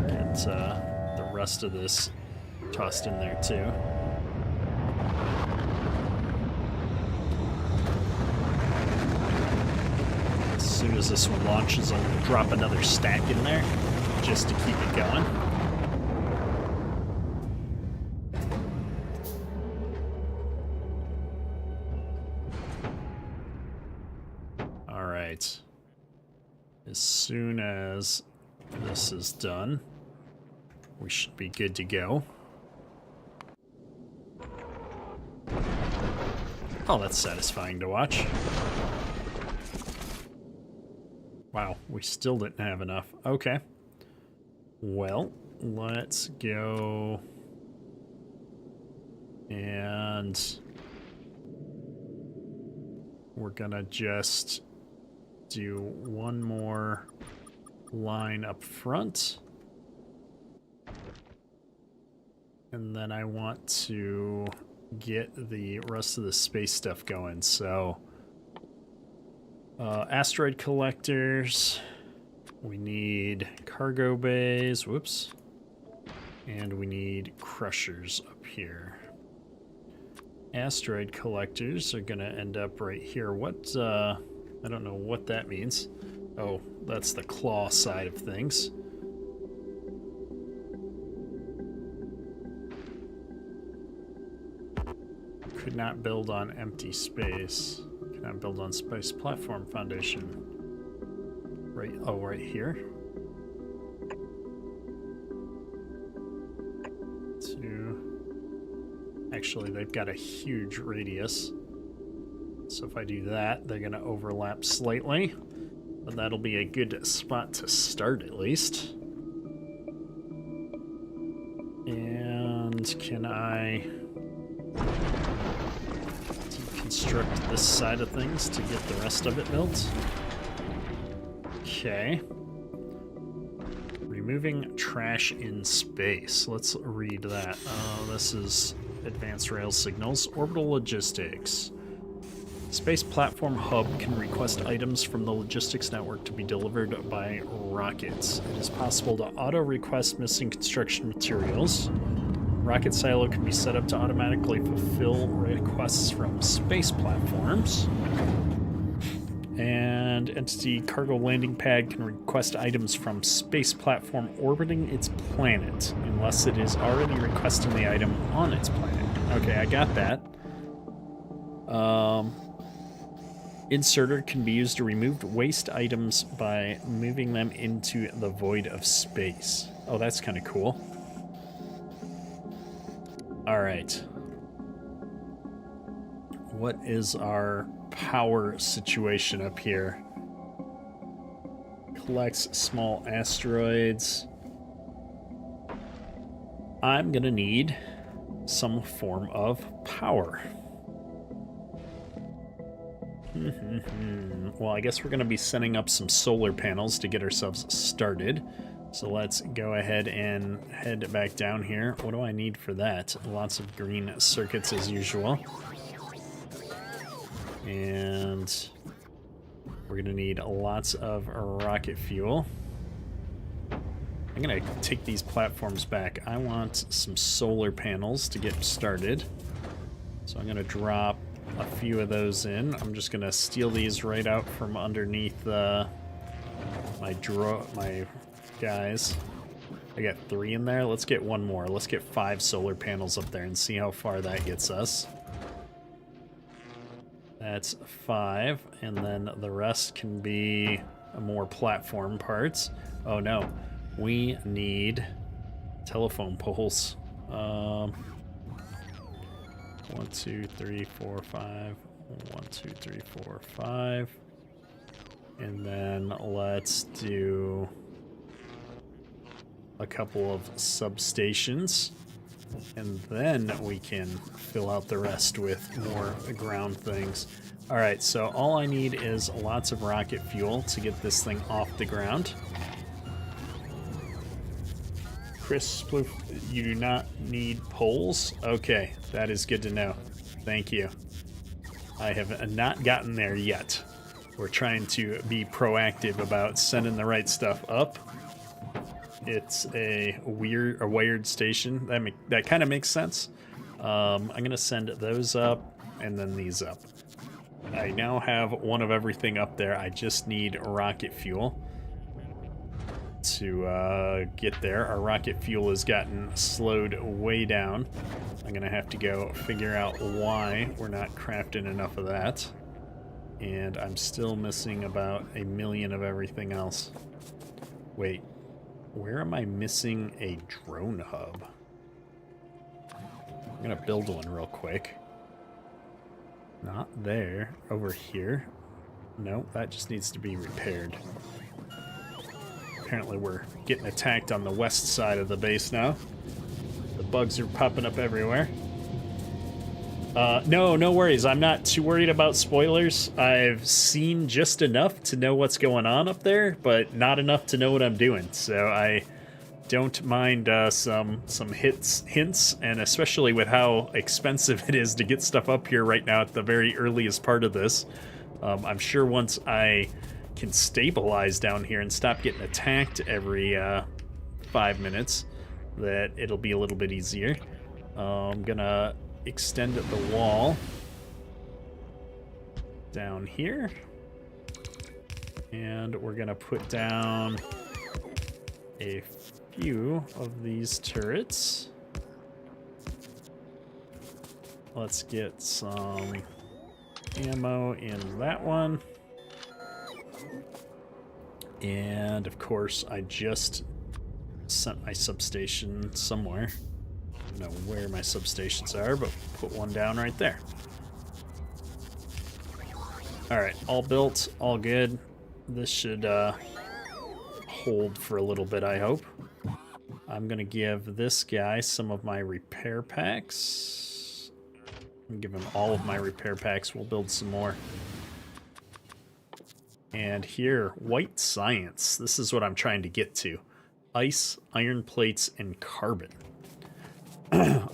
Get the rest of this tossed in there too. As soon as this one launches, I'll drop another stack in there just to keep it going. All right. As soon as this is done, we should be good to go. Oh, that's satisfying to watch. Wow, we still didn't have enough. Okay. Well, let's go and we're gonna just do one more line up front. And then I want to get the rest of the space stuff going. So, asteroid collectors. We need cargo bays. Whoops. And we need crushers up here. Asteroid collectors are going to end up right here. What, I don't know what that means. Oh, that's the claw side of things. Could not build on empty space. Cannot build on space platform foundation. Right, oh, right here. Actually, they've got a huge radius. So if I do that, they're gonna overlap slightly. But that'll be a good spot to start at least. And can I deconstruct this side of things to get the rest of it built? Okay. Removing trash in space. Let's read that. This is advanced rail signals. Orbital logistics. Space platform hub can request items from the logistics network to be delivered by rockets. It is possible to auto-request missing construction materials. Rocket silo can be set up to automatically fulfill requests from space platforms. And entity cargo landing pad can request items from space platform orbiting its planet, unless it is already requesting the item on its planet. Okay, I got that. Inserter can be used to remove waste items by moving them into the void of space. Oh, that's kind of cool. All right. What is our power situation up here? Collects small asteroids. I'm gonna need some form of power. Well, I guess we're gonna be setting up some solar panels to get ourselves started. So let's go ahead and head back down here. What do I need for that? Lots of green circuits as usual. And we're gonna need lots of rocket fuel. I'm gonna take these platforms back. I want some solar panels to get started. So I'm gonna drop a few of those in. I'm just gonna steal these right out from underneath my guys. I got 3 in there. Let's get one more. Let's get 5 solar panels up there and see how far that gets us. That's 5, and then the rest can be more platform parts. Oh no, we need telephone poles. 1, 2, 3, 4, 5. 1, 2, 3, 4, 5. And then let's do a couple of substations. And then we can fill out the rest with more ground things. All right, so all I need is lots of rocket fuel to get this thing off the ground. Chris Sploof, you do not need poles? Okay, that is good to know. Thank you. I have not gotten there yet. We're trying to be proactive about sending the right stuff up. It's a wired station. That kind of makes sense. I'm gonna send those up and then these up. I now have one of everything up there. I just need rocket fuel to get there. Our rocket fuel has gotten slowed way down. I'm gonna have to go figure out why we're not crafting enough of that. And I'm still missing about 1 million of everything else. Wait. Where am I missing a drone hub? I'm gonna build one real quick. Not there. Over here. No, that just needs to be repaired. Apparently we're getting attacked on the west side of the base now. The bugs are popping up everywhere. No, no worries. I'm not too worried about spoilers. I've seen just enough to know what's going on up there, but not enough to know what I'm doing. So I don't mind some hints, and especially with how expensive it is to get stuff up here right now at the very earliest part of this. I'm sure once I can stabilize down here and stop getting attacked every 5 minutes, that it'll be a little bit easier. I'm gonna extend the wall down here, and we're gonna put down a few of these turrets. Let's get some ammo in that one. And of course, I just sent my substation somewhere. I don't know where my substations are, but put one down right there. Alright, all built, all good. This should hold for a little bit, I hope. I'm gonna give this guy some of my repair packs. I'm give him all of my repair packs. We'll build some more. And here, white science. This is what I'm trying to get to. Ice, iron plates, and carbon.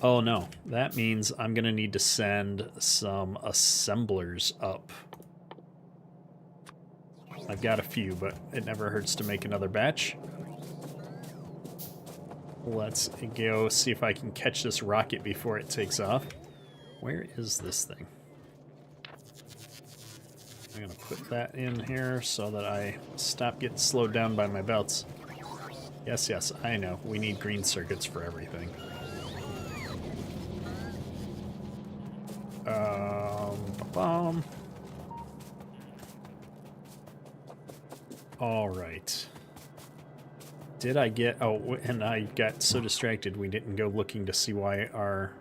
Oh no, that means I'm gonna need to send some assemblers up. I've got a few, but it never hurts to make another batch. Let's go see if I can catch this rocket before it takes off. Where is this thing? I'm gonna put that in here so that I stop getting slowed down by my belts. Yes, yes, I know. We need green circuits for everything. Ba-bum. All right. Did I get... Oh, and I got so distracted we didn't go looking to see why our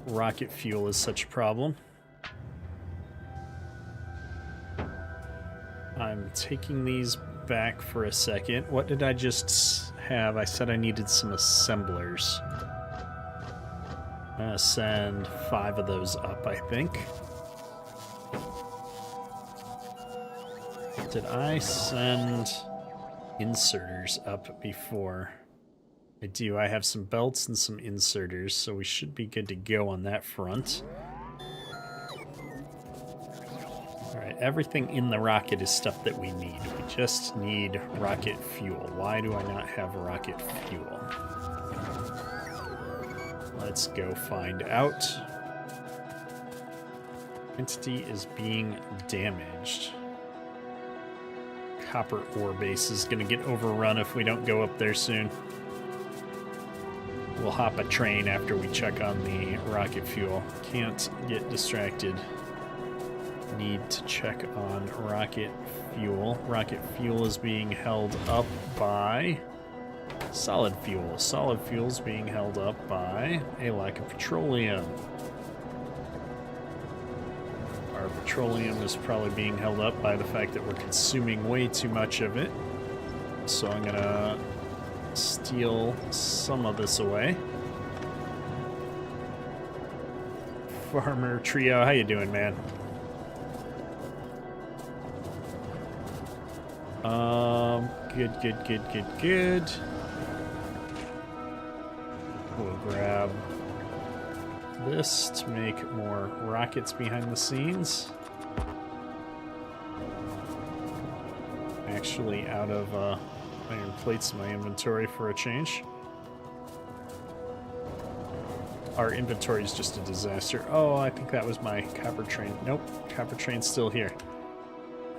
rocket fuel is such a problem. I'm taking these back for a second. What did I just have? I said I needed some assemblers. I'm gonna send 5 of those up, I think. Did I send inserters up before? I do. I have some belts and some inserters, so we should be good to go on that front. Alright, everything in the rocket is stuff that we need. We just need rocket fuel. Why do I not have rocket fuel? Let's go find out. Entity is being damaged. Copper ore base is going to get overrun if we don't go up there soon. We'll hop a train after we check on the rocket fuel. Can't get distracted. Need to check on rocket fuel. Rocket fuel is being held up by solid fuel. Solid fuel is being held up by a lack of petroleum. Our petroleum is probably being held up by the fact that we're consuming way too much of it. So I'm gonna steal some of this away. Farmer Trio, how you doing, man? Good. We'll grab this to make more rockets behind the scenes. Actually out of iron plates in my inventory for a change. Our inventory is just a disaster. Oh, I think that was my copper train. Nope, copper train's still here.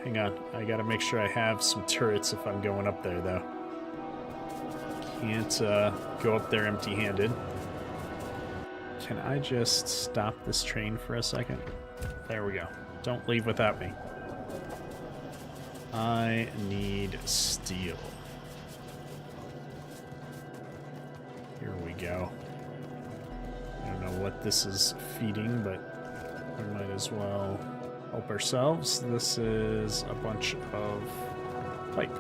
Hang on, I gotta make sure I have some turrets if I'm going up there, though. Can't go up there empty-handed. Can I just stop this train for a second? There we go. Don't leave without me. I need steel. Here we go. I don't know what this is feeding, but we might as well help ourselves. This is a bunch of pipe.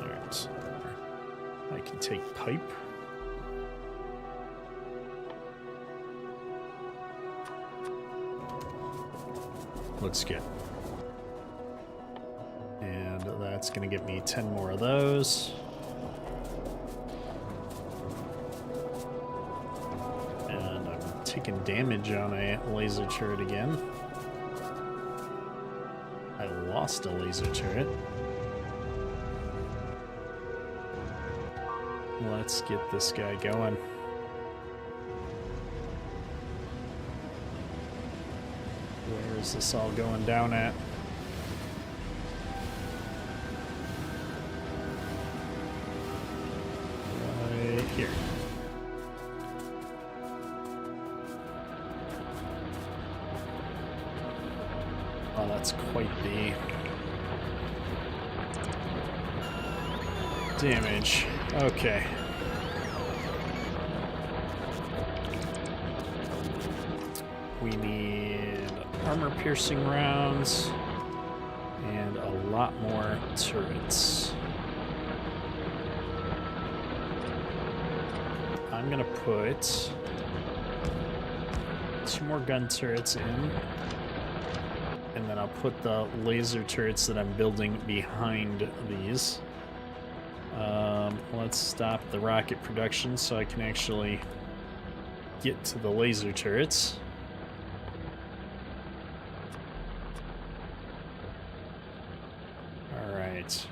Alright. I can take pipe. Looks good. And that's going to get me 10 more of those. And I'm taking damage on a laser turret again. I lost a laser turret. Let's get this guy going. Where is this all going down at? Right here. Oh, that's quite the damage. Okay. We need armor-piercing rounds and a lot more turrets. I'm gonna put 2 more gun turrets in, and then I'll put the laser turrets that I'm building behind these. Let's stop the rocket production so I can actually get to the laser turrets. All right.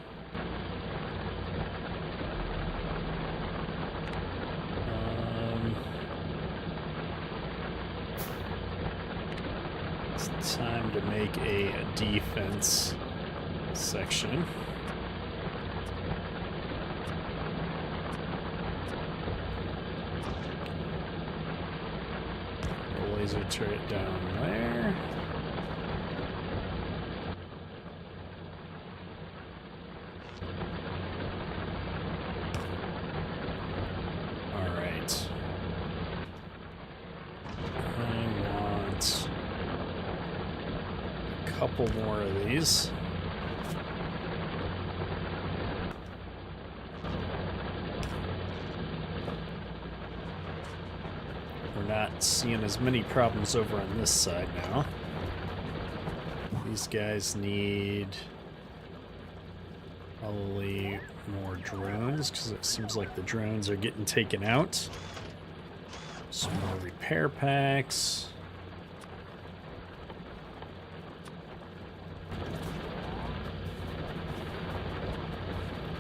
It's time to make a defense section. Laser turret down there. All right. I want a couple more of these. Not seeing as many problems over on this side now. These guys need probably more drones because it seems like the drones are getting taken out. Some more repair packs.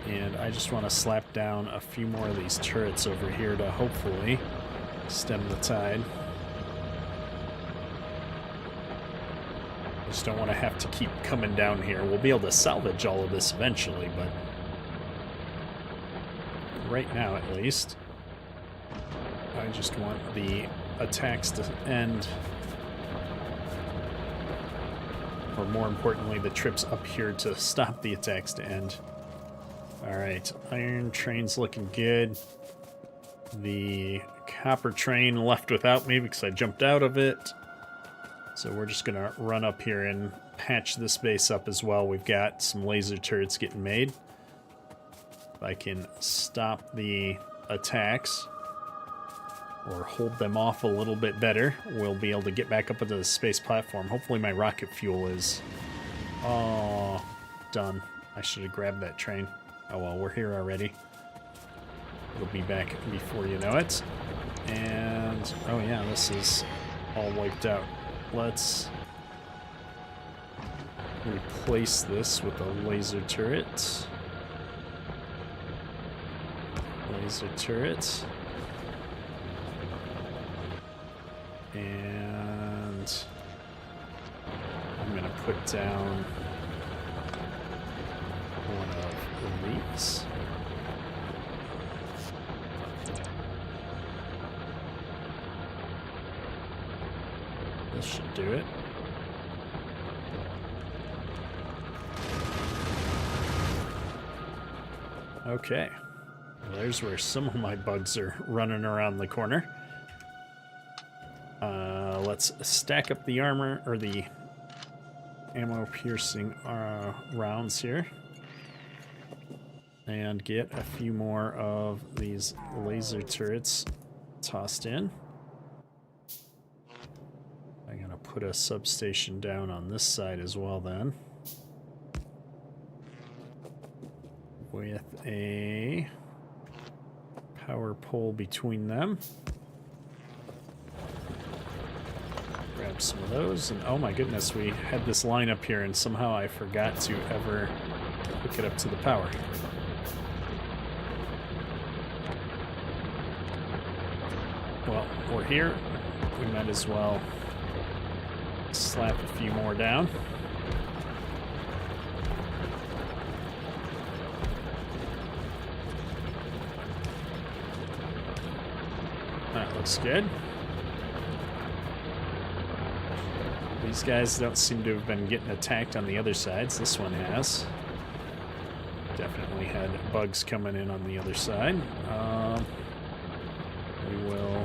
And I just want to slap down a few more of these turrets over here to hopefully stem the tide. Just don't want to have to keep coming down here. We'll be able to salvage all of this eventually, but right now at least, I just want the attacks to end. Or more importantly, the trips up here to stop the attacks to end. Alright, iron train's looking good. The copper train left without me because I jumped out of it. So we're just going to run up here and patch this base up as well. We've got some laser turrets getting made. If I can stop the attacks or hold them off a little bit better, we'll be able to get back up into the space platform. Hopefully my rocket fuel is done. I should have grabbed that train. Oh well, we're here already. It'll be back before you know it. And, oh yeah, this is all wiped out. Let's replace this with a laser turret. Laser turret. And I'm going to put down one of these. This should do it. Okay. Well, there's where some of my bugs are running around the corner. Let's stack up the armor, or the ammo-piercing rounds here. And get a few more of these laser turrets tossed in. put a substation down on this side as well then. With a power pole between them. Grab some of those, and oh my goodness, we had this line up here and somehow I forgot to ever hook it up to the power. Well, we're here. We might as well slap a few more down. That looks good. These guys don't seem to have been getting attacked on the other sides. This one has. Definitely had bugs coming in on the other side. We will...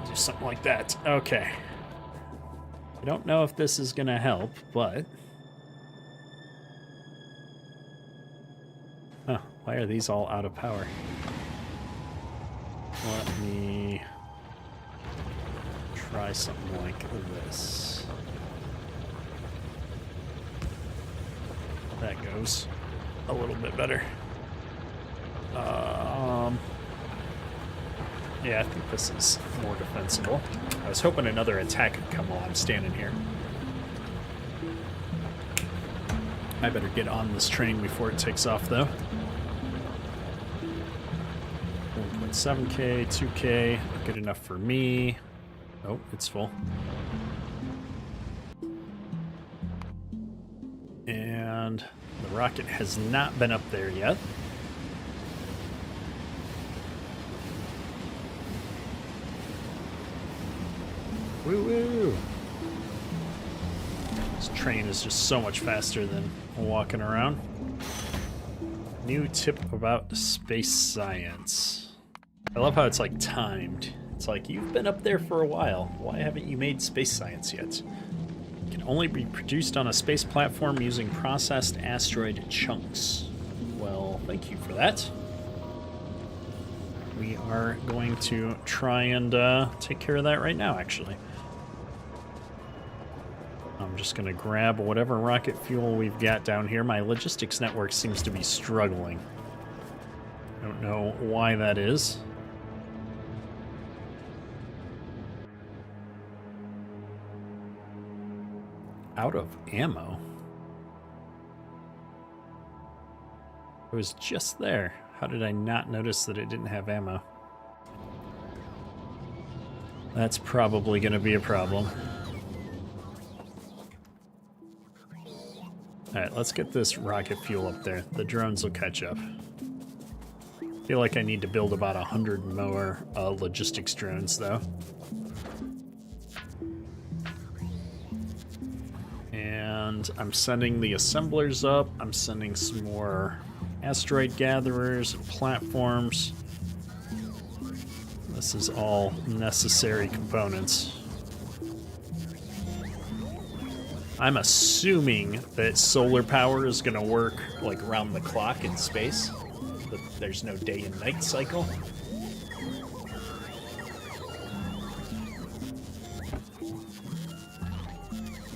do something like that. Okay. I don't know if this is going to help, but... Huh, why are these all out of power? Let me try something like this. That goes a little bit better. Yeah, I think this is more defensible. I was hoping another attack would come while I'm standing here. I better get on this train before it takes off, though. 1.7K, 2K, good enough for me. Oh, it's full. And the rocket has not been up there yet. Woo-woo! This train is just so much faster than walking around. New tip about space science. I love how it's like timed. It's like, you've been up there for a while. Why haven't you made space science yet? It can only be produced on a space platform using processed asteroid chunks. Well, thank you for that. We are going to try and take care of that right now, actually. I'm just going to grab whatever rocket fuel we've got down here. My logistics network seems to be struggling. I don't know why that is. Out of ammo? It was just there. How did I not notice that it didn't have ammo? That's probably going to be a problem. Alright, let's get this rocket fuel up there. The drones will catch up. I feel like I need to build about 100 more logistics drones, though. And I'm sending the assemblers up. I'm sending some more asteroid gatherers and platforms. This is all necessary components. I'm assuming that solar power is going to work like around the clock in space. That there's no day and night cycle.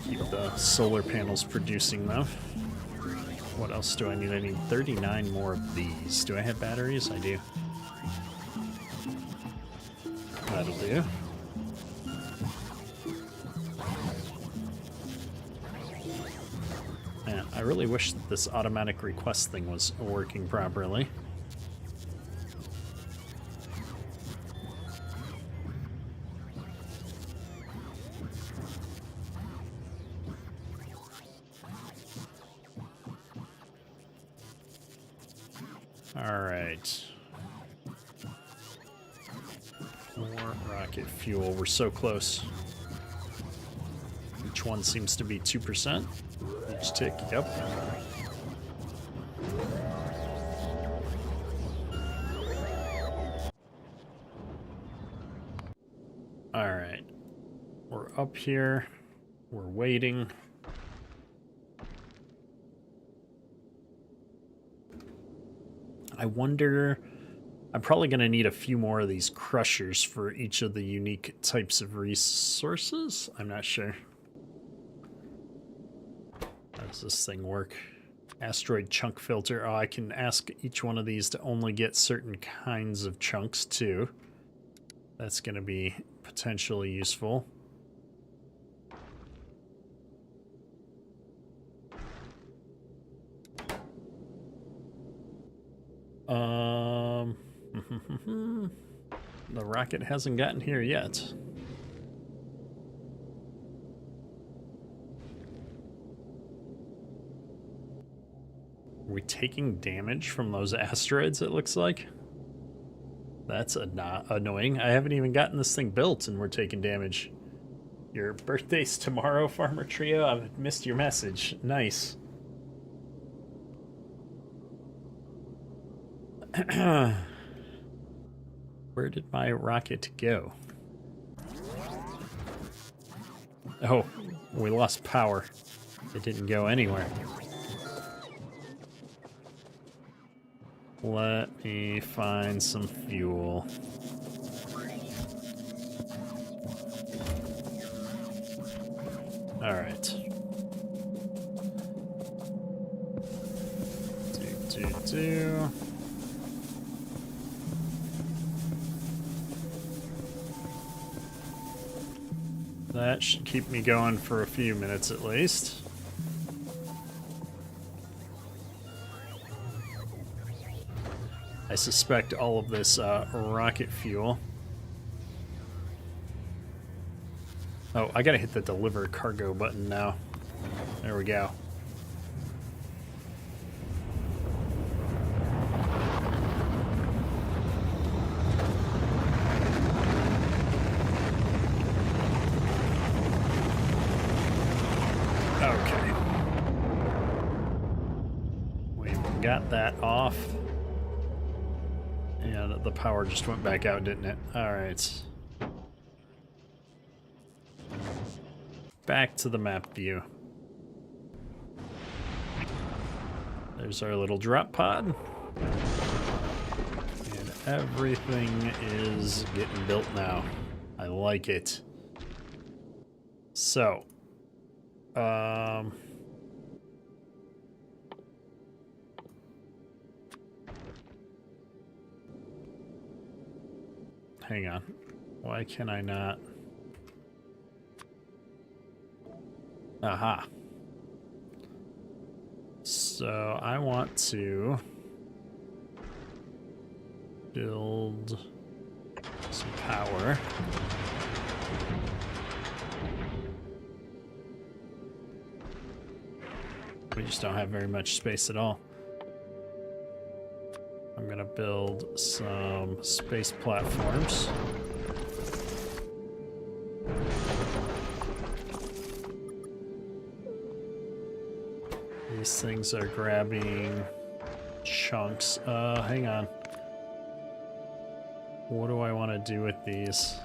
Keep the solar panels producing though. What else do I need? I need 39 more of these. Do I have batteries? I do. That'll do. Man, I really wish that this automatic request thing was working properly. All right. More rocket fuel. We're so close. Each one seems to be 2%. Each tick, yep. All right. We're up here. We're waiting. I wonder... I'm probably going to need a few more of these crushers for each of the unique types of resources. I'm not sure. How does this thing work? Asteroid chunk filter. Oh, I can ask each one of these to only get certain kinds of chunks too. That's going to be potentially useful. The rocket hasn't gotten here yet. Are we taking damage from those asteroids, it looks like? That's annoying. I haven't even gotten this thing built and we're taking damage. Your birthday's tomorrow, Farmer Trio? I've missed your message. Nice. Where did my rocket go? Oh, we lost power. It didn't go anywhere. Let me find some fuel. All right. Do. That should keep me going for a few minutes at least. I suspect all of this rocket fuel. Oh, I gotta hit the deliver cargo button now. There we go. Okay. We've got that off. And the power just went back out, didn't it? Alright. Back to the map view. There's our little drop pod. And everything is getting built now. I like it. So, hang on. Why can I not? Aha. So I want to build some power. We just don't have very much space at all. I'm gonna build some space platforms. These things are grabbing chunks. Hang on. What do I want to do with these?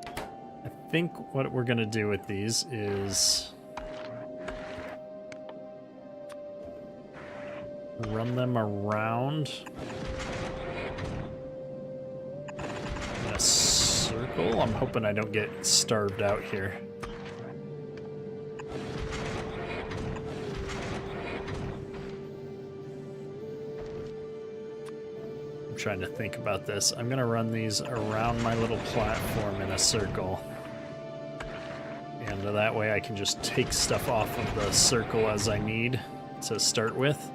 I think what we're gonna do with these is run them around in a circle. I'm hoping I don't get starved out here. I'm trying to think about this. I'm gonna run these around my little platform in a circle. And that way I can just take stuff off of the circle as I need to start with.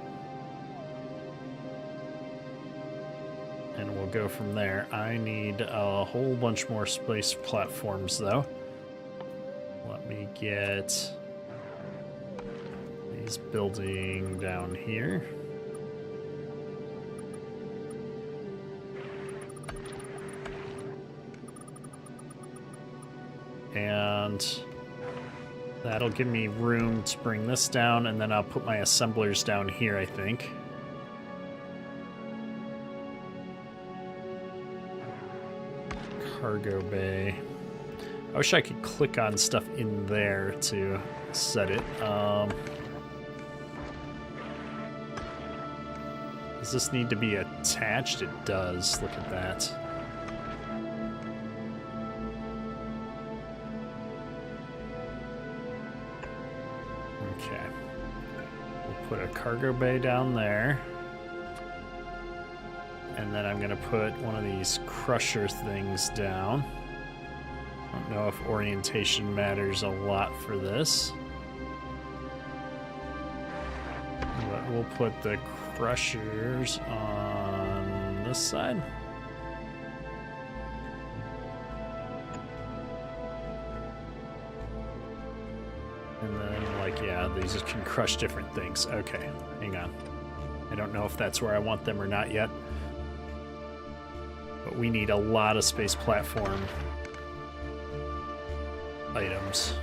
And we'll go from there. I need a whole bunch more space platforms though. Let me get these building down here. And that'll give me room to bring this down, and then I'll put my assemblers down here, I think. Cargo bay. I wish I could click on stuff in there to set it. Does this need to be attached? It does. Look at that. Okay. We'll put a cargo bay down there. And then I'm going to put one of these crusher things down. I don't know if orientation matters a lot for this. But we'll put the crushers on this side. And then, like, yeah, these can crush different things. Okay, hang on. I don't know if that's where I want them or not yet. But we need a lot of space platform items.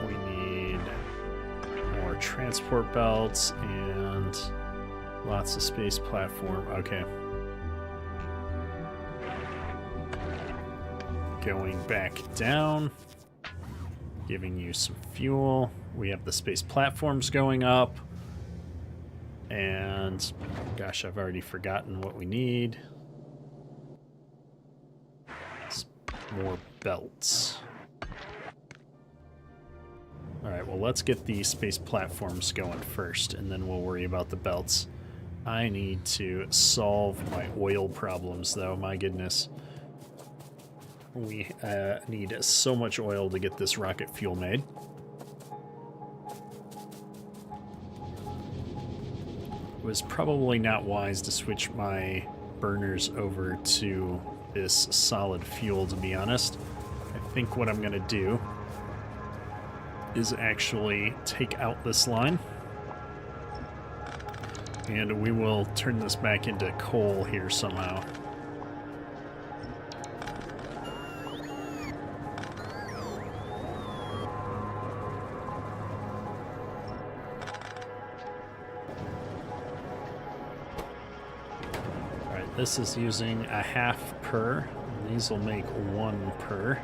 We need more transport belts and lots of space platform. Okay. Going back down, giving you some fuel. We have the space platforms going up. And gosh, I've already forgotten what we need. More belts. Alright, well, let's get the space platforms going first, and then we'll worry about the belts. I need to solve my oil problems, though. My goodness. We need so much oil to get this rocket fuel made. It was probably not wise to switch my burners over to this solid fuel, to be honest. I think what I'm going to do is actually take out this line, and we will turn this back into coal here somehow. This is using a half per, and these will make 1 per.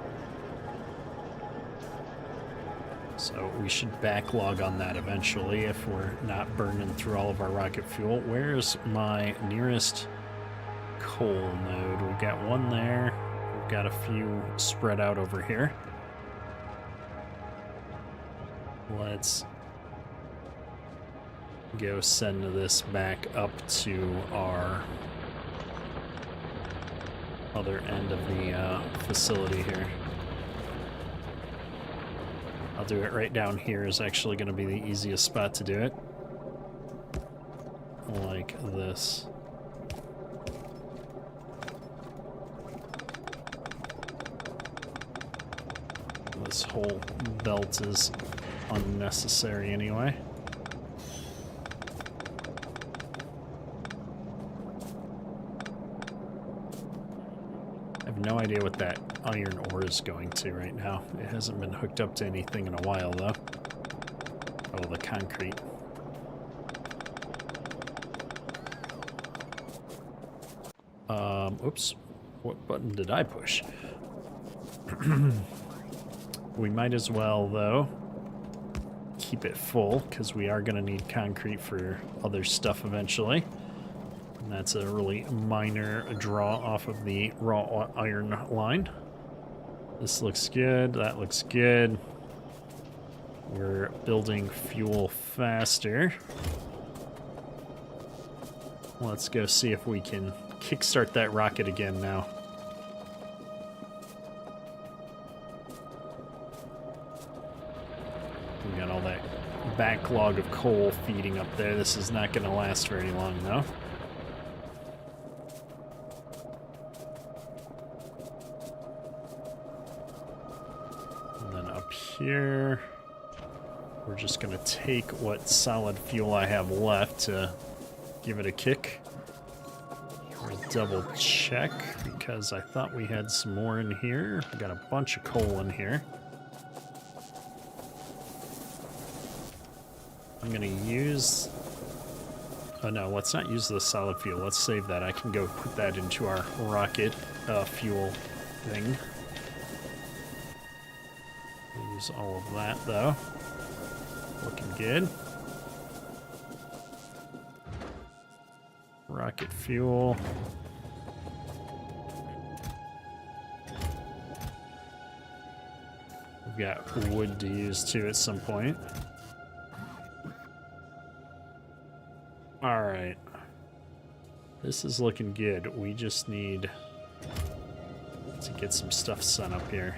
So we should backlog on that eventually if we're not burning through all of our rocket fuel. Where's my nearest coal node? We've got one there. We've got a few spread out over here. Let's go send this back up to our other end of the facility here. I'll do it right down here is actually going to be the easiest spot to do it. Like this. This whole belt is unnecessary anyway. No idea what that iron ore is going to right now. It hasn't been hooked up to anything in a while, though. Oh, the concrete. Oops. What button did I push? We might as well, though, keep it full, because we are going to need concrete for other stuff eventually. And that's a really minor draw off of the raw iron line. This looks good. That looks good. We're building fuel faster. Let's go see if we can kickstart that rocket again now. We got all that backlog of coal feeding up there. This is not going to last very long, though. Here, we're just going to take what solid fuel I have left to give it a kick. I'll double check because I thought we had some more in here. We got a bunch of coal in here. I'm going to use... Oh no, let's not use the solid fuel. Let's save that. I can go put that into our rocket fuel thing. Use all of that, though. Looking good. rocket fuel. We've got wood to use too at some point. All right. This is looking good. We just need to get some stuff set up here.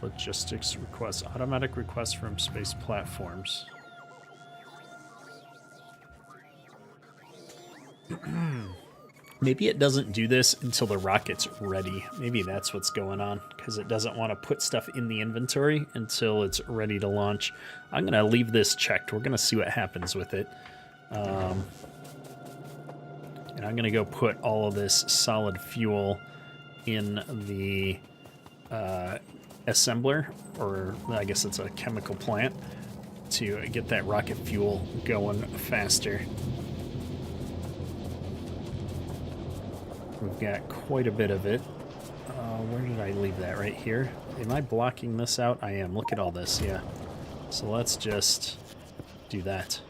Logistics requests. Automatic requests from space platforms. Maybe it doesn't do this until the rocket's ready. Maybe that's what's going on, because it doesn't want to put stuff in the inventory until it's ready to launch. I'm going to leave this checked. We're going to see what happens with it. And I'm going to go put all of this solid fuel in the assembler, or I guess it's a chemical plant, to get that rocket fuel going faster. We've got quite a bit of it. Where did I leave that? Right here. Am I blocking this out? I am. Look at all this. Yeah. So let's just do that.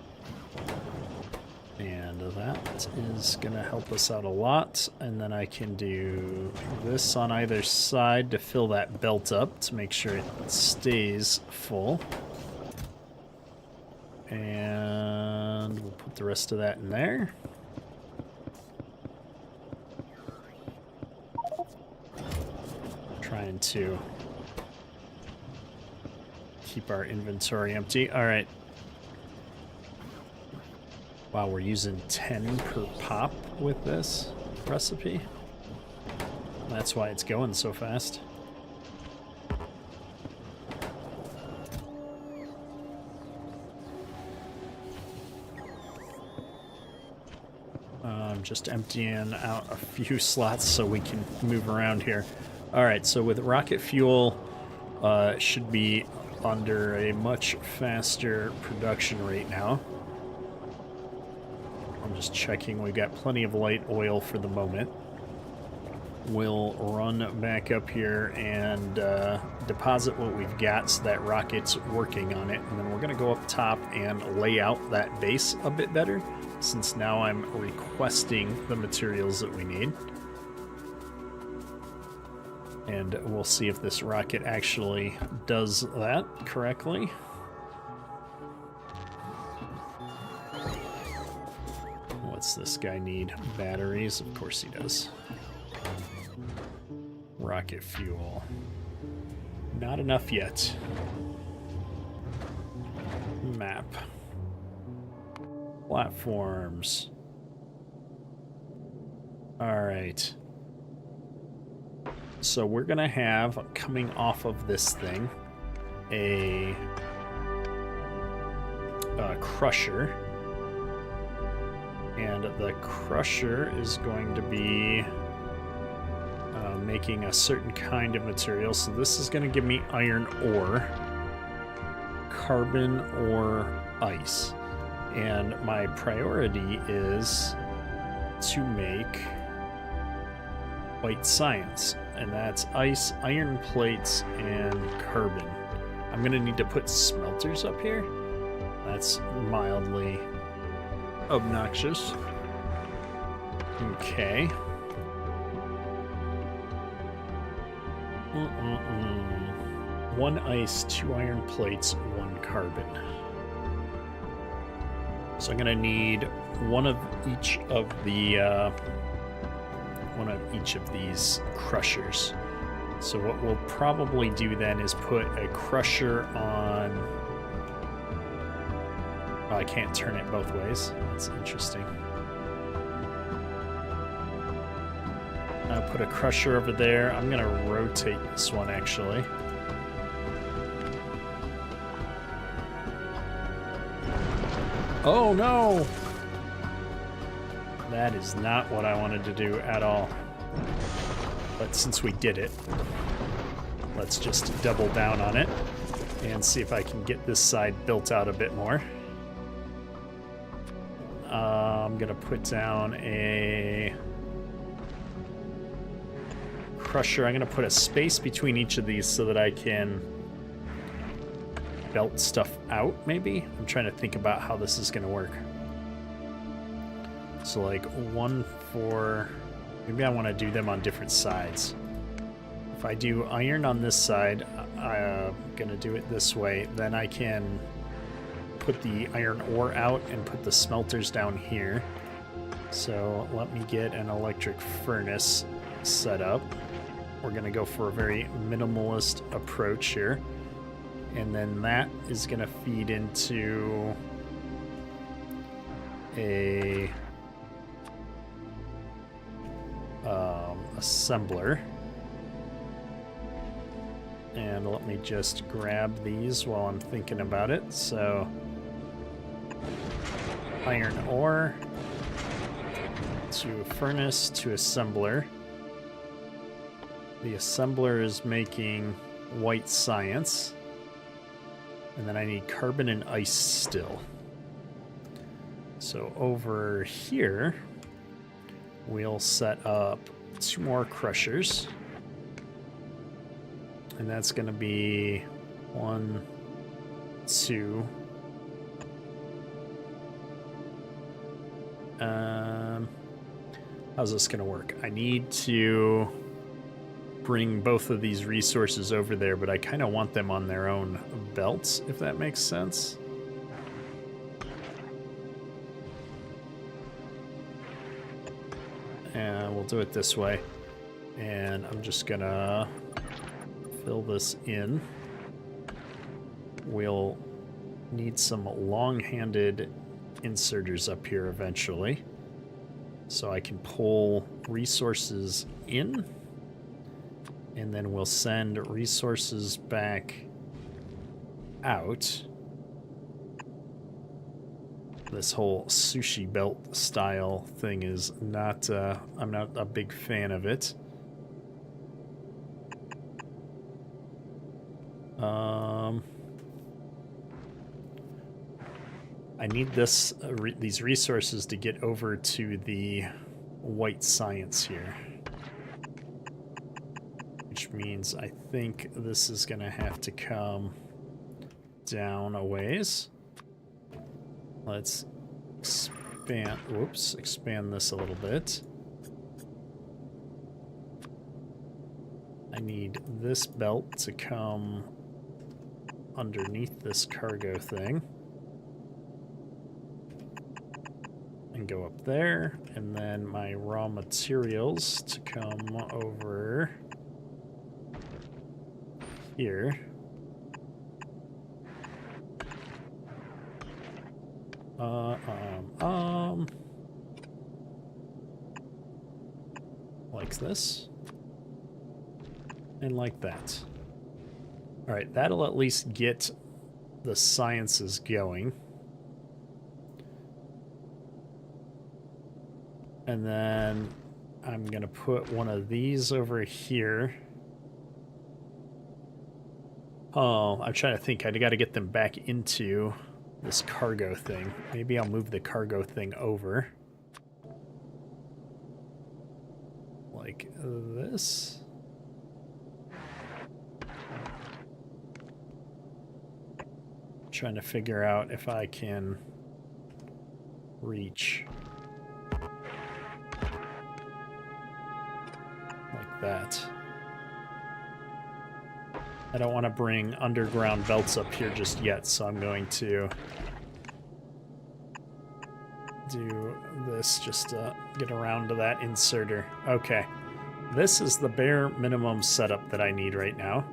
And that is going to help us out a lot. And then I can do this on either side to fill that belt up to make sure it stays full. And we'll put the rest of that in there. Trying to keep our inventory empty. All right. Wow, we're using 10 per pop with this recipe. That's why it's going so fast. I'm just emptying out a few slots so we can move around here. All right, so with rocket fuel, should be under a much faster production rate now. I'm just checking. We've got plenty of light oil for the moment. We'll run back up here and deposit what we've got so that rocket's working on it. And then we're going to go up top and lay out that base a bit better, since now I'm requesting the materials that we need. And we'll see if this rocket actually does that correctly. What's this guy need? Batteries? Of course he does. Rocket fuel. Not enough yet. Map. Platforms. All right. So we're going to have, coming off of this thing, a crusher. And the crusher is going to be making a certain kind of material. So this is going to give me iron ore, carbon, or ice. And my priority is to make white science. And that's ice, iron plates, and carbon. I'm going to need to put smelters up here. That's mildly obnoxious. Okay. One ice, 2 iron plates, 1 carbon. So I'm going to need one of each of these crushers. So what we'll probably do then is put a crusher on... Oh, I can't turn it both ways. That's interesting. I'll put a crusher over there. I'm going to rotate this one, actually. Oh, no! That is not what I wanted to do at all. But since we did it, let's just double down on it and see if I can get this side built out a bit more. I'm going to put down a crusher. I'm going to put a space between each of these so that I can belt stuff out, maybe? I'm trying to think about how this is going to work. So like one for... Maybe I want to do them on different sides. If I do iron on this side, I'm going to do it this way. Then I can put the iron ore out and put the smelters down here. So let me get an electric furnace set up. We're going to go for a very minimalist approach here. And then that is going to feed into a assembler. And let me just grab these while I'm thinking about it. So iron ore to furnace to assembler. The assembler is making white science. And then I need carbon and ice still. So over here, we'll set up 2 more crushers. And that's going to be 1, 2. How's this going to work? I need to bring both of these resources over there, but I kind of want them on their own belts, if that makes sense. And we'll do it this way. And I'm just gonna fill this in. We'll need some long-handed inserters up here eventually, so I can pull resources in, and then we'll send resources back out. This whole sushi belt style thing is not, I'm not a big fan of it. I need this, these resources to get over to the white science here. Which means I think this is gonna have to come down a ways. Let's expand this a little bit. I need this belt to come underneath this cargo thing and go up there, and then my raw materials to come over here. Like this. And like that. Alright, that'll at least get the sciences going. And then I'm gonna put one of these over here. Oh, I'm trying to think. I gotta get them back into this cargo thing. Maybe I'll move the cargo thing over. Like this. Trying to figure out if I can reach like that. I don't want to bring underground belts up here just yet, so I'm going to do this just to get around to that inserter. Okay, this is the bare minimum setup that I need right now.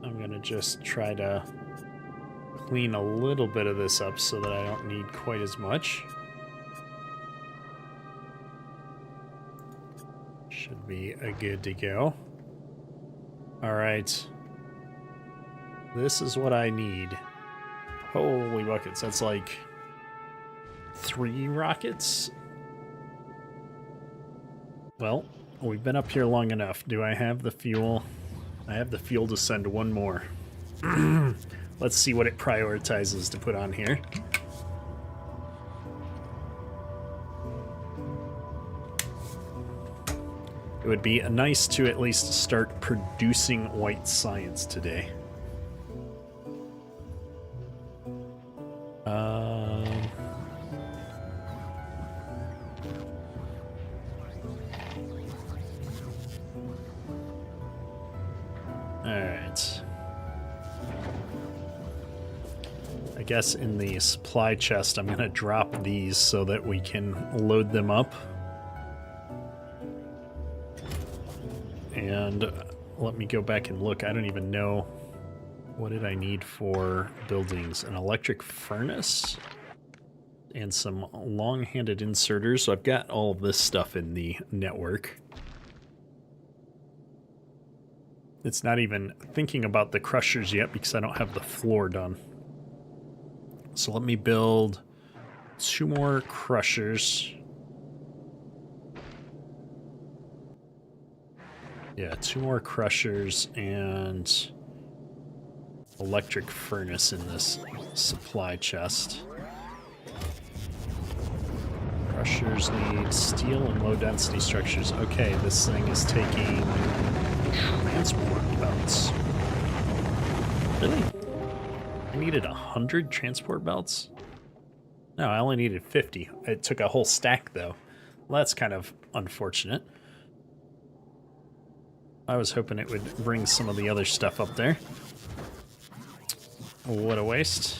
I'm gonna just try to clean a little bit of this up so that I don't need quite as much. Should be good to go. Alright. This is what I need. Holy buckets, that's like 3 rockets? Well, we've been up here long enough. Do I have the fuel? I have the fuel to send one more. Let's see what it prioritizes to put on here. It would be nice to at least start producing white science today. Alright. I guess in the supply chest I'm going to drop these so that we can load them up. And let me go back and look. I don't even know. What did I need for buildings? An electric furnace and some long-handed inserters. So I've got all of this stuff in the network. It's not even thinking about the crushers yet because I don't have the floor done. So let me build 2 more crushers. Yeah, 2 more crushers and electric furnace in this supply chest. Crushers need steel and low density structures. Okay, this thing is taking transport belts. Really? I needed 100 transport belts? No, I only needed 50. It took a whole stack though. Well, that's kind of unfortunate. I was hoping it would bring some of the other stuff up there. What a waste.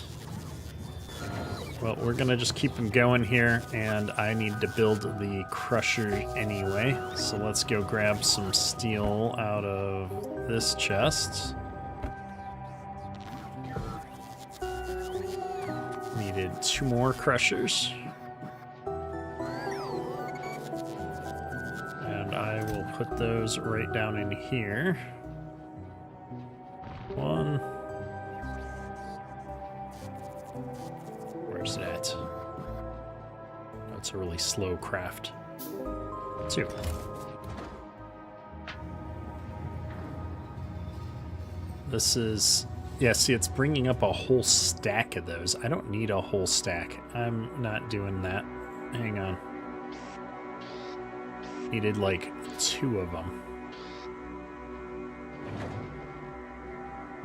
Well, we're gonna just keep them going here, and I need to build the crusher anyway. So let's go grab some steel out of this chest. Needed 2 more crushers. And I will put those right down in here. 1. Where's that? That's a really slow craft. 2. This is... Yeah, see, it's bringing up a whole stack of those. I don't need a whole stack. I'm not doing that. Hang on. Needed like 2 of them.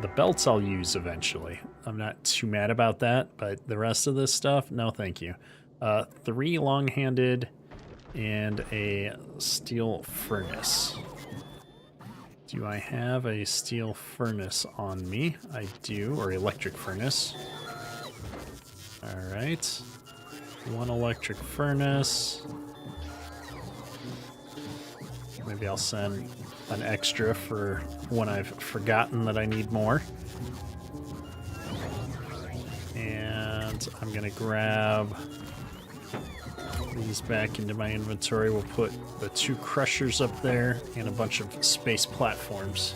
The belts I'll use eventually. I'm not too mad about that, but the rest of this stuff, no thank you. 3 long-handed and a steel furnace. Do I have a steel furnace on me? I do, or electric furnace. Alright. 1 electric furnace. Maybe I'll send an extra for when I've forgotten that I need more. And I'm gonna grab these back into my inventory. We'll put the 2 crushers up there and a bunch of space platforms.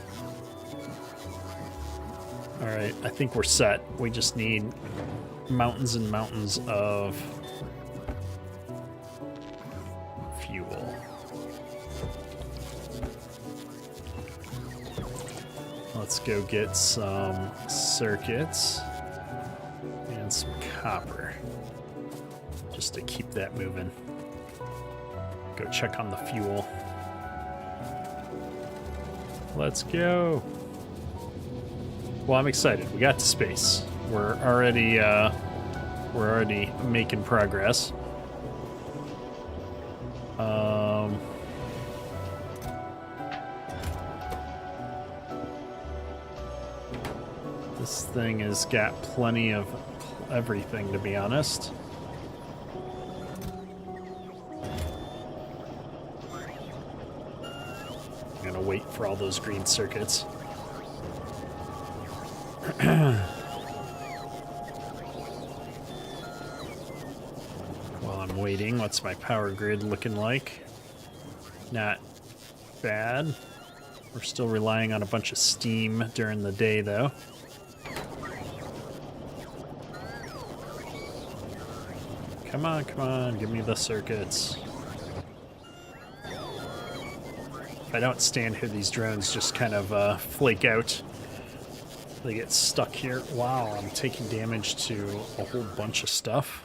Alright, I think we're set. We just need mountains and mountains of fuel. Let's go get some circuits and some copper. Just to keep that moving. Go check on the fuel. Let's go. Well, I'm excited. We got to space. We're already making progress. This thing has got plenty of everything, to be honest. I'm gonna wait for all those green circuits. While I'm waiting, what's my power grid looking like? Not bad. We're still relying on a bunch of steam during the day, though. Come on, give me the circuits. If I don't stand here, these drones just kind of flake out. They get stuck here. Wow, I'm taking damage to a whole bunch of stuff.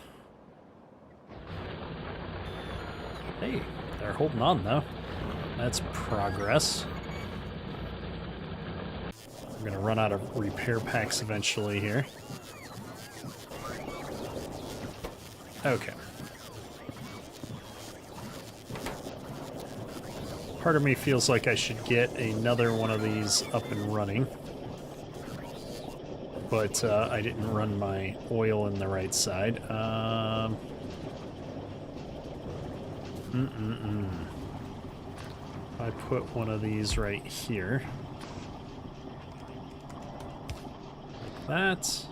Hey, they're holding on though. That's progress. I'm gonna run out of repair packs eventually here. Okay. Part of me feels like I should get another one of these up and running. But I didn't run my oil in the right side. I put one of these right here. Like that.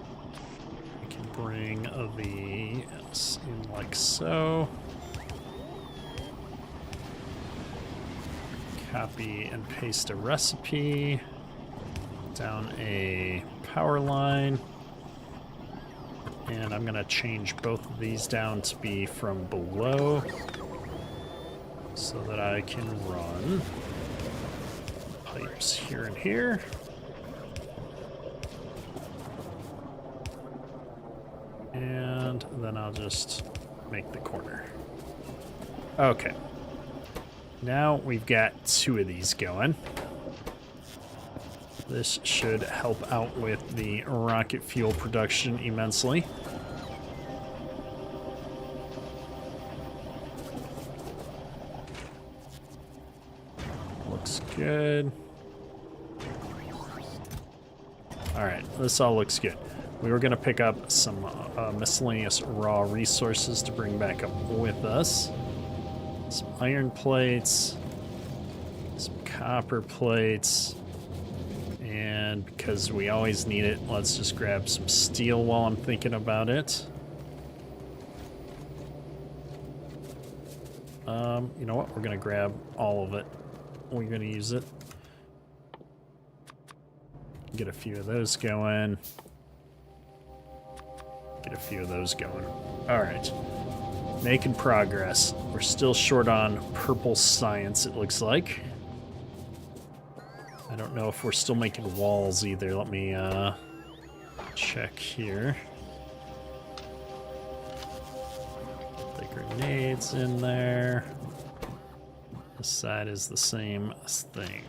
I can bring these in like so. Copy and paste a recipe. Down a power line. And I'm gonna change both of these down to be from below so that I can run pipes here and here. And then I'll just make the corner. Okay. Now we've got 2 of these going. This should help out with the rocket fuel production immensely. Looks good. Alright, this all looks good. We were going to pick up some miscellaneous raw resources to bring back up with us. Some iron plates, some copper plates, and because we always need it, let's just grab some steel while I'm thinking about it. You know what? We're going to grab all of it. We're going to use it. Get a few of those going. Get a few of those going. All right. Making progress. We're still short on purple science, it looks like. I don't know if we're still making walls either. Let me check here. The grenades in there. This side is the same thing.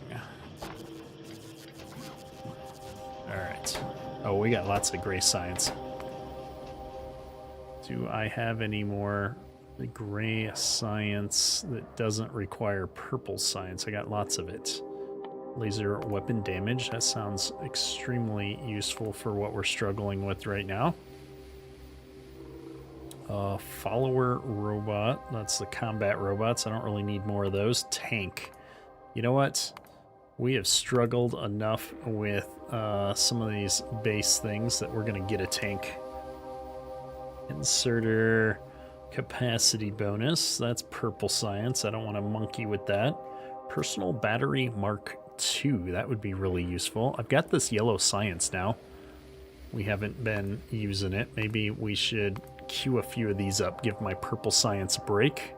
Alright. Oh, we got lots of gray science. Do I have any more gray science that doesn't require purple science? I got lots of it. Laser weapon damage. That sounds extremely useful for what we're struggling with right now. Follower robot. That's the combat robots. I don't really need more of those. Tank. You know what? We have struggled enough with some of these base things that we're going to get a tank. Inserter capacity bonus. That's purple science. I don't want to monkey with that. Personal battery Mark II. That would be really useful. I've got this yellow science now. We haven't been using it. Maybe we should queue a few of these up, give my purple science a break.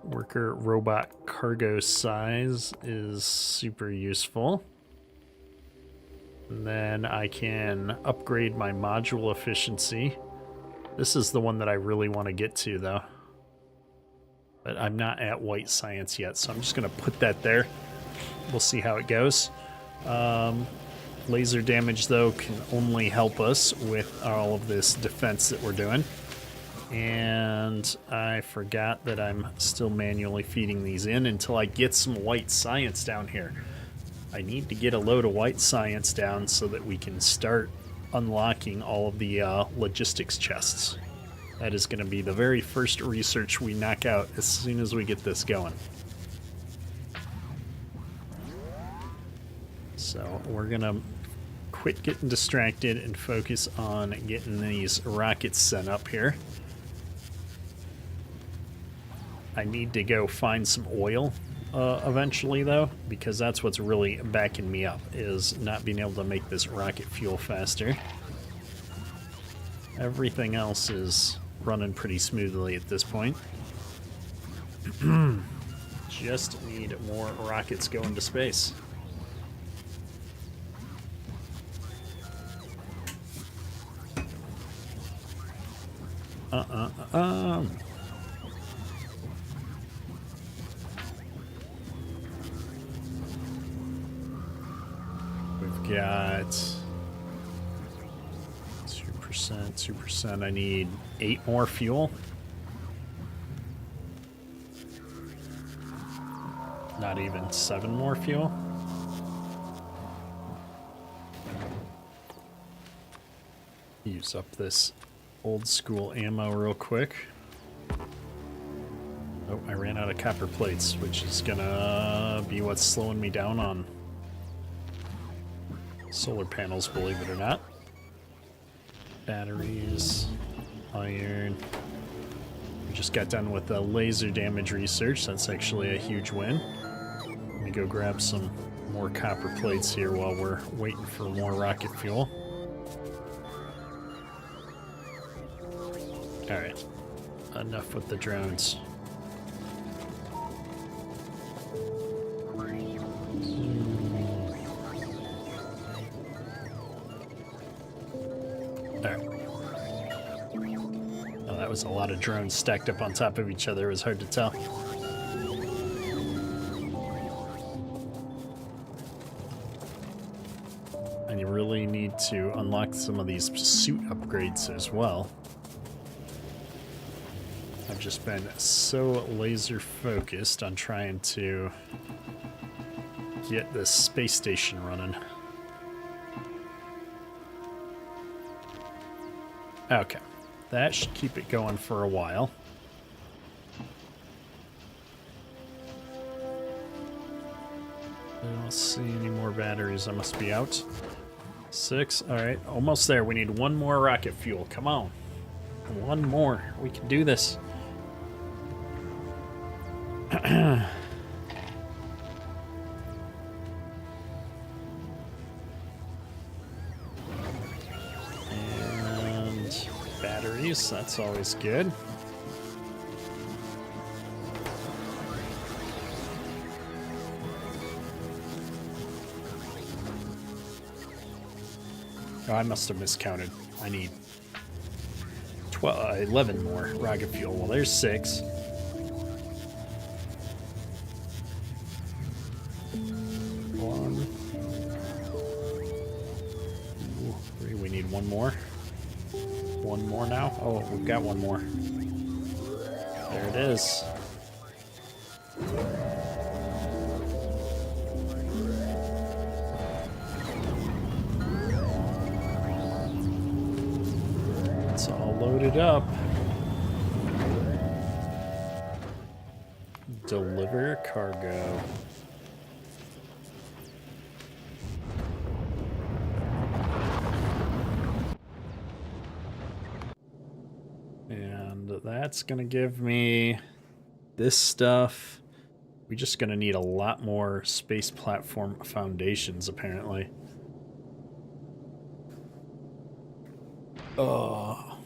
Worker robot cargo size is super useful. And then I can upgrade my module efficiency. This is the one that I really want to get to, though. But I'm not at white science yet, so I'm just going to put that there. We'll see how it goes. Laser damage, though, can only help us with all of this defense that we're doing. And I forgot that I'm still manually feeding these in until I get some white science down here. I need to get a load of white science down so that we can start unlocking all of the logistics chests. That is going to be the very first research we knock out as soon as we get this going. So we're going to quit getting distracted and focus on getting these rockets sent up here. I need to go find some oil eventually, though, because that's what's really backing me up, is not being able to make this rocket fuel faster. Everything else is running pretty smoothly at this point. Just need more rockets going to space. got 2%, 2%. I need 8 more fuel. Not even 7 more fuel. Use up this old school ammo real quick. Oh, I ran out of copper plates, which is gonna be what's slowing me down on solar panels, believe it or not. Batteries, iron. We just got done with the laser damage research. That's actually a huge win. Let me go grab some more copper plates here while we're waiting for more rocket fuel. Alright, enough with the drones. Was a lot of drones stacked up on top of each other. It was hard to tell. And you really need to unlock some of these suit upgrades as well. I've just been so laser focused on trying to get this space station running. Okay. That should keep it going for a while. I don't see any more batteries. I must be out. 6. All right, almost there. We need 1 more rocket fuel. Come on. 1 more. We can do this. Batteries, that's always good. Oh, I must have miscounted. I need 11 more rocket fuel. Well, there's 6. 1, 2, 3. We need 1 more. 1 more now? Oh, we've got 1 more. There it is. It's all loaded up. Deliver cargo. That's gonna give me this stuff. We're just gonna need a lot more space platform foundations, apparently. Oh.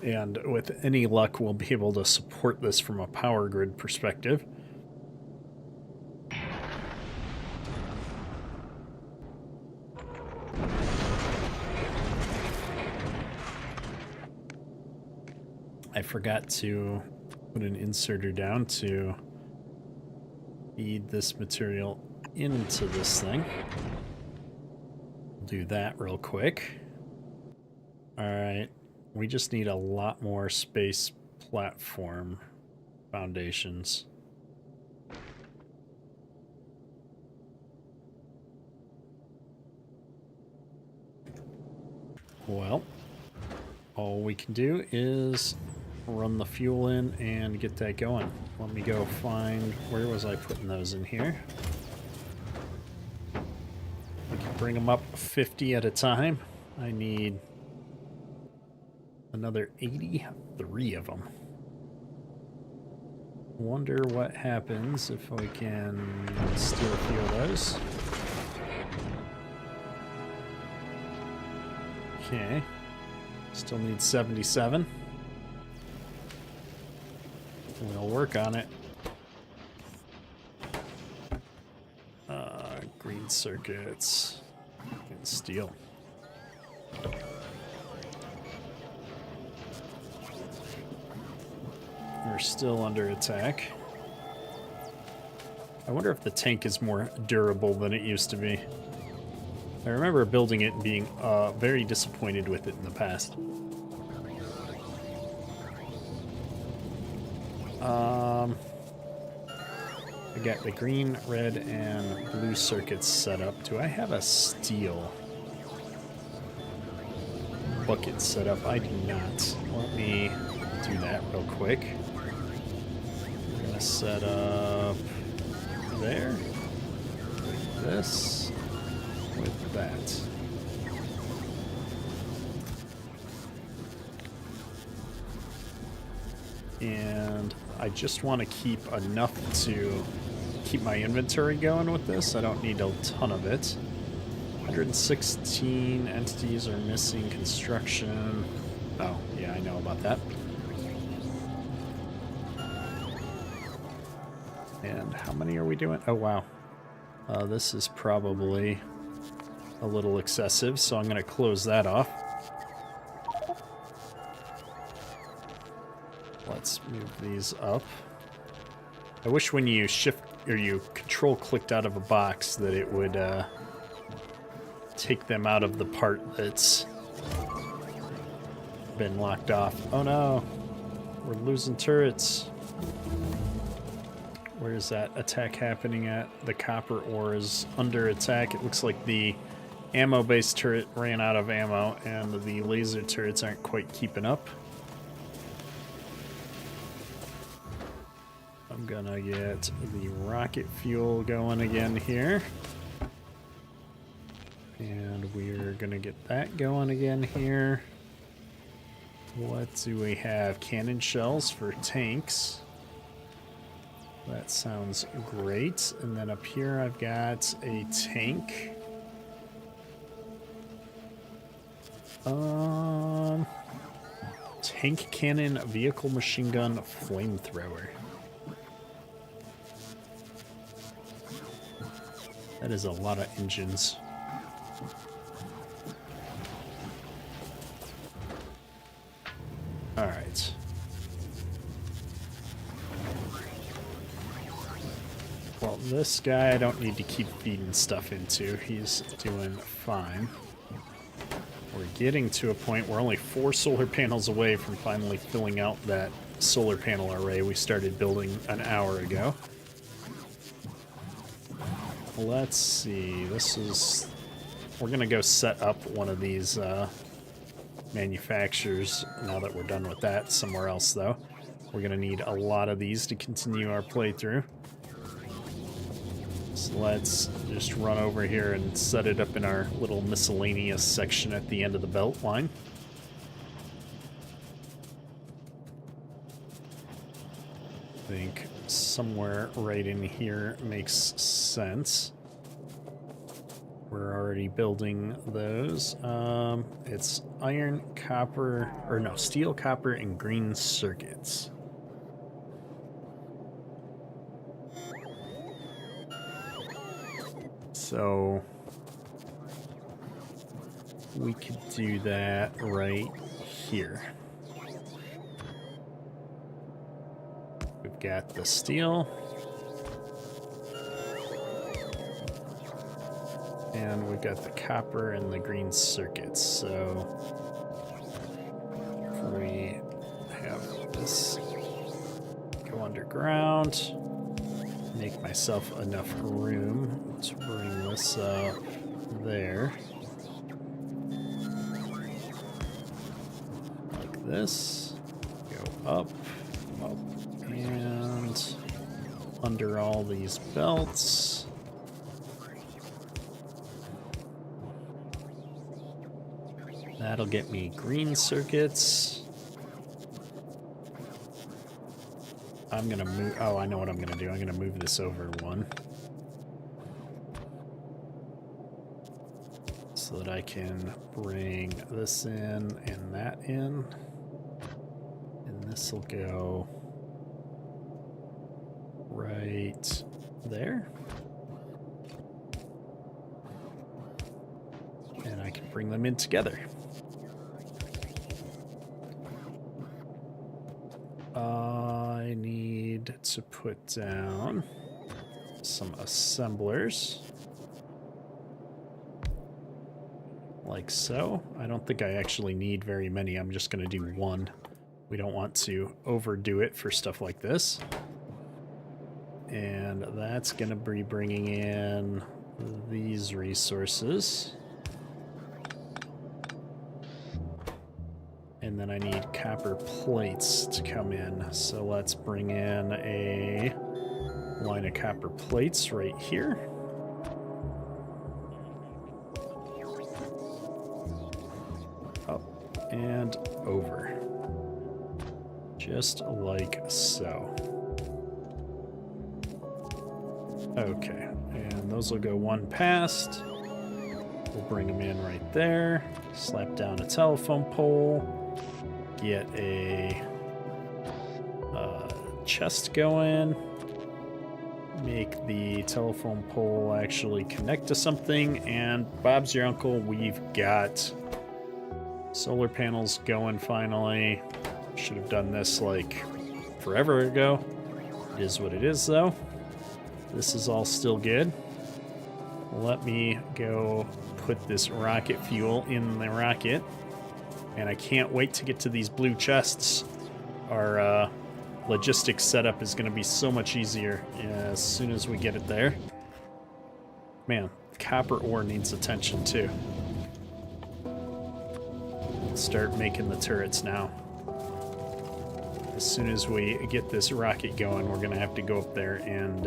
And with any luck, we'll be able to support this from a power grid perspective. I forgot to put an inserter down to feed this material into this thing. We'll do that real quick. Alright, we just need a lot more space platform foundations. Well, all we can do is run the fuel in and get that going. Let me go find, where was I putting those in here? We can bring them up 50 at a time. I need another 83 of them. Wonder what happens if we can steal a few of those. Okay. Still need 77. We'll work on it. Green circuits and steel. We're still under attack. I wonder if the tank is more durable than it used to be. I remember building it and being very disappointed with it in the past. I got the green, red, and blue circuits set up. Do I have a steel bucket set up? I do not. Let me do that real quick. I'm gonna set up there, with this, with that. And I just want to keep enough to keep my inventory going with this. I don't need a ton of it. 116 entities are missing construction. Oh, yeah, I know about that. And how many are we doing? Oh, wow. This is probably a little excessive, so I'm going to close that off. Let's move these up. I wish when you shift or you control clicked out of a box that it would take them out of the part that's been locked off. Oh no, we're losing turrets. Where's that attack happening at? The copper ore is under attack. It looks like the ammo-based turret ran out of ammo and the laser turrets aren't quite keeping up. I'm gonna get the rocket fuel going again here. And we're gonna get that going again here. What do we have? Cannon shells for tanks. That sounds great. And then up here I've got a tank. Tank cannon, vehicle machine gun, flamethrower. That is a lot of engines. All right. Well, this guy I don't need to keep feeding stuff into. He's doing fine. We're getting to a point where only 4 solar panels away from finally filling out that solar panel array we started building an hour ago. Let's see, we're gonna go set up one of these manufacturers now that we're done with that somewhere else though. We're gonna need a lot of these to continue our playthrough. So let's just run over here and set it up in our little miscellaneous section at the end of the belt line. I think somewhere right in here makes sense. We're already building those. It's iron, copper, or no, steel, copper, and green circuits. So we could do that right here. We've got the steel. And we've got the copper and the green circuits. So if we have this go underground, make myself enough room to bring this up there. Like this. Go up, up, and under all these belts. That'll get me green circuits. I'm gonna move, oh, I know what I'm gonna do. I'm gonna move this over one. So that I can bring this in and that in. And this will go right there. And I can bring them in together. I need to put down some assemblers. like so. I don't think I actually need very many. I'm just going to do one. We don't want to overdo it for stuff like this. And that's going to be bringing in these resources. And then I need copper plates to come in. So let's bring in a line of copper plates right here. Up and over. Just like so. Okay, and those will go one past. We'll bring them in right there. Slap down a telephone pole. Get a chest going. Make the telephone pole actually connect to something. And Bob's your uncle. We've got solar panels going finally. Should have done this like forever ago. It is what it is though. This is all still good. Let me go put this rocket fuel in the rocket. And I can't wait to get to these blue chests. Our logistics setup is going to be so much easier as soon as we get it there. Man, copper ore needs attention too. Let's start making the turrets now. As soon as we get this rocket going, we're going to have to go up there and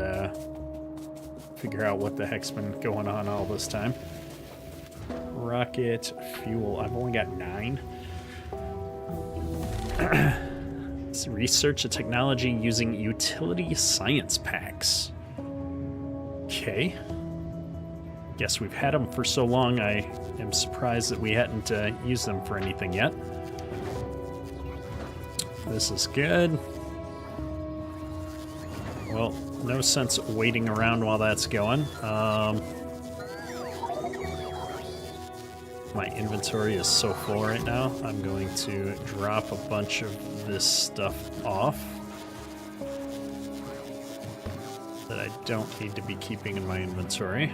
figure out what the heck's been going on all this time. Rocket fuel. I've only got 9. Let's research a technology using utility science packs. Okay. Guess we've had them for so long, I am surprised that we hadn't used them for anything yet. This is good. Well, no sense waiting around while that's going. My inventory is so full right now. I'm going to drop a bunch of this stuff off that I don't need to be keeping in my inventory.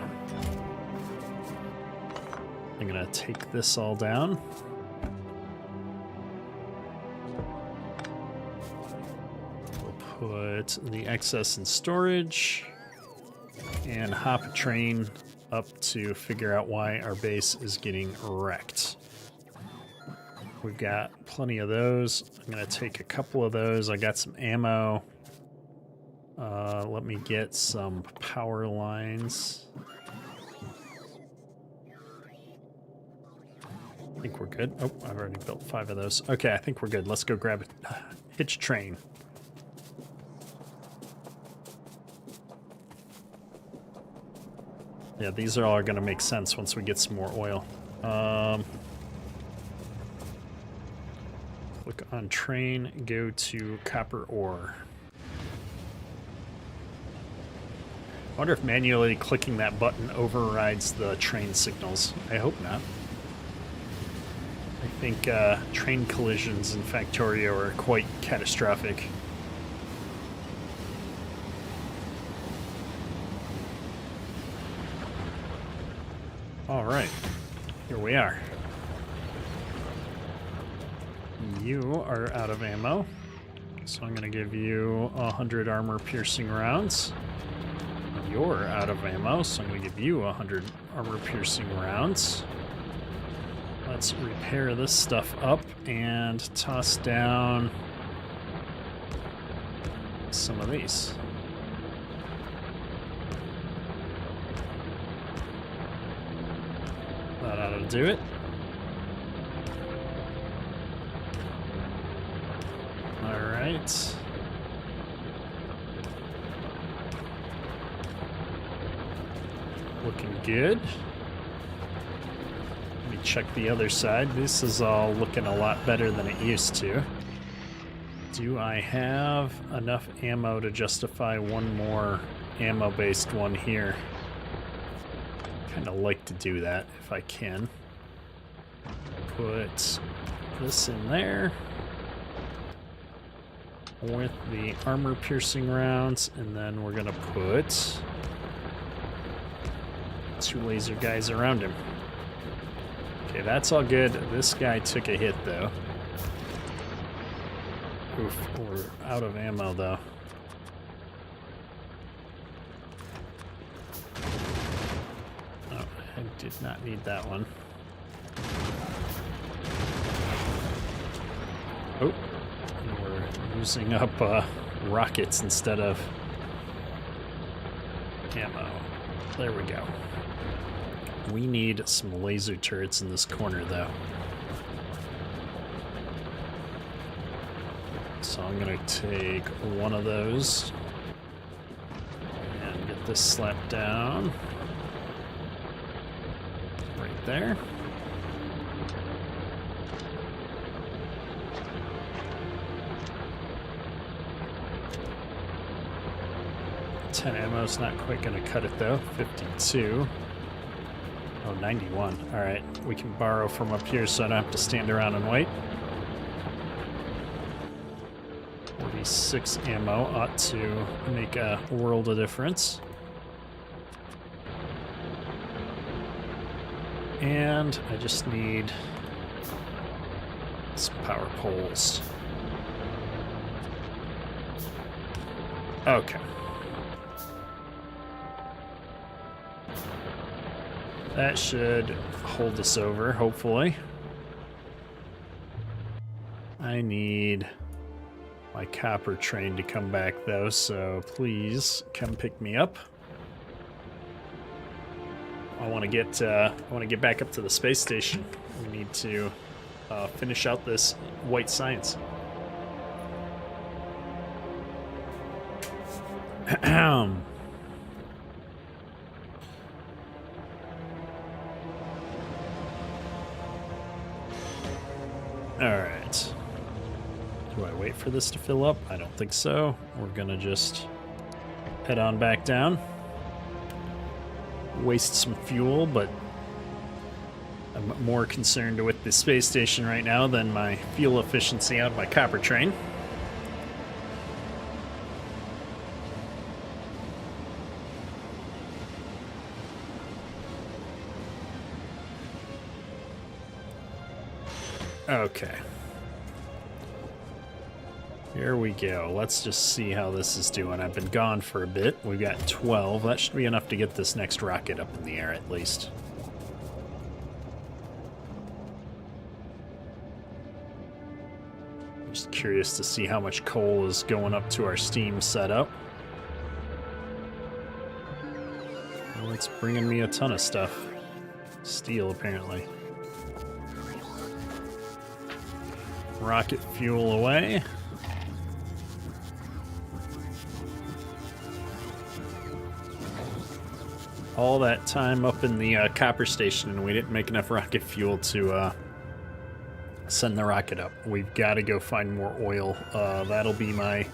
I'm gonna take this all down. We'll put the excess in storage and hop a train up to figure out why our base is getting wrecked. We've got plenty of those. I'm gonna take a couple of those. I got some ammo. Let me get some power lines. I think we're good. Oh, I've already built 5 of those. Okay, I think we're good. Let's go grab a hitch train. Yeah, these are all going to make sense once we get some more oil. Click on train, go to copper ore. I wonder if manually clicking that button overrides the train signals. I hope not. I think train collisions in Factorio are quite catastrophic. All right, here we are. You are out of ammo, so I'm going to give you 100 armor-piercing rounds. You're out of ammo, so I'm going to give you 100 armor-piercing rounds. Let's repair this stuff up and toss down some of these. That ought to do it. All right. Looking good. Let me check the other side. This is all looking a lot better than it used to. Do I have enough ammo to justify one more ammo-based one here? Kind of like to do that if I can. Put this in there with the armor-piercing rounds, and then we're gonna put 2 laser guys around him. Okay, that's all good. This guy took a hit, though. Oof, we're out of ammo, though. Oh, I did not need that one. Oh, and we're using up rockets instead of ammo. There we go. We need some laser turrets in this corner, though. So I'm going to take one of those and get this slapped down right there. $10 ammo's not quite going to cut it, though. 52. Oh, 91. All right, we can borrow from up here so I don't have to stand around and wait. 46 ammo ought to make a world of difference. And I just need some power poles. Okay. That should hold us over, hopefully. I need my copper train to come back, though, so please come pick me up. I want to get back up to the space station. We need to finish out this white science. Alright. Do I wait for this to fill up? I don't think so. We're gonna just head on back down. Waste some fuel, but I'm more concerned with the space station right now than my fuel efficiency out of my copper train. Okay. Here we go. Let's just see how this is doing. I've been gone for a bit. We've got 12. That should be enough to get this next rocket up in the air, at least. I'm just curious to see how much coal is going up to our steam setup. Well, it's bringing me a ton of stuff. Steel, apparently. Rocket fuel away. All that time up in the copper station and we didn't make enough rocket fuel to send the rocket up. We've got to go find more oil. That'll be my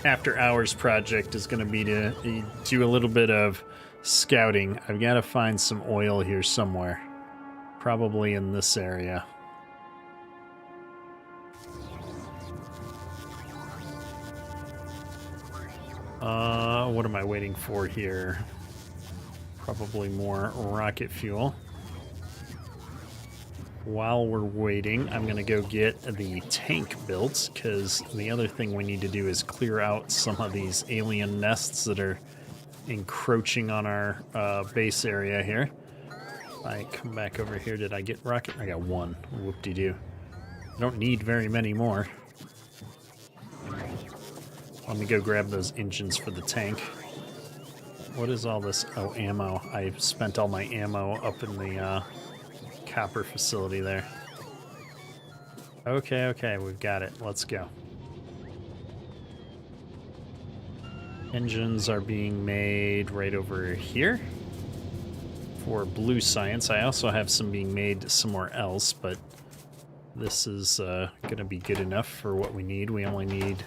after hours project, is going to be to do a little bit of scouting. I've got to find some oil here somewhere. Probably in this area. What am I waiting for here? Probably more rocket fuel. While we're waiting, I'm gonna go get the tank built, because the other thing we need to do is clear out some of these alien nests that are encroaching on our base area here. I come back over here. Did I get rocket? I got one. Whoop-de-doo. I don't need very many more. Let me go grab those engines for the tank. What is all this? Oh, ammo. I spent all my ammo up in the copper facility there. Okay, we've got it. Let's go. Engines are being made right over here for blue science. I also have some being made somewhere else, but this is going to be good enough for what we need. We only need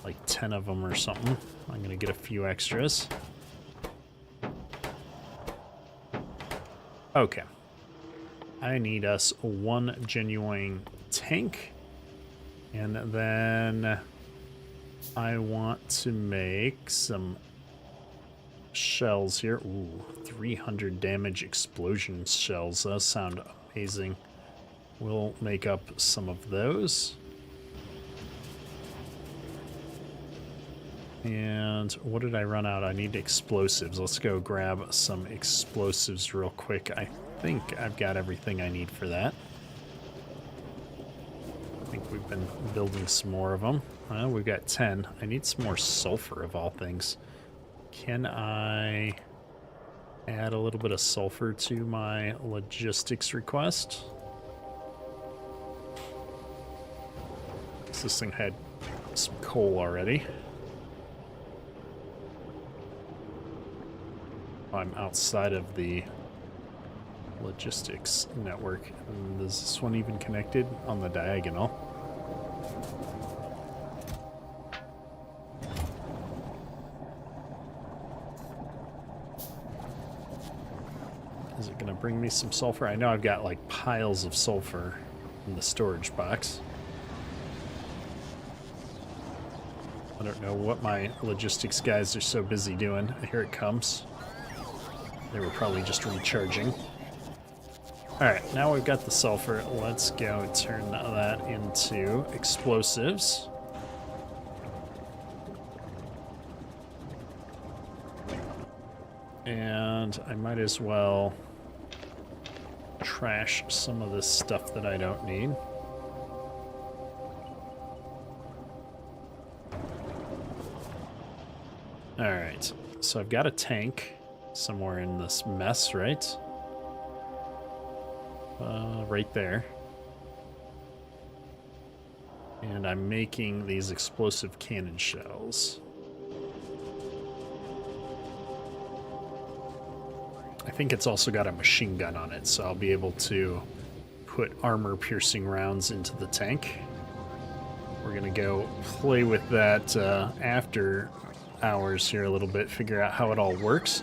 like 10 of them or something. I'm going to get a few extras. Okay. I need us one genuine tank. And then I want to make some shells here. Ooh, 300 damage explosion shells. Those sound amazing. we'll make up some of those. And what did I run out? I need explosives. Let's go grab some explosives real quick. I think I've got everything I need for that. I think we've been building some more of them. Well, we've got 10. I need some more sulfur of all things. Can I add a little bit of sulfur to my logistics request? This thing had some coal already. I'm outside of the logistics network. And is this one even connected on the diagonal? Is it gonna bring me some sulfur? I know I've got like piles of sulfur in the storage box. I don't know what my logistics guys are so busy doing. Here it comes. They were probably just recharging. Alright, now we've got the sulfur. Let's go turn that into explosives. And I might as well trash some of this stuff that I don't need. Alright, so I've got a tank somewhere in this mess, right? Right there. And I'm making these explosive cannon shells. I think it's also got a machine gun on it, so I'll be able to put armor-piercing rounds into the tank. We're gonna go play with that after hours here a little bit, figure out how it all works.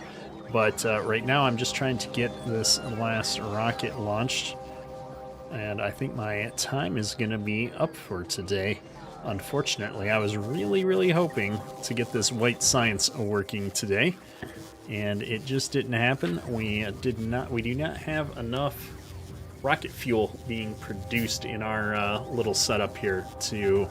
But right now I'm just trying to get this last rocket launched, and I think my time is going to be up for today. Unfortunately, I was really hoping to get this white science working today, and it just didn't happen. We do not have enough rocket fuel being produced in our little setup here to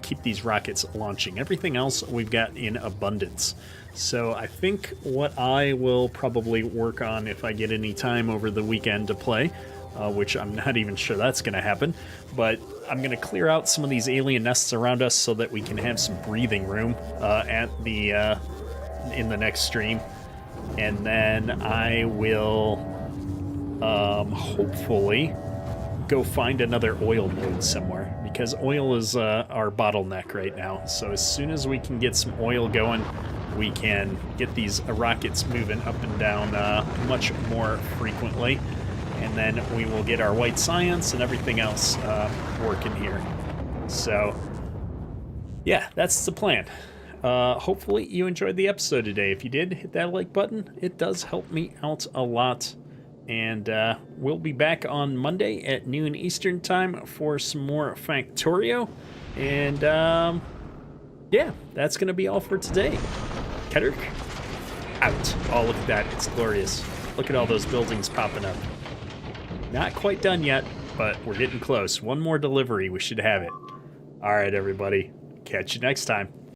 keep these rockets launching. Everything else we've got in abundance. So I think what I will probably work on if I get any time over the weekend to play, which I'm not even sure that's going to happen, but I'm going to clear out some of these alien nests around us so that we can have some breathing room in the next stream. And then I will hopefully go find another oil node somewhere, because oil is our bottleneck right now. So as soon as we can get some oil going, we can get these rockets moving up and down much more frequently, and then we will get our white science and everything else working here. So yeah, that's the plan. Hopefully you enjoyed the episode today. If you did, hit that like button. It does help me out a lot. And we'll be back on Monday at noon Eastern time for some more Factorio. And yeah, that's going to be all for today. Kedrick, out. Oh, look at that. It's glorious. Look at all those buildings popping up. Not quite done yet, but we're getting close. One more delivery, we should have it. All right, everybody. Catch you next time.